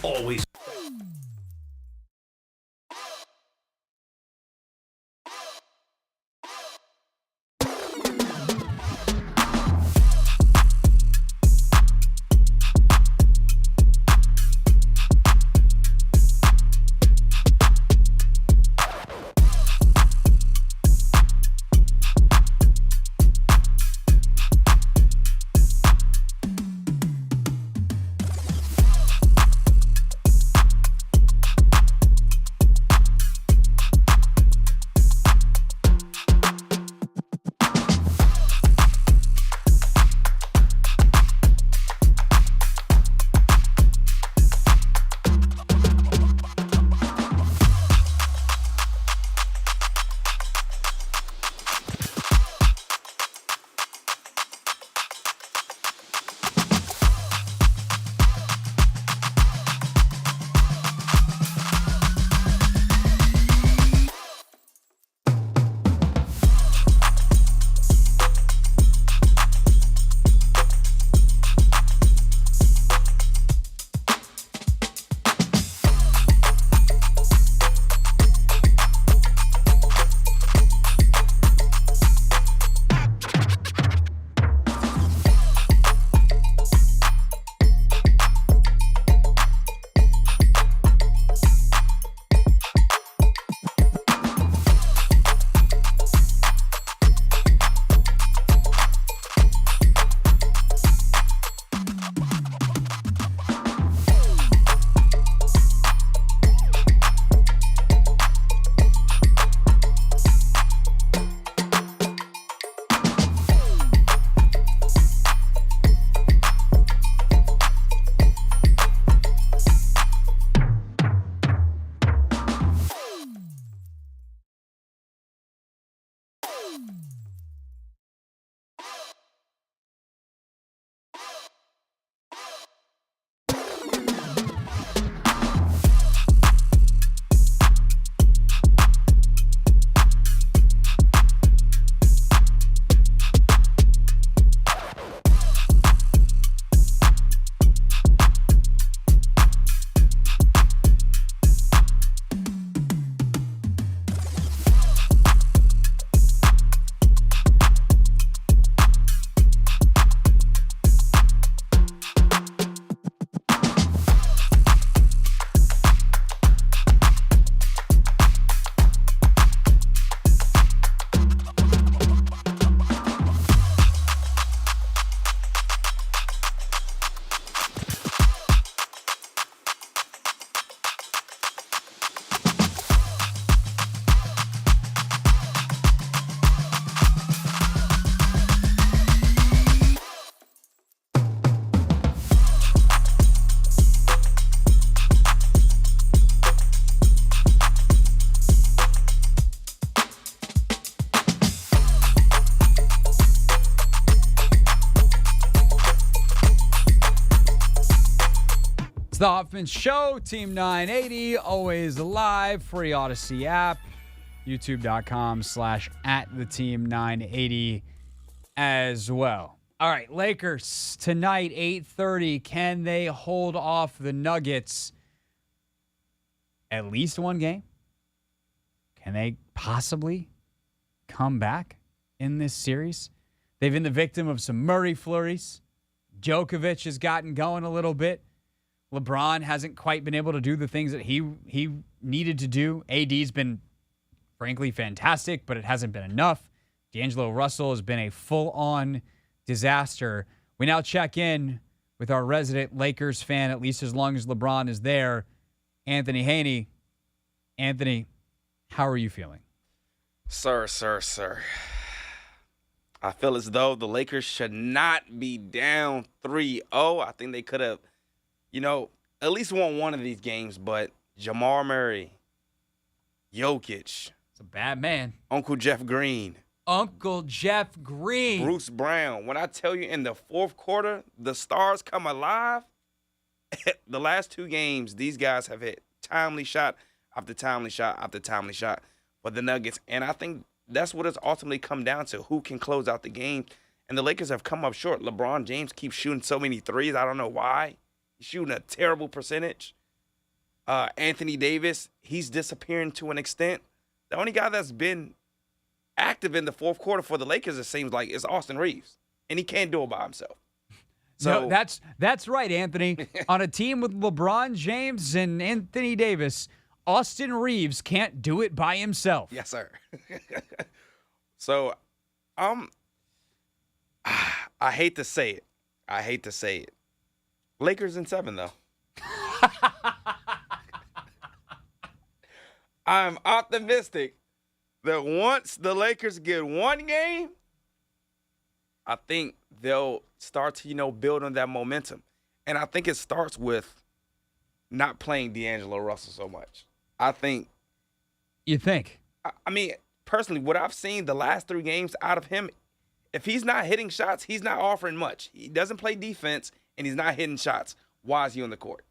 Speaker 3: always.
Speaker 1: The Hoffman Show, Team 980, always live, free Odyssey app, youtube.com/@theteam980 as well. All right, Lakers tonight, 8:30. Can they hold off the Nuggets at least one game? Can they possibly come back in this series? They've been the victim of some Murray flurries. Djokovic has gotten going a little bit. LeBron hasn't quite been able to do the things that he needed to do. AD's been, frankly, fantastic, but it hasn't been enough. D'Angelo Russell has been a full-on disaster. We now check in with our resident Lakers fan, at least as long as LeBron is there, Anthony Haney. Anthony, how are you feeling?
Speaker 2: Sir. I feel as though the Lakers should not be down 3-0. I think they could have, at least won one of these games, but Jamal Murray, Jokic.
Speaker 1: It's a bad man.
Speaker 2: Uncle Jeff Green. Bruce Brown. When I tell you in the fourth quarter, the stars come alive, the last two games, these guys have hit timely shot after timely shot after timely shot for the Nuggets. And I think that's what it's ultimately come down to, who can close out the game. And the Lakers have come up short. LeBron James keeps shooting so many threes. I don't know why. He's shooting a terrible percentage. Anthony Davis, he's disappearing to an extent. The only guy that's been active in the fourth quarter for the Lakers, it seems like, is Austin Reeves. And he can't do it by himself. So
Speaker 1: no, that's right, Anthony. On a team with LeBron James and Anthony Davis, Austin Reeves can't do it by himself.
Speaker 2: Yes, sir. So, I hate to say it. Lakers in 7, though. I'm optimistic that once the Lakers get one game, I think they'll start to, build on that momentum. And I think it starts with not playing D'Angelo Russell so much. I think.
Speaker 1: You think?
Speaker 2: I mean, personally, what I've seen the last 3 games out of him, if he's not hitting shots, he's not offering much. He doesn't play defense, and he's not hitting shots. Why is he on the court?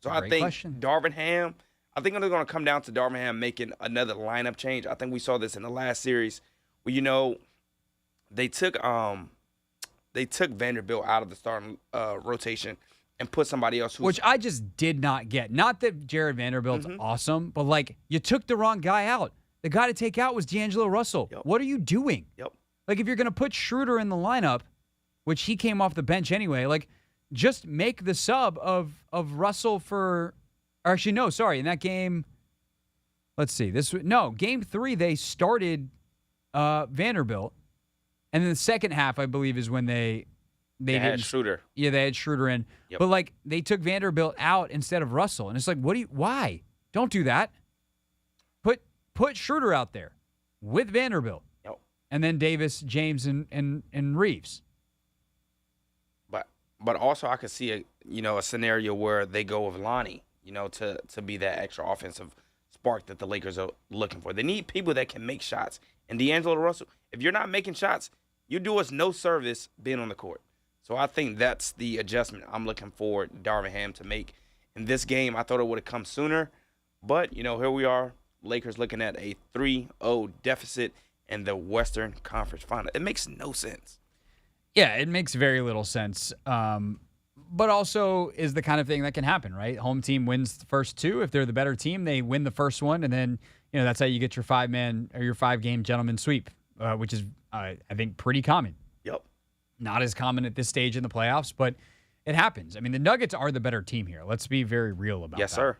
Speaker 2: So I think Darvin Ham, I think it's going to come down to Darvin Ham making another lineup change. I think we saw this in the last series where, they took Vanderbilt out of the starting rotation and put somebody else
Speaker 1: which I just did not get. Not that Jared Vanderbilt's awesome, but, you took the wrong guy out. The guy to take out was D'Angelo Russell.
Speaker 2: Yep.
Speaker 1: What are you doing?
Speaker 2: Yep.
Speaker 1: If you're going to put Schroeder in the lineup, which he came off the bench anyway, just make the sub of Russell for – or actually, no, sorry. In that game – let's see. Game 3, they started Vanderbilt. And then the second half, I believe, is when they
Speaker 2: had Schroeder.
Speaker 1: Yeah, they had Schroeder in.
Speaker 2: Yep.
Speaker 1: But, they took Vanderbilt out instead of Russell. And it's why? Don't do that. Put Schroeder out there with Vanderbilt.
Speaker 2: Yep.
Speaker 1: And then Davis, James, and Reeves.
Speaker 2: But also I could see a scenario where they go with Lonnie, to be that extra offensive spark that the Lakers are looking for. They need people that can make shots. And D'Angelo Russell, if you're not making shots, you do us no service being on the court. So I think that's the adjustment I'm looking for Darvin Ham to make in this game. I thought it would have come sooner. But, here we are. Lakers looking at a 3-0 deficit in the Western Conference Final. It makes no sense.
Speaker 1: Yeah, it makes very little sense. But also is the kind of thing that can happen, right? Home team wins the first 2. If they're the better team, they win the first one. And then, that's how you get your 5-man or your 5-game gentleman sweep, which is, I think, pretty common.
Speaker 2: Yep.
Speaker 1: Not as common at this stage in the playoffs, but it happens. I mean, the Nuggets are the better team here. Let's be very real about that.
Speaker 2: Yes, sir.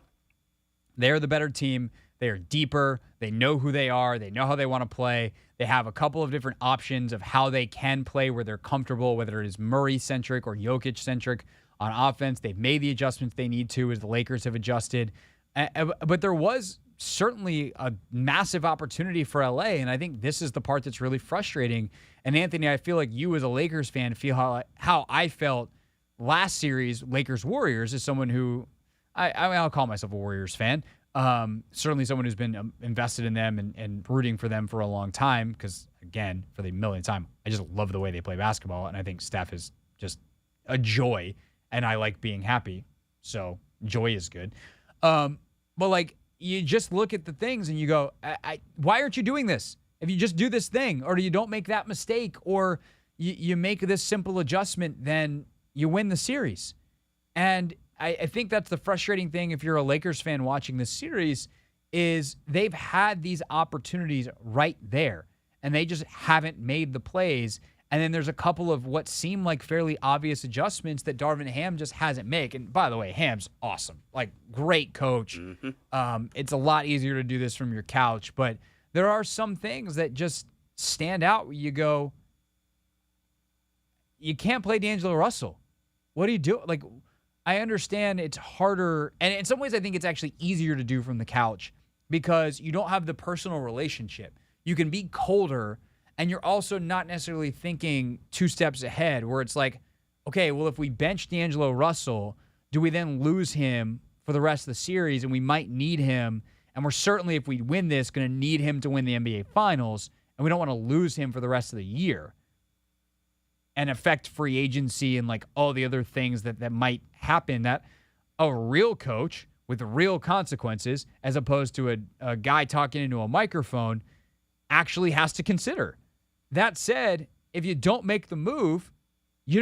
Speaker 1: They're the better team. They are deeper. They know who they are. They know how they want to play. They have a couple of different options of how they can play where they're comfortable, whether it is Murray-centric or Jokic-centric on offense. They've made the adjustments they need to as the Lakers have adjusted. But there was certainly a massive opportunity for LA, and I think this is the part that's really frustrating. And Anthony, I feel like you as a Lakers fan feel how I felt last series, Lakers-Warriors, as someone who, I'll call myself a Warriors fan. Certainly someone who's been invested in them and rooting for them for a long time because, again, for the millionth time, I just love the way they play basketball, and I think Steph is just a joy, and I like being happy, so joy is good. But, you just look at the things and you go, why aren't you doing this? If you just do this thing or you don't make that mistake or you make this simple adjustment, then you win the series. And I think that's the frustrating thing if you're a Lakers fan watching this series is they've had these opportunities right there, and they just haven't made the plays. And then there's a couple of what seem like fairly obvious adjustments that Darvin Ham just hasn't made. And by the way, Ham's awesome. Like, great coach. It's a lot easier to do this from your couch. But there are some things that just stand out where you go, you can't play D'Angelo Russell. What do you do? Like, I understand it's harder. And in some ways, I think it's actually easier to do from the couch because you don't have the personal relationship. You can be colder, and you're also not necessarily thinking 2 steps ahead where it's like, okay, well, if we bench D'Angelo Russell, do we then lose him for the rest of the series? And we might need him. And we're certainly, if we win this, going to need him to win the NBA Finals. And we don't want to lose him for the rest of the year and affect free agency and like all the other things that might happen that a real coach with real consequences, as opposed to a guy talking into a microphone, actually has to consider. That said, if you don't make the move,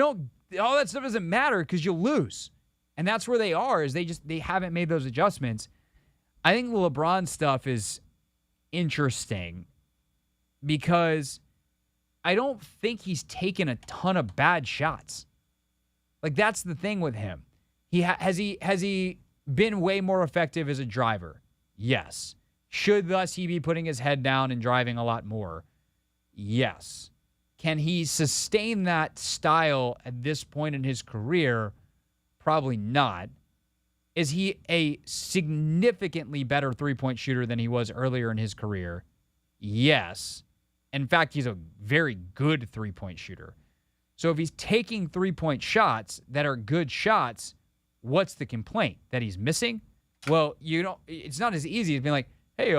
Speaker 1: all that stuff doesn't matter because you'll lose. And that's where they are, is they haven't made those adjustments. I think the LeBron stuff is interesting because I don't think he's taken a ton of bad shots. Like, that's the thing with him. Has he been way more effective as a driver? Yes. Should thus he be putting his head down and driving a lot more? Yes. Can he sustain that style at this point in his career? Probably not. Is he a significantly better three-point shooter than he was earlier in his career? Yes. In fact, he's a very good three-point shooter. So if he's taking three-point shots that are good shots, what's the complaint? That he's missing? Well, it's not as easy as being like, hey,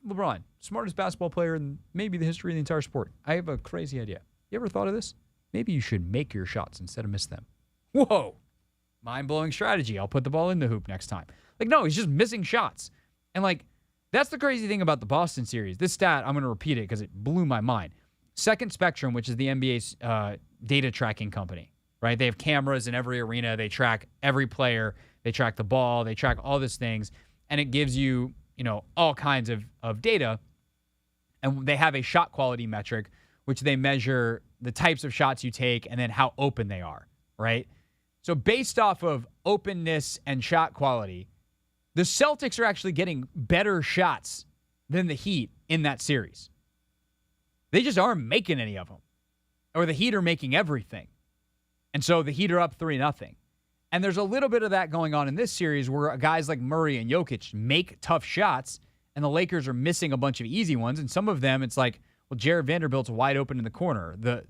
Speaker 1: LeBron, smartest basketball player in maybe the history of the entire sport. I have a crazy idea. You ever thought of this? Maybe you should make your shots instead of miss them. Whoa. Mind-blowing strategy. I'll put the ball in the hoop next time. Like, no, he's just missing shots. And, like, that's the crazy thing about the Boston series. This stat, I'm going to repeat it because it blew my mind. Second Spectrum, which is the NBA's data tracking company, right? They have cameras in every arena. They track every player. They track the ball. They track all these things. And it gives you, all kinds of data. And they have a shot quality metric, which they measure the types of shots you take and then how open they are, right? So based off of openness and shot quality, the Celtics are actually getting better shots than the Heat in that series. They just aren't making any of them. Or the Heat are making everything. And so the Heat are up 3-0. And there's a little bit of that going on in this series where guys like Murray and Jokic make tough shots, and the Lakers are missing a bunch of easy ones. And some of them, it's like, well, Jared Vanderbilt's wide open in the corner. The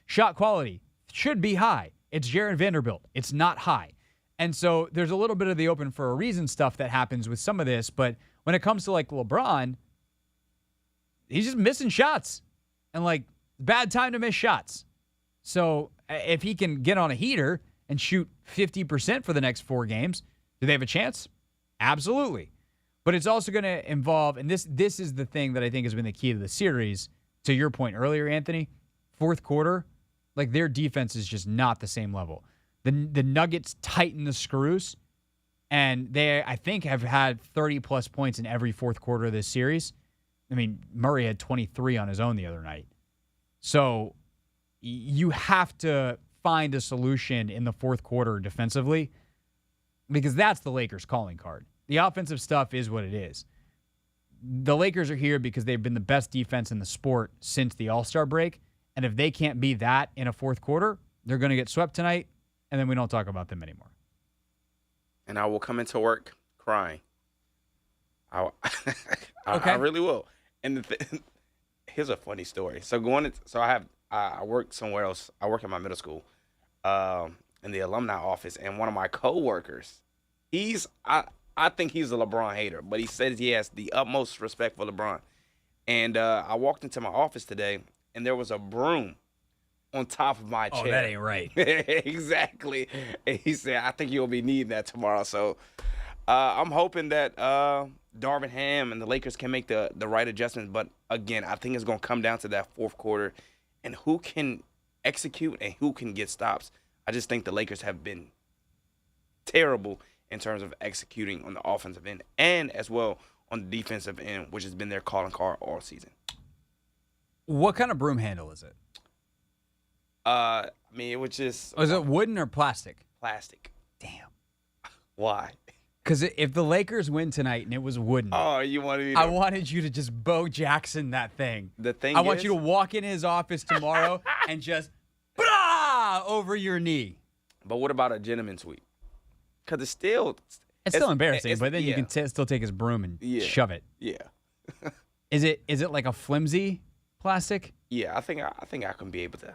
Speaker 1: shot quality should be high. It's Jared Vanderbilt. It's not high. And so there's a little bit of the open for a reason stuff that happens with some of this. But when it comes to like LeBron, he's just missing shots. And like, bad time to miss shots. So if he can get on a heater and shoot 50% for the next 4 games, do they have a chance? Absolutely. But it's also going to involve, and this is the thing that I think has been the key to the series, to your point earlier, Anthony, fourth quarter, like their defense is just not the same level. The Nuggets tighten the screws, and they, I think, have had 30-plus points in every fourth quarter of this series. I mean, Murray had 23 on his own the other night. So you have to find a solution in the fourth quarter defensively because that's the Lakers' calling card. The offensive stuff is what it is. The Lakers are here because they've been the best defense in the sport since the All-Star break, and if they can't be that in a fourth quarter, they're going to get swept tonight, and then we don't talk about them anymore.
Speaker 2: And I will come into work crying. I really will. And here's a funny story. So I work somewhere else. I work at my middle school, in the alumni office, and one of my coworkers, I think he's a LeBron hater, but he says he has the utmost respect for LeBron. And I walked into my office today, and there was a broom on top of my chair.
Speaker 1: Oh, that ain't right.
Speaker 2: Exactly. And he said, I think you'll be needing that tomorrow. So I'm hoping that Darvin Ham and the Lakers can make the right adjustments. But, again, I think it's going to come down to that fourth quarter and who can execute and who can get stops. I just think the Lakers have been terrible in terms of executing on the offensive end and as well on the defensive end, which has been their calling card all season.
Speaker 1: What kind of broom handle is it?
Speaker 2: I mean, it was just...
Speaker 1: Was it wooden or plastic?
Speaker 2: Plastic.
Speaker 1: Damn.
Speaker 2: Why?
Speaker 1: Because if the Lakers win tonight and it was wooden,
Speaker 2: you wanted me to...
Speaker 1: I wanted you to just Bo Jackson that thing.
Speaker 2: The thing
Speaker 1: I want you to walk in his office tomorrow and just over your knee.
Speaker 2: But what about a gentleman sweep? Because it's still
Speaker 1: embarrassing, but then you can still take his broom and shove it.
Speaker 2: Yeah.
Speaker 1: Is it like a flimsy plastic?
Speaker 2: Yeah, I think I can be able to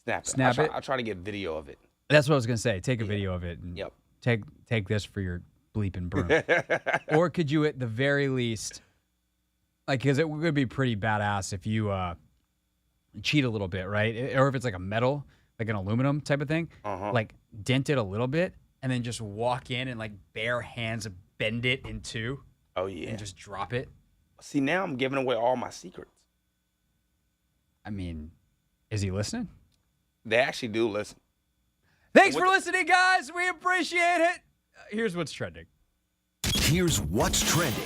Speaker 2: snap it.
Speaker 1: Snap it?
Speaker 2: I'll try to get video of it.
Speaker 1: That's what I was gonna say. Take a video of it. And Take this for your bleeping broom. Or could you, at the very least, because it would be pretty badass if you cheat a little bit, right? Or if it's like a metal, like an aluminum type of thing, like dent it a little bit and then just walk in and like bare hands bend it in two.
Speaker 2: Oh yeah.
Speaker 1: And just drop it.
Speaker 2: See, now I'm giving away all my secrets.
Speaker 1: I mean, is he listening?
Speaker 2: They actually do listen.
Speaker 1: Thanks for listening, guys. We appreciate it. Here's what's trending.
Speaker 3: Here's what's trending.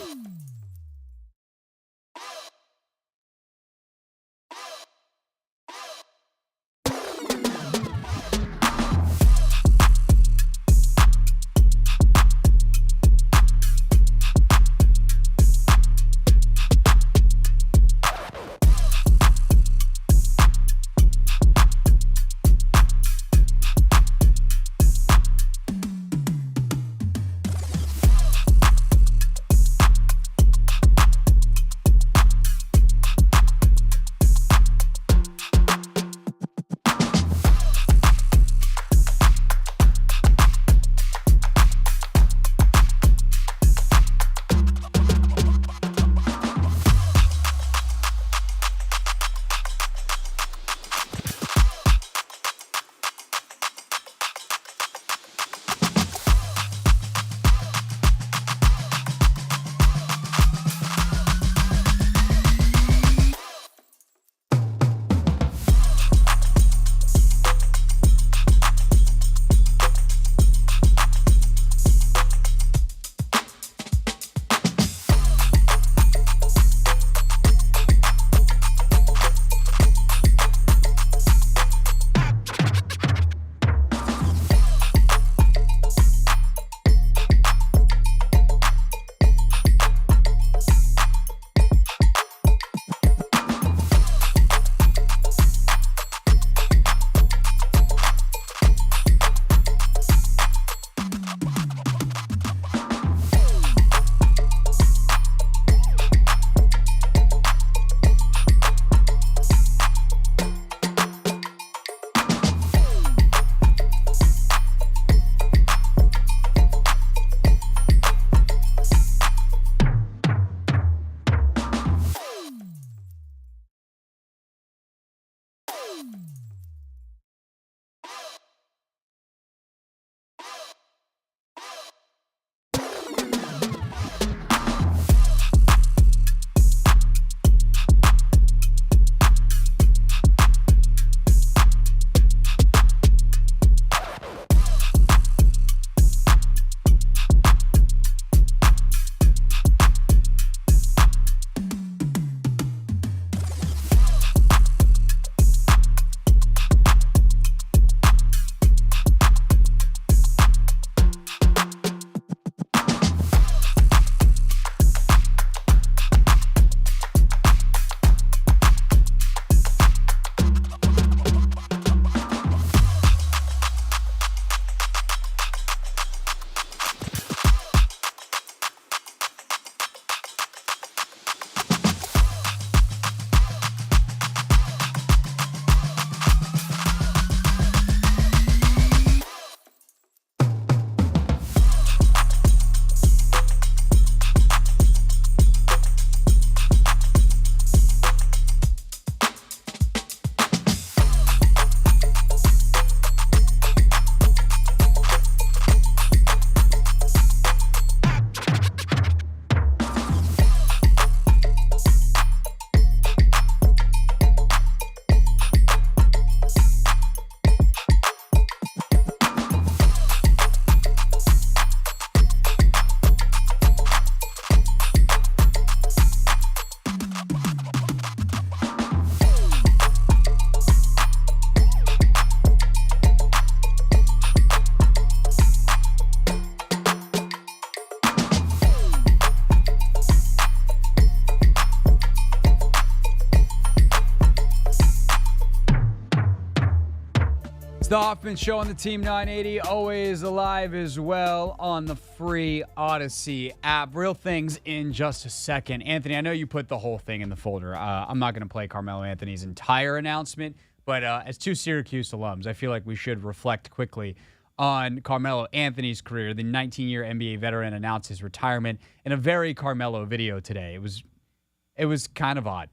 Speaker 1: It's the Hoffman Show on the Team 980, always alive as well on the free Odyssey app. Real things in just a second. Anthony, I know you put the whole thing in the folder. I'm not going to play Carmelo Anthony's entire announcement, but as two Syracuse alums, I feel like we should reflect quickly on Carmelo Anthony's career. The 19-year NBA veteran announced his retirement in a very Carmelo video today. It was kind of odd.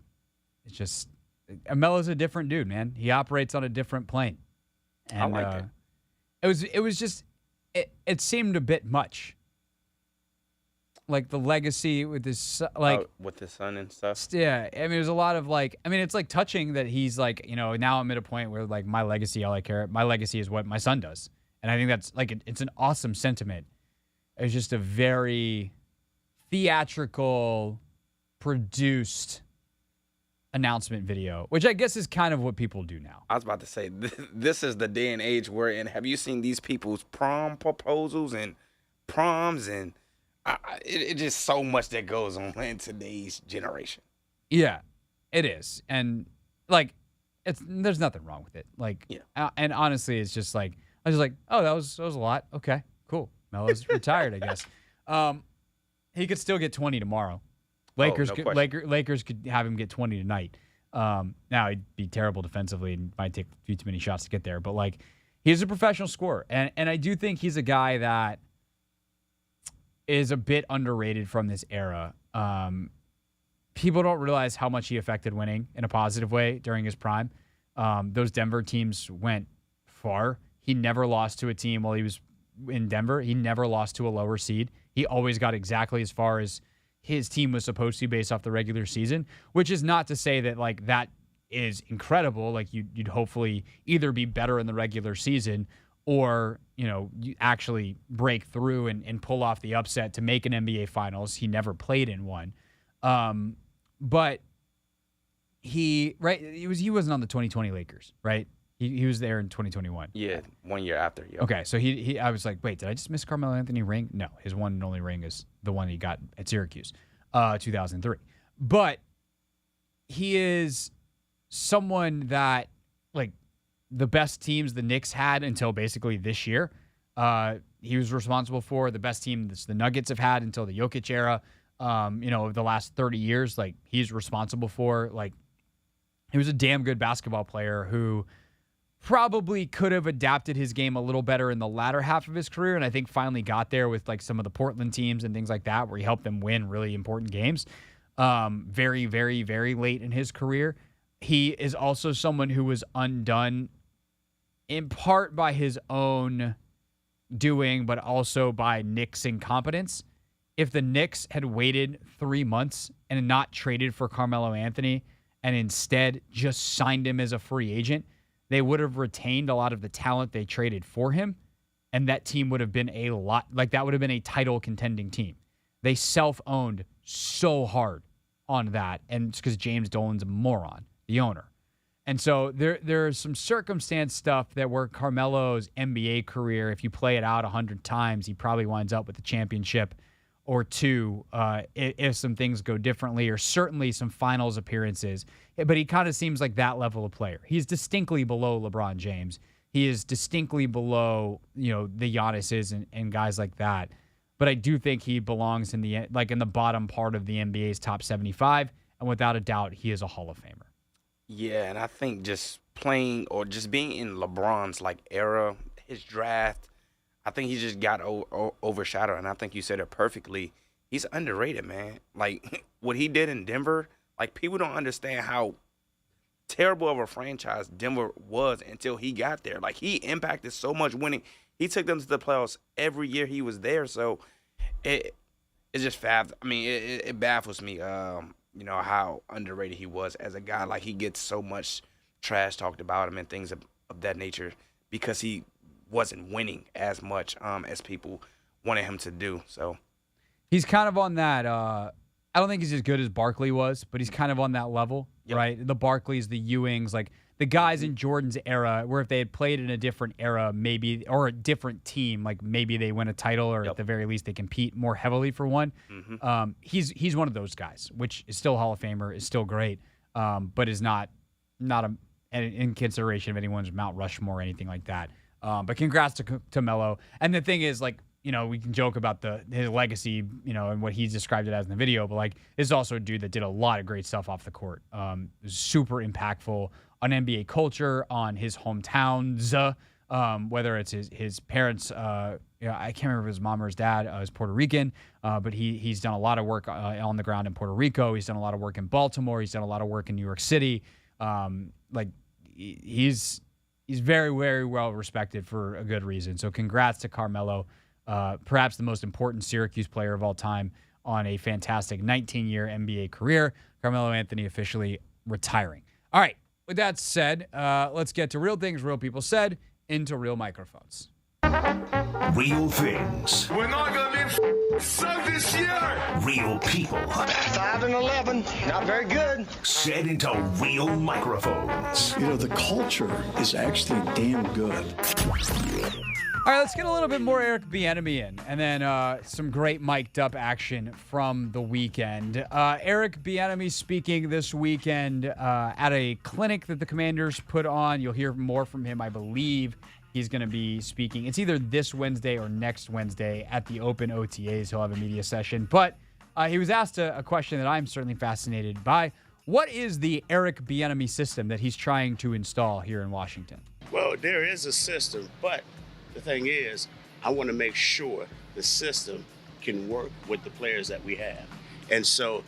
Speaker 1: It's just, Melo's a different dude, man. He operates on a different plane. And,
Speaker 2: I like it.
Speaker 1: It was just, it seemed a bit much. Like the legacy with his,
Speaker 2: with his son and stuff.
Speaker 1: Yeah. I mean, there's a lot of it's like touching that he's like, now I'm at a point where like my legacy is what my son does. And I think that's it's an awesome sentiment. It's just a very theatrical, produced announcement video, which I guess is kind of what people do now.
Speaker 2: I was about to say, this is the day and age we're in. Have you seen these people's prom proposals and proms? And it's just so much that goes on in today's generation.
Speaker 1: Yeah, it is. And there's nothing wrong with it. And honestly, it's just I was like, oh, that was a lot. Okay, cool. Melo's retired, I guess. He could still get 20 tomorrow. Lakers could have him get 20 tonight. Now, he'd be terrible defensively and might take a few too many shots to get there. But, he's a professional scorer. And I do think he's a guy that is a bit underrated from this era. People don't realize how much he affected winning in a positive way during his prime. Those Denver teams went far. He never lost to a team while he was in Denver. He never lost to a lower seed. He always got exactly as far as his team was supposed to based off the regular season, which is not to say that that is incredible. You'd hopefully either be better in the regular season or, you actually break through and pull off the upset to make an NBA Finals. He never played in one. But he wasn't on the 2020 Lakers, right? He was there in 2021.
Speaker 2: Yeah, 1 year after. Yep.
Speaker 1: Okay, so I was like, wait, did I just miss Carmelo Anthony ring? No, his one and only ring is the one he got at Syracuse, 2003. But he is someone that, the best teams the Knicks had until basically this year, he was responsible for. The best team the Nuggets have had until the Jokic era, over the last 30 years, he's responsible for. He was a damn good basketball player who probably could have adapted his game a little better in the latter half of his career, and I think finally got there with some of the Portland teams and things like that, where he helped them win really important games. Very, very, very late in his career. He is also someone who was undone in part by his own doing, but also by Knicks' incompetence. If the Knicks had waited 3 months and not traded for Carmelo Anthony and instead just signed him as a free agent, they would have retained a lot of the talent they traded for him, and that team would have been that would have been a title contending team. They self-owned so hard on that, and it's because James Dolan's a moron, the owner. And so there's some circumstance stuff that where Carmelo's NBA career, if you play it out 100 times, he probably winds up with a championship or two if some things go differently, or certainly some finals appearances. But he kind of seems like that level of player. He's distinctly below LeBron James. He is distinctly below, the Giannis's and guys like that. But I do think he belongs in the bottom part of the NBA's top 75, and without a doubt, he is a Hall of Famer.
Speaker 2: Yeah, and I think just playing or just being in LeBron's era, his draft, I think he just got overshadowed, and I think you said it perfectly. He's underrated, man. What he did in Denver, people don't understand how terrible of a franchise Denver was until he got there. He impacted so much winning. He took them to the playoffs every year he was there, so it's just fab. I mean, it baffles me, how underrated he was as a guy. He gets so much trash talked about him and things of that nature because he wasn't winning as much as people wanted him to do. So
Speaker 1: he's kind of on that. I don't think he's as good as Barkley was, but he's kind of on that level, right? The Barkleys, the Ewings, the guys in Jordan's era, where if they had played in a different era, maybe, or a different team, maybe they win a title, or at the very least they compete more heavily for one. Mm-hmm. He's one of those guys, which is still Hall of Famer, is still great, but is not an in consideration of anyone's Mount Rushmore or anything like that. But congrats to Melo. And the thing is, like, you know, we can joke about his legacy, you know, and what he's described it as in the video, but like, this is also a dude that did a lot of great stuff off the court. Super impactful on NBA culture, on his hometowns, whether it's his parents. I can't remember if his mom or his dad is Puerto Rican, but he's done a lot of work on the ground in Puerto Rico. He's done a lot of work in Baltimore. He's done a lot of work in New York City. He's very, very well respected for a good reason. So congrats to Carmelo, perhaps the most important Syracuse player of all time, on a fantastic 19-year NBA career. Carmelo Anthony officially retiring. All right, with that said, let's get to real things real people said into real microphones.
Speaker 3: Real things.
Speaker 5: We're not going to be sucked this year.
Speaker 3: Real people.
Speaker 13: 5-11, not very good.
Speaker 3: Said into real microphones.
Speaker 14: You know, the culture is actually damn good.
Speaker 1: All right, let's get a little bit more Eric Bieniemy in, and then some great mic'd up action from the weekend. Eric Bieniemy speaking this weekend at a clinic that the Commanders put on. You'll hear more from him, I believe. He's going to be speaking. It's either this Wednesday or next Wednesday at the Open OTAs. He'll have a media session. But he was asked a question that I'm certainly fascinated by. What is the Eric Bieniemy system that he's trying to install here in Washington?
Speaker 9: Well, there is a system, but the thing is, I want to make sure the system can work with the players that we have. And so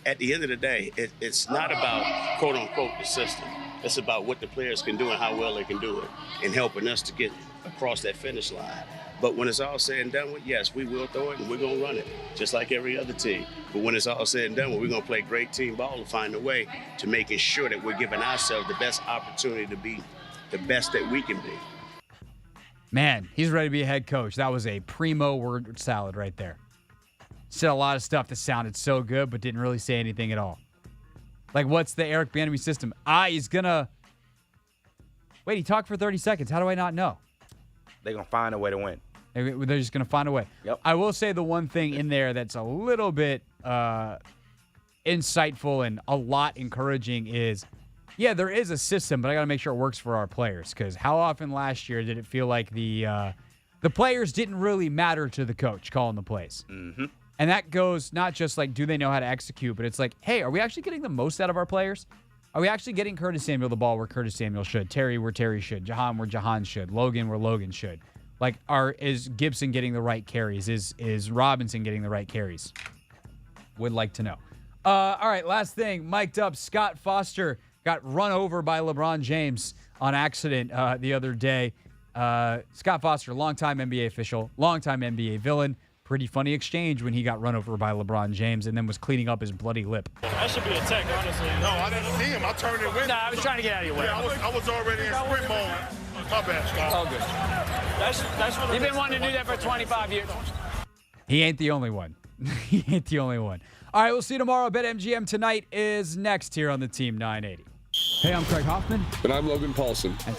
Speaker 9: at the end of the day, it's not about, quote unquote, the system. It's about what the players can do and how well they can do it, and helping us to get across that finish line. But when it's all said and done with, yes, we will throw it and we're going to run it, just like every other team. But when it's all said and done with, we're going to play great team ball and find a way to making sure that we're giving ourselves the best opportunity to be the best that we can be.
Speaker 1: Man, he's ready to be a head coach. That was a primo word salad right there. Said a lot of stuff that sounded so good, but didn't really say anything at all. Like, what's the Eric Bieniemy system? He's going to... Wait, he talked for 30 seconds. How do I not know?
Speaker 2: They're going to find a way to win.
Speaker 1: They're just going to find a way.
Speaker 2: Yep.
Speaker 1: I will say the one thing in there that's a little bit insightful and a lot encouraging is, yeah, there is a system, but I got to make sure it works for our players. Because how often last year did it feel like the players didn't really matter to the coach calling the plays?
Speaker 2: Mm-hmm.
Speaker 1: And that goes not just like, do they know how to execute, but it's like, hey, are we actually getting the most out of our players? Are we actually getting Curtis Samuel the ball where Curtis Samuel should, Terry where Terry should, Jahan where Jahan should, Logan where Logan should? Like, is Gibson getting the right carries? Is Robinson getting the right carries? Would like to know. All right, last thing, mic'd up. Scott Foster got run over by LeBron James on accident the other day. Scott Foster, longtime NBA official, longtime NBA villain. Pretty funny exchange when he got run over by LeBron James and then was cleaning up his bloody lip.
Speaker 15: That should be a tech, honestly.
Speaker 5: No, I didn't see him. I turned and went.
Speaker 15: Nah, I was trying to get out of your way.
Speaker 5: Yeah, I was already in sprint mode. My bad, Scott.
Speaker 15: All good. That's what you've been wanting to do that for 25 years.
Speaker 1: He ain't the only one. He ain't the only one. All right, we'll see you tomorrow. BetMGM tonight is next here on the Team 980. Hey, I'm Craig Hoffman.
Speaker 16: And I'm Logan Paulson.
Speaker 1: And